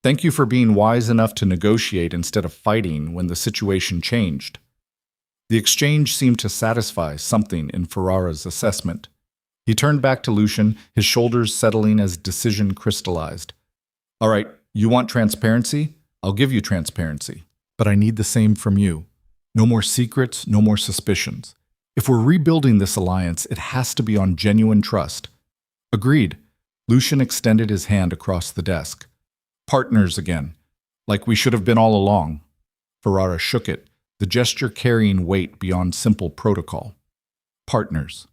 Thank you for being wise enough to negotiate instead of fighting when the situation changed. The exchange seemed to satisfy something in Ferrara's assessment. He turned back to Lucian, his shoulders settling as decision crystallized. All right, you want transparency? I'll give you transparency. But I need the same from you. No more secrets, no more suspicions. If we're rebuilding this alliance, it has to be on genuine trust. Agreed. Lucian extended his hand across the desk. Partners again. Like we should have been all along. Ferrara shook it, the gesture carrying weight beyond simple protocol. Partners.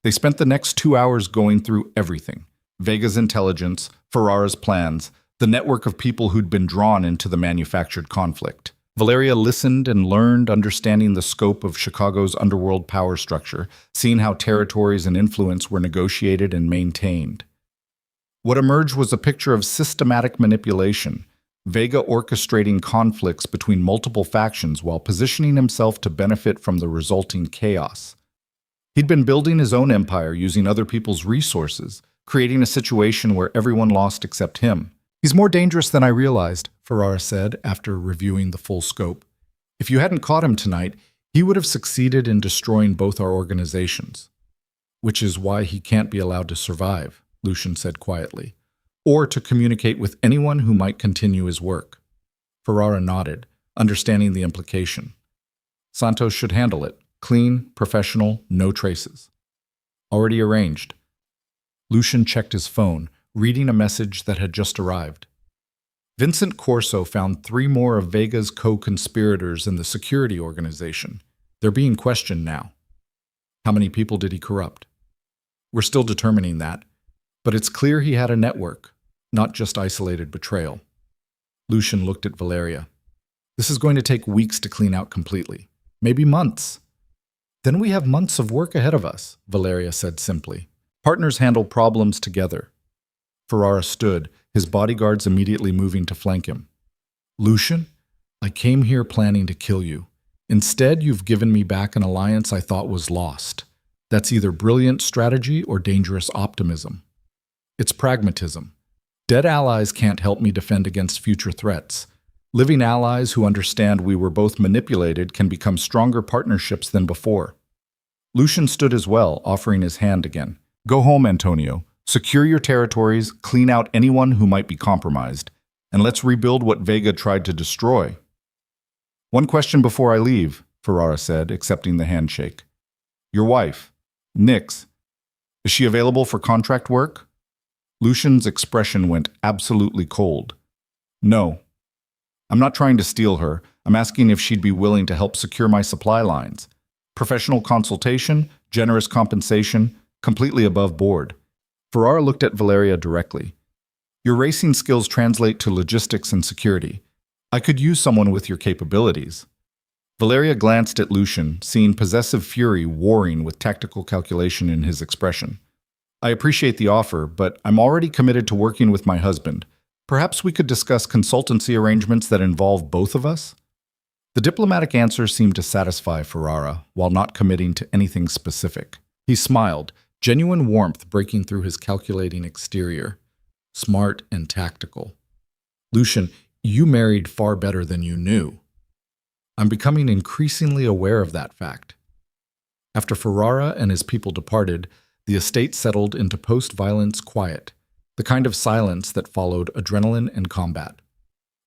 They spent the next 2 hours going through everything. Vega's intelligence, Ferrara's plans, the network of people who'd been drawn into the manufactured conflict. Valeria listened and learned, understanding the scope of Chicago's underworld power structure, seeing how territories and influence were negotiated and maintained. What emerged was a picture of systematic manipulation, Vega orchestrating conflicts between multiple factions while positioning himself to benefit from the resulting chaos. He'd been building his own empire using other people's resources, creating a situation where everyone lost except him. He's more dangerous than I realized, Ferrara said after reviewing the full scope. If you hadn't caught him tonight, he would have succeeded in destroying both our organizations. Which is why he can't be allowed to survive, Lucian said quietly, or to communicate with anyone who might continue his work. Ferrara nodded, understanding the implication. Santos should handle it. Clean, professional, no traces. Already arranged. Lucian checked his phone, reading a message that had just arrived. Vincent Corso found 3 more of Vega's co-conspirators in the security organization. They're being questioned now. How many people did he corrupt? We're still determining that, but it's clear he had a network, not just isolated betrayal. Lucian looked at Valeria. This is going to take weeks to clean out completely. Maybe months. Then we have months of work ahead of us, Valeria said simply. Partners handle problems together. Ferrara stood, his bodyguards immediately moving to flank him. Lucian, I came here planning to kill you. Instead, you've given me back an alliance I thought was lost. That's either brilliant strategy or dangerous optimism. It's pragmatism. Dead allies can't help me defend against future threats. Living allies who understand we were both manipulated can become stronger partnerships than before. Lucian stood as well, offering his hand again. Go home, Antonio. Secure your territories, clean out anyone who might be compromised, and let's rebuild what Vega tried to destroy. One question before I leave, Ferrara said, accepting the handshake. Your wife, Nyx, is she available for contract work? Lucian's expression went absolutely cold. No. I'm not trying to steal her. I'm asking if she'd be willing to help secure my supply lines. Professional consultation, generous compensation, completely above board. Ferrara looked at Valeria directly. Your racing skills translate to logistics and security. I could use someone with your capabilities. Valeria glanced at Lucian, seeing possessive fury warring with tactical calculation in his expression. I appreciate the offer, but I'm already committed to working with my husband. Perhaps we could discuss consultancy arrangements that involve both of us? The diplomatic answer seemed to satisfy Ferrara, while not committing to anything specific. He smiled, genuine warmth breaking through his calculating exterior. Smart and tactical. Lucian, you married far better than you knew. I'm becoming increasingly aware of that fact. After Ferrara and his people departed, the estate settled into post-violence quiet, the kind of silence that followed adrenaline and combat.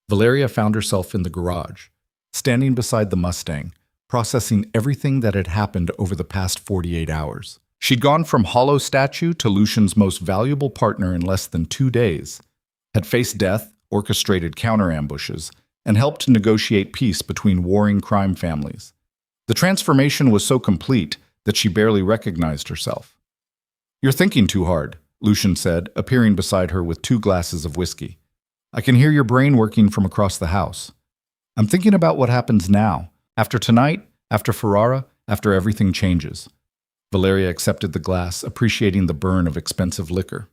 Valeria found herself in the garage, standing beside the Mustang, processing everything that had happened over the past 48 hours. She'd gone from hollow statue to Lucian's most valuable partner in less than 2 days, had faced death, orchestrated counter-ambushes, and helped negotiate peace between warring crime families. The transformation was so complete that she barely recognized herself. You're thinking too hard, Lucian said, appearing beside her with 2 glasses of whiskey. I can hear your brain working from across the house. I'm thinking about what happens now, after tonight, after Ferrara, after everything changes. Valeria accepted the glass, appreciating the burn of expensive liquor.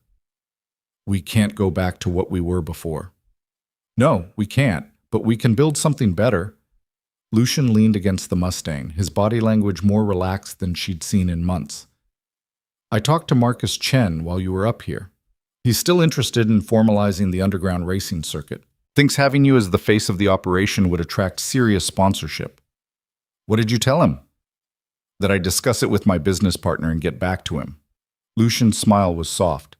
We can't go back to what we were before. No, we can't, but we can build something better. Lucian leaned against the Mustang, his body language more relaxed than she'd seen in months. I talked to Marcus Chen while you were up here. He's still interested in formalizing the underground racing circuit. Thinks having you as the face of the operation would attract serious sponsorship. What did you tell him? That I'd discuss it with my business partner and get back to him. Lucian's smile was soft.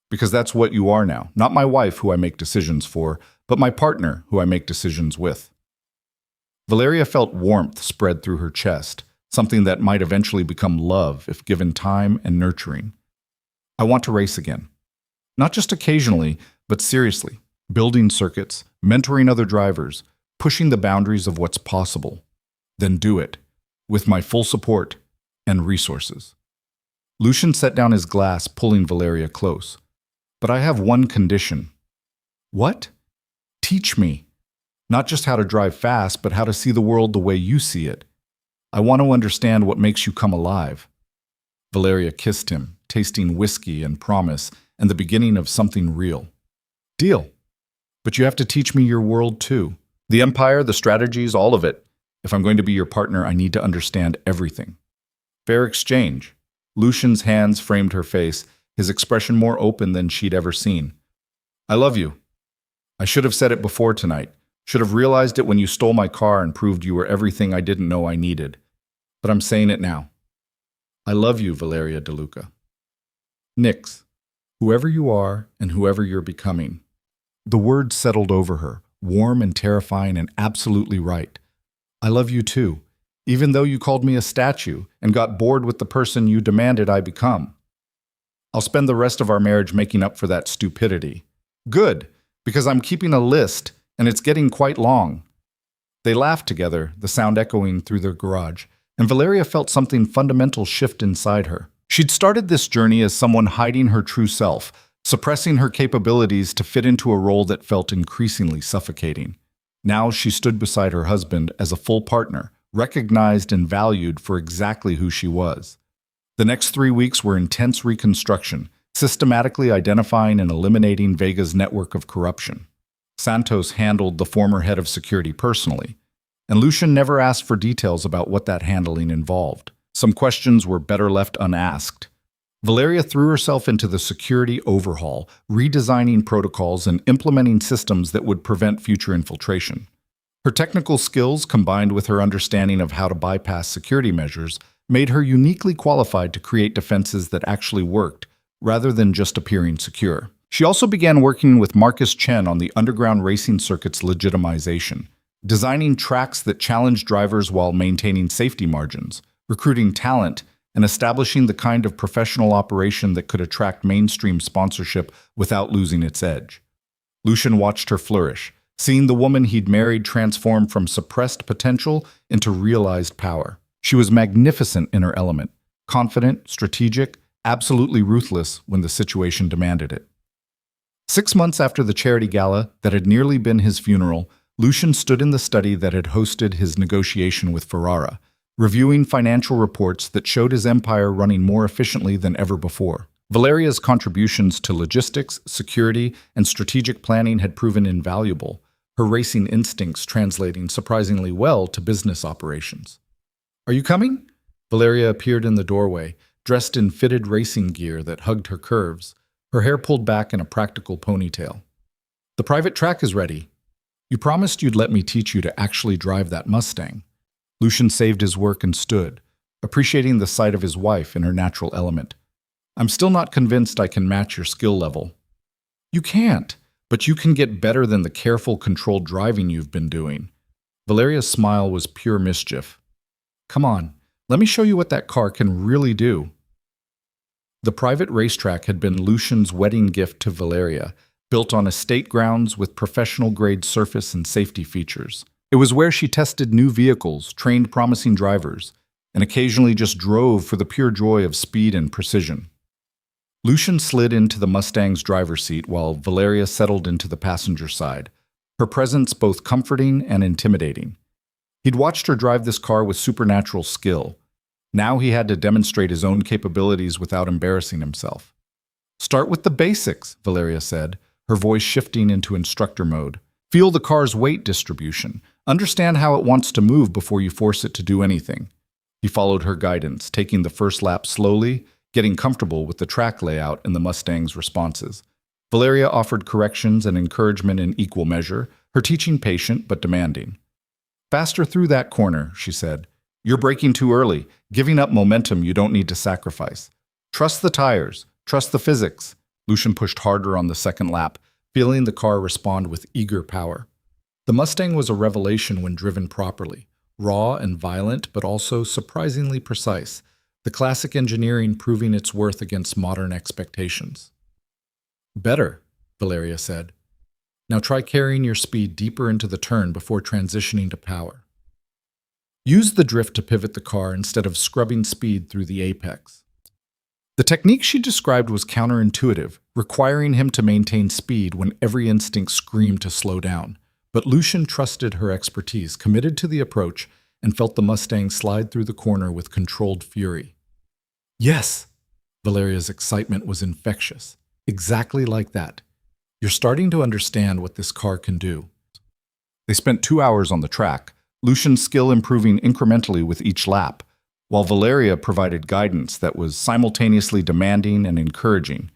Because that's what you are now. Not my wife, who I make decisions for, but my partner, who I make decisions with. Valeria felt warmth spread through her chest, something that might eventually become love if given time and nurturing. I want to race again. Not just occasionally, but seriously. Building circuits, mentoring other drivers, pushing the boundaries of what's possible. Then do it, with my full support and resources. Lucian set down his glass, pulling Valeria close. But I have one condition. What? Teach me. Not just how to drive fast, but how to see the world the way you see it. I want to understand what makes you come alive. Valeria kissed him, tasting whiskey and promise and the beginning of something real. Deal. But you have to teach me your world too. The empire, the strategies, all of it. If I'm going to be your partner, I need to understand everything. Fair exchange. Lucian's hands framed her face, his expression more open than she'd ever seen. I love you. I should have said it before tonight. Should have realized it when you stole my car and proved you were everything I didn't know I needed. But I'm saying it now. I love you, Valeria DeLuca. Nyx, whoever you are and whoever you're becoming. The word settled over her, warm and terrifying and absolutely right. I love you too, even though you called me a statue and got bored with the person you demanded I become. I'll spend the rest of our marriage making up for that stupidity. Good, because I'm keeping a list, and it's getting quite long. They laughed together, the sound echoing through their garage, and Valeria felt something fundamental shift inside her. She'd started this journey as someone hiding her true self, suppressing her capabilities to fit into a role that felt increasingly suffocating. Now she stood beside her husband as a full partner, recognized and valued for exactly who she was. The next 3 weeks were intense reconstruction, systematically identifying and eliminating Vega's network of corruption. Santos handled the former head of security personally, and Lucian never asked for details about what that handling involved. Some questions were better left unasked. Valeria threw herself into the security overhaul, redesigning protocols and implementing systems that would prevent future infiltration. Her technical skills, combined with her understanding of how to bypass security measures, made her uniquely qualified to create defenses that actually worked, rather than just appearing secure. She also began working with Marcus Chen on the underground racing circuit's legitimization, designing tracks that challenged drivers while maintaining safety margins, recruiting talent, and establishing the kind of professional operation that could attract mainstream sponsorship without losing its edge. Lucian watched her flourish, seeing the woman he'd married transform from suppressed potential into realized power. She was magnificent in her element, confident, strategic, absolutely ruthless when the situation demanded it. 6 months after the charity gala that had nearly been his funeral, Lucian stood in the study that had hosted his negotiation with Ferrara, reviewing financial reports that showed his empire running more efficiently than ever before. Valeria's contributions to logistics, security, and strategic planning had proven invaluable, her racing instincts translating surprisingly well to business operations. "Are you coming?" Valeria appeared in the doorway, dressed in fitted racing gear that hugged her curves, her hair pulled back in a practical ponytail. "The private track is ready. You promised you'd let me teach you to actually drive that Mustang." Lucian saved his work and stood, appreciating the sight of his wife in her natural element. "I'm still not convinced I can match your skill level." "You can't, but you can get better than the careful, controlled driving you've been doing." Valeria's smile was pure mischief. "Come on, let me show you what that car can really do." The private racetrack had been Lucian's wedding gift to Valeria, built on estate grounds with professional-grade surface and safety features. It was where she tested new vehicles, trained promising drivers, and occasionally just drove for the pure joy of speed and precision. Lucian slid into the Mustang's driver's seat while Valeria settled into the passenger side, her presence both comforting and intimidating. He'd watched her drive this car with supernatural skill. Now he had to demonstrate his own capabilities without embarrassing himself. "Start with the basics," Valeria said, her voice shifting into instructor mode. "Feel the car's weight distribution. Understand how it wants to move before you force it to do anything." He followed her guidance, taking the first lap slowly, getting comfortable with the track layout and the Mustang's responses. Valeria offered corrections and encouragement in equal measure, her teaching patient but demanding. "Faster through that corner," she said. "You're braking too early, giving up momentum you don't need to sacrifice. Trust the tires, trust the physics." Lucian pushed harder on the second lap, feeling the car respond with eager power. The Mustang was a revelation when driven properly, raw and violent, but also surprisingly precise, the classic engineering proving its worth against modern expectations. "Better," Valeria said. "Now try carrying your speed deeper into the turn before transitioning to power. Use the drift to pivot the car instead of scrubbing speed through the apex." The technique she described was counterintuitive, requiring him to maintain speed when every instinct screamed to slow down. But Lucian trusted her expertise, committed to the approach, and felt the Mustang slide through the corner with controlled fury. "Yes!" Valeria's excitement was infectious. "Exactly like that. You're starting to understand what this car can do." They spent 2 hours on the track, Lucian's skill improving incrementally with each lap, while Valeria provided guidance that was simultaneously demanding and encouraging.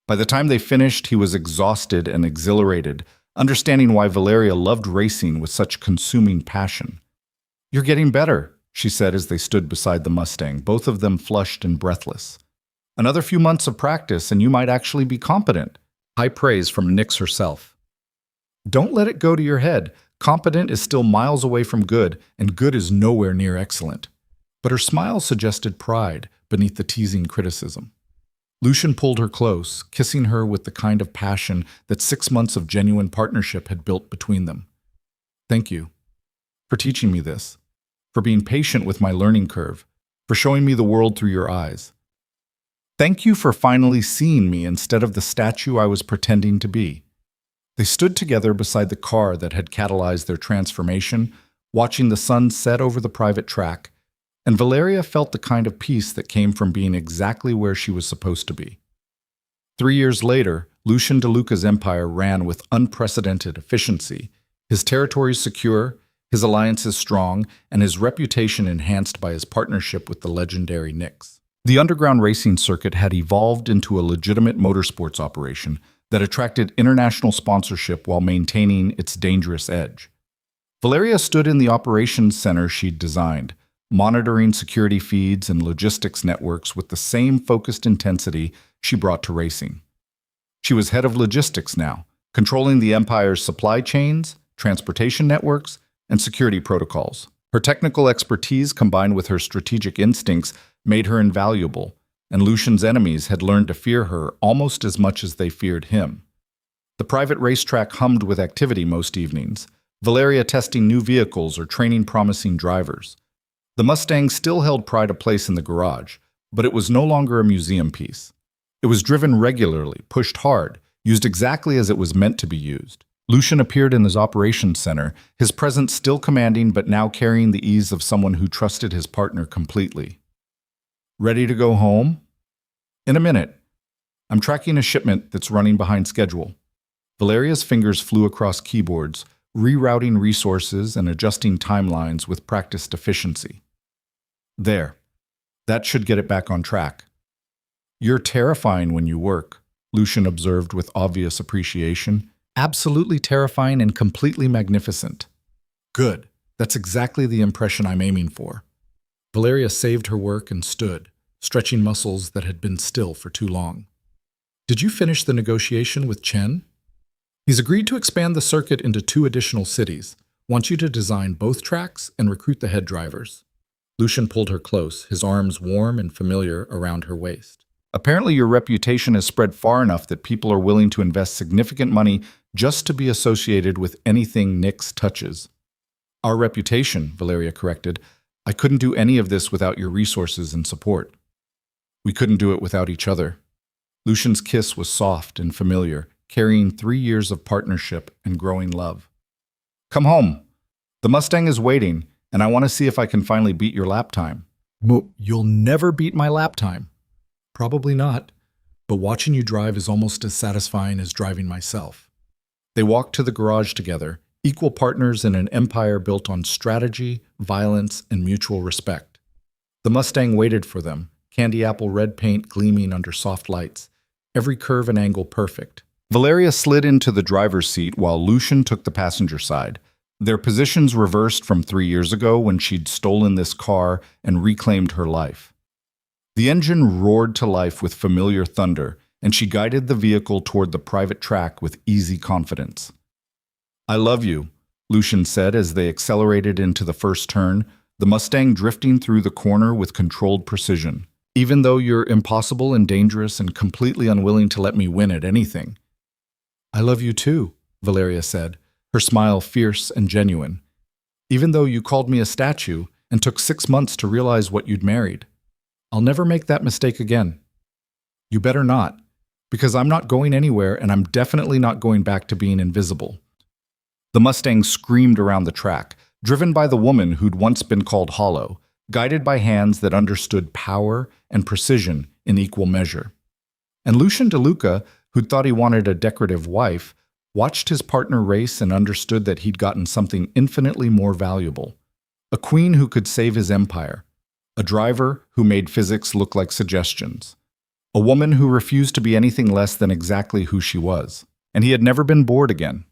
By the time they finished, he was exhausted and exhilarated, understanding why Valeria loved racing with such consuming passion. "You're getting better," she said as they stood beside the Mustang, both of them flushed and breathless. "Another few months of practice and you might actually be competent." High praise from Nix herself. "Don't let it go to your head. Competent is still miles away from good, and good is nowhere near excellent." But her smile suggested pride beneath the teasing criticism. Lucian pulled her close, kissing her with the kind of passion that 6 months of genuine partnership had built between them. "Thank you for teaching me this, for being patient with my learning curve, for showing me the world through your eyes. Thank you for finally seeing me instead of the statue I was pretending to be." They stood together beside the car that had catalyzed their transformation, watching the sun set over the private track, and Valeria felt the kind of peace that came from being exactly where she was supposed to be. 3 years later, Lucian DeLuca's empire ran with unprecedented efficiency, his territories secure, his alliances strong, and his reputation enhanced by his partnership with the legendary Knicks. The underground racing circuit had evolved into a legitimate motorsports operation that attracted international sponsorship while maintaining its dangerous edge. Valeria stood in the operations center she'd designed, monitoring security feeds and logistics networks with the same focused intensity she brought to racing. She was head of logistics now, controlling the empire's supply chains, transportation networks, and security protocols. Her technical expertise combined with her strategic instincts made her invaluable, and Lucian's enemies had learned to fear her almost as much as they feared him. The private racetrack hummed with activity most evenings, Valeria testing new vehicles or training promising drivers. The Mustang still held pride of place in the garage, but it was no longer a museum piece. It was driven regularly, pushed hard, used exactly as it was meant to be used. Lucian appeared in his operations center, his presence still commanding but now carrying the ease of someone who trusted his partner completely. Ready to go home? In a minute. I'm tracking a shipment that's running behind schedule. Valeria's fingers flew across keyboards, rerouting resources and adjusting timelines with practiced efficiency. There. That should get it back on track. You're terrifying when you work, Lucian observed with obvious appreciation. Absolutely terrifying and completely magnificent. Good. That's exactly the impression I'm aiming for. Valeria saved her work and stood, stretching muscles that had been still for too long. Did you finish the negotiation with Chen? He's agreed to expand the circuit into 2 additional cities, wants you to design both tracks and recruit the head drivers. Lucian pulled her close, his arms warm and familiar around her waist. Apparently your reputation has spread far enough that people are willing to invest significant money just to be associated with anything Nyx touches. Our reputation, Valeria corrected. I couldn't do any of this without your resources and support. We couldn't do it without each other. Lucian's kiss was soft and familiar, carrying 3 years of partnership and growing love. Come home. The Mustang is waiting, and I want to see if I can finally beat your lap time. You'll never beat my lap time. Probably not, but watching you drive is almost as satisfying as driving myself. They walked to the garage together, equal partners in an empire built on strategy, violence, and mutual respect. The Mustang waited for them, candy apple red paint gleaming under soft lights, every curve and angle perfect. Valeria slid into the driver's seat while Lucian took the passenger side. Their positions reversed from 3 years ago when she'd stolen this car and reclaimed her life. The engine roared to life with familiar thunder, and she guided the vehicle toward the private track with easy confidence. I love you, Lucian said as they accelerated into the first turn, the Mustang drifting through the corner with controlled precision. Even though you're impossible and dangerous and completely unwilling to let me win at anything. I love you too, Valeria said, her smile fierce and genuine. Even though you called me a statue and took 6 months to realize what you'd married. I'll never make that mistake again. You better not, because I'm not going anywhere and I'm definitely not going back to being invisible. The Mustang screamed around the track, driven by the woman who'd once been called Hollow, guided by hands that understood power and precision in equal measure. And Lucian DeLuca, who'd thought he wanted a decorative wife, watched his partner race and understood that he'd gotten something infinitely more valuable. A queen who could save his empire. A driver who made physics look like suggestions. A woman who refused to be anything less than exactly who she was. And he had never been bored again.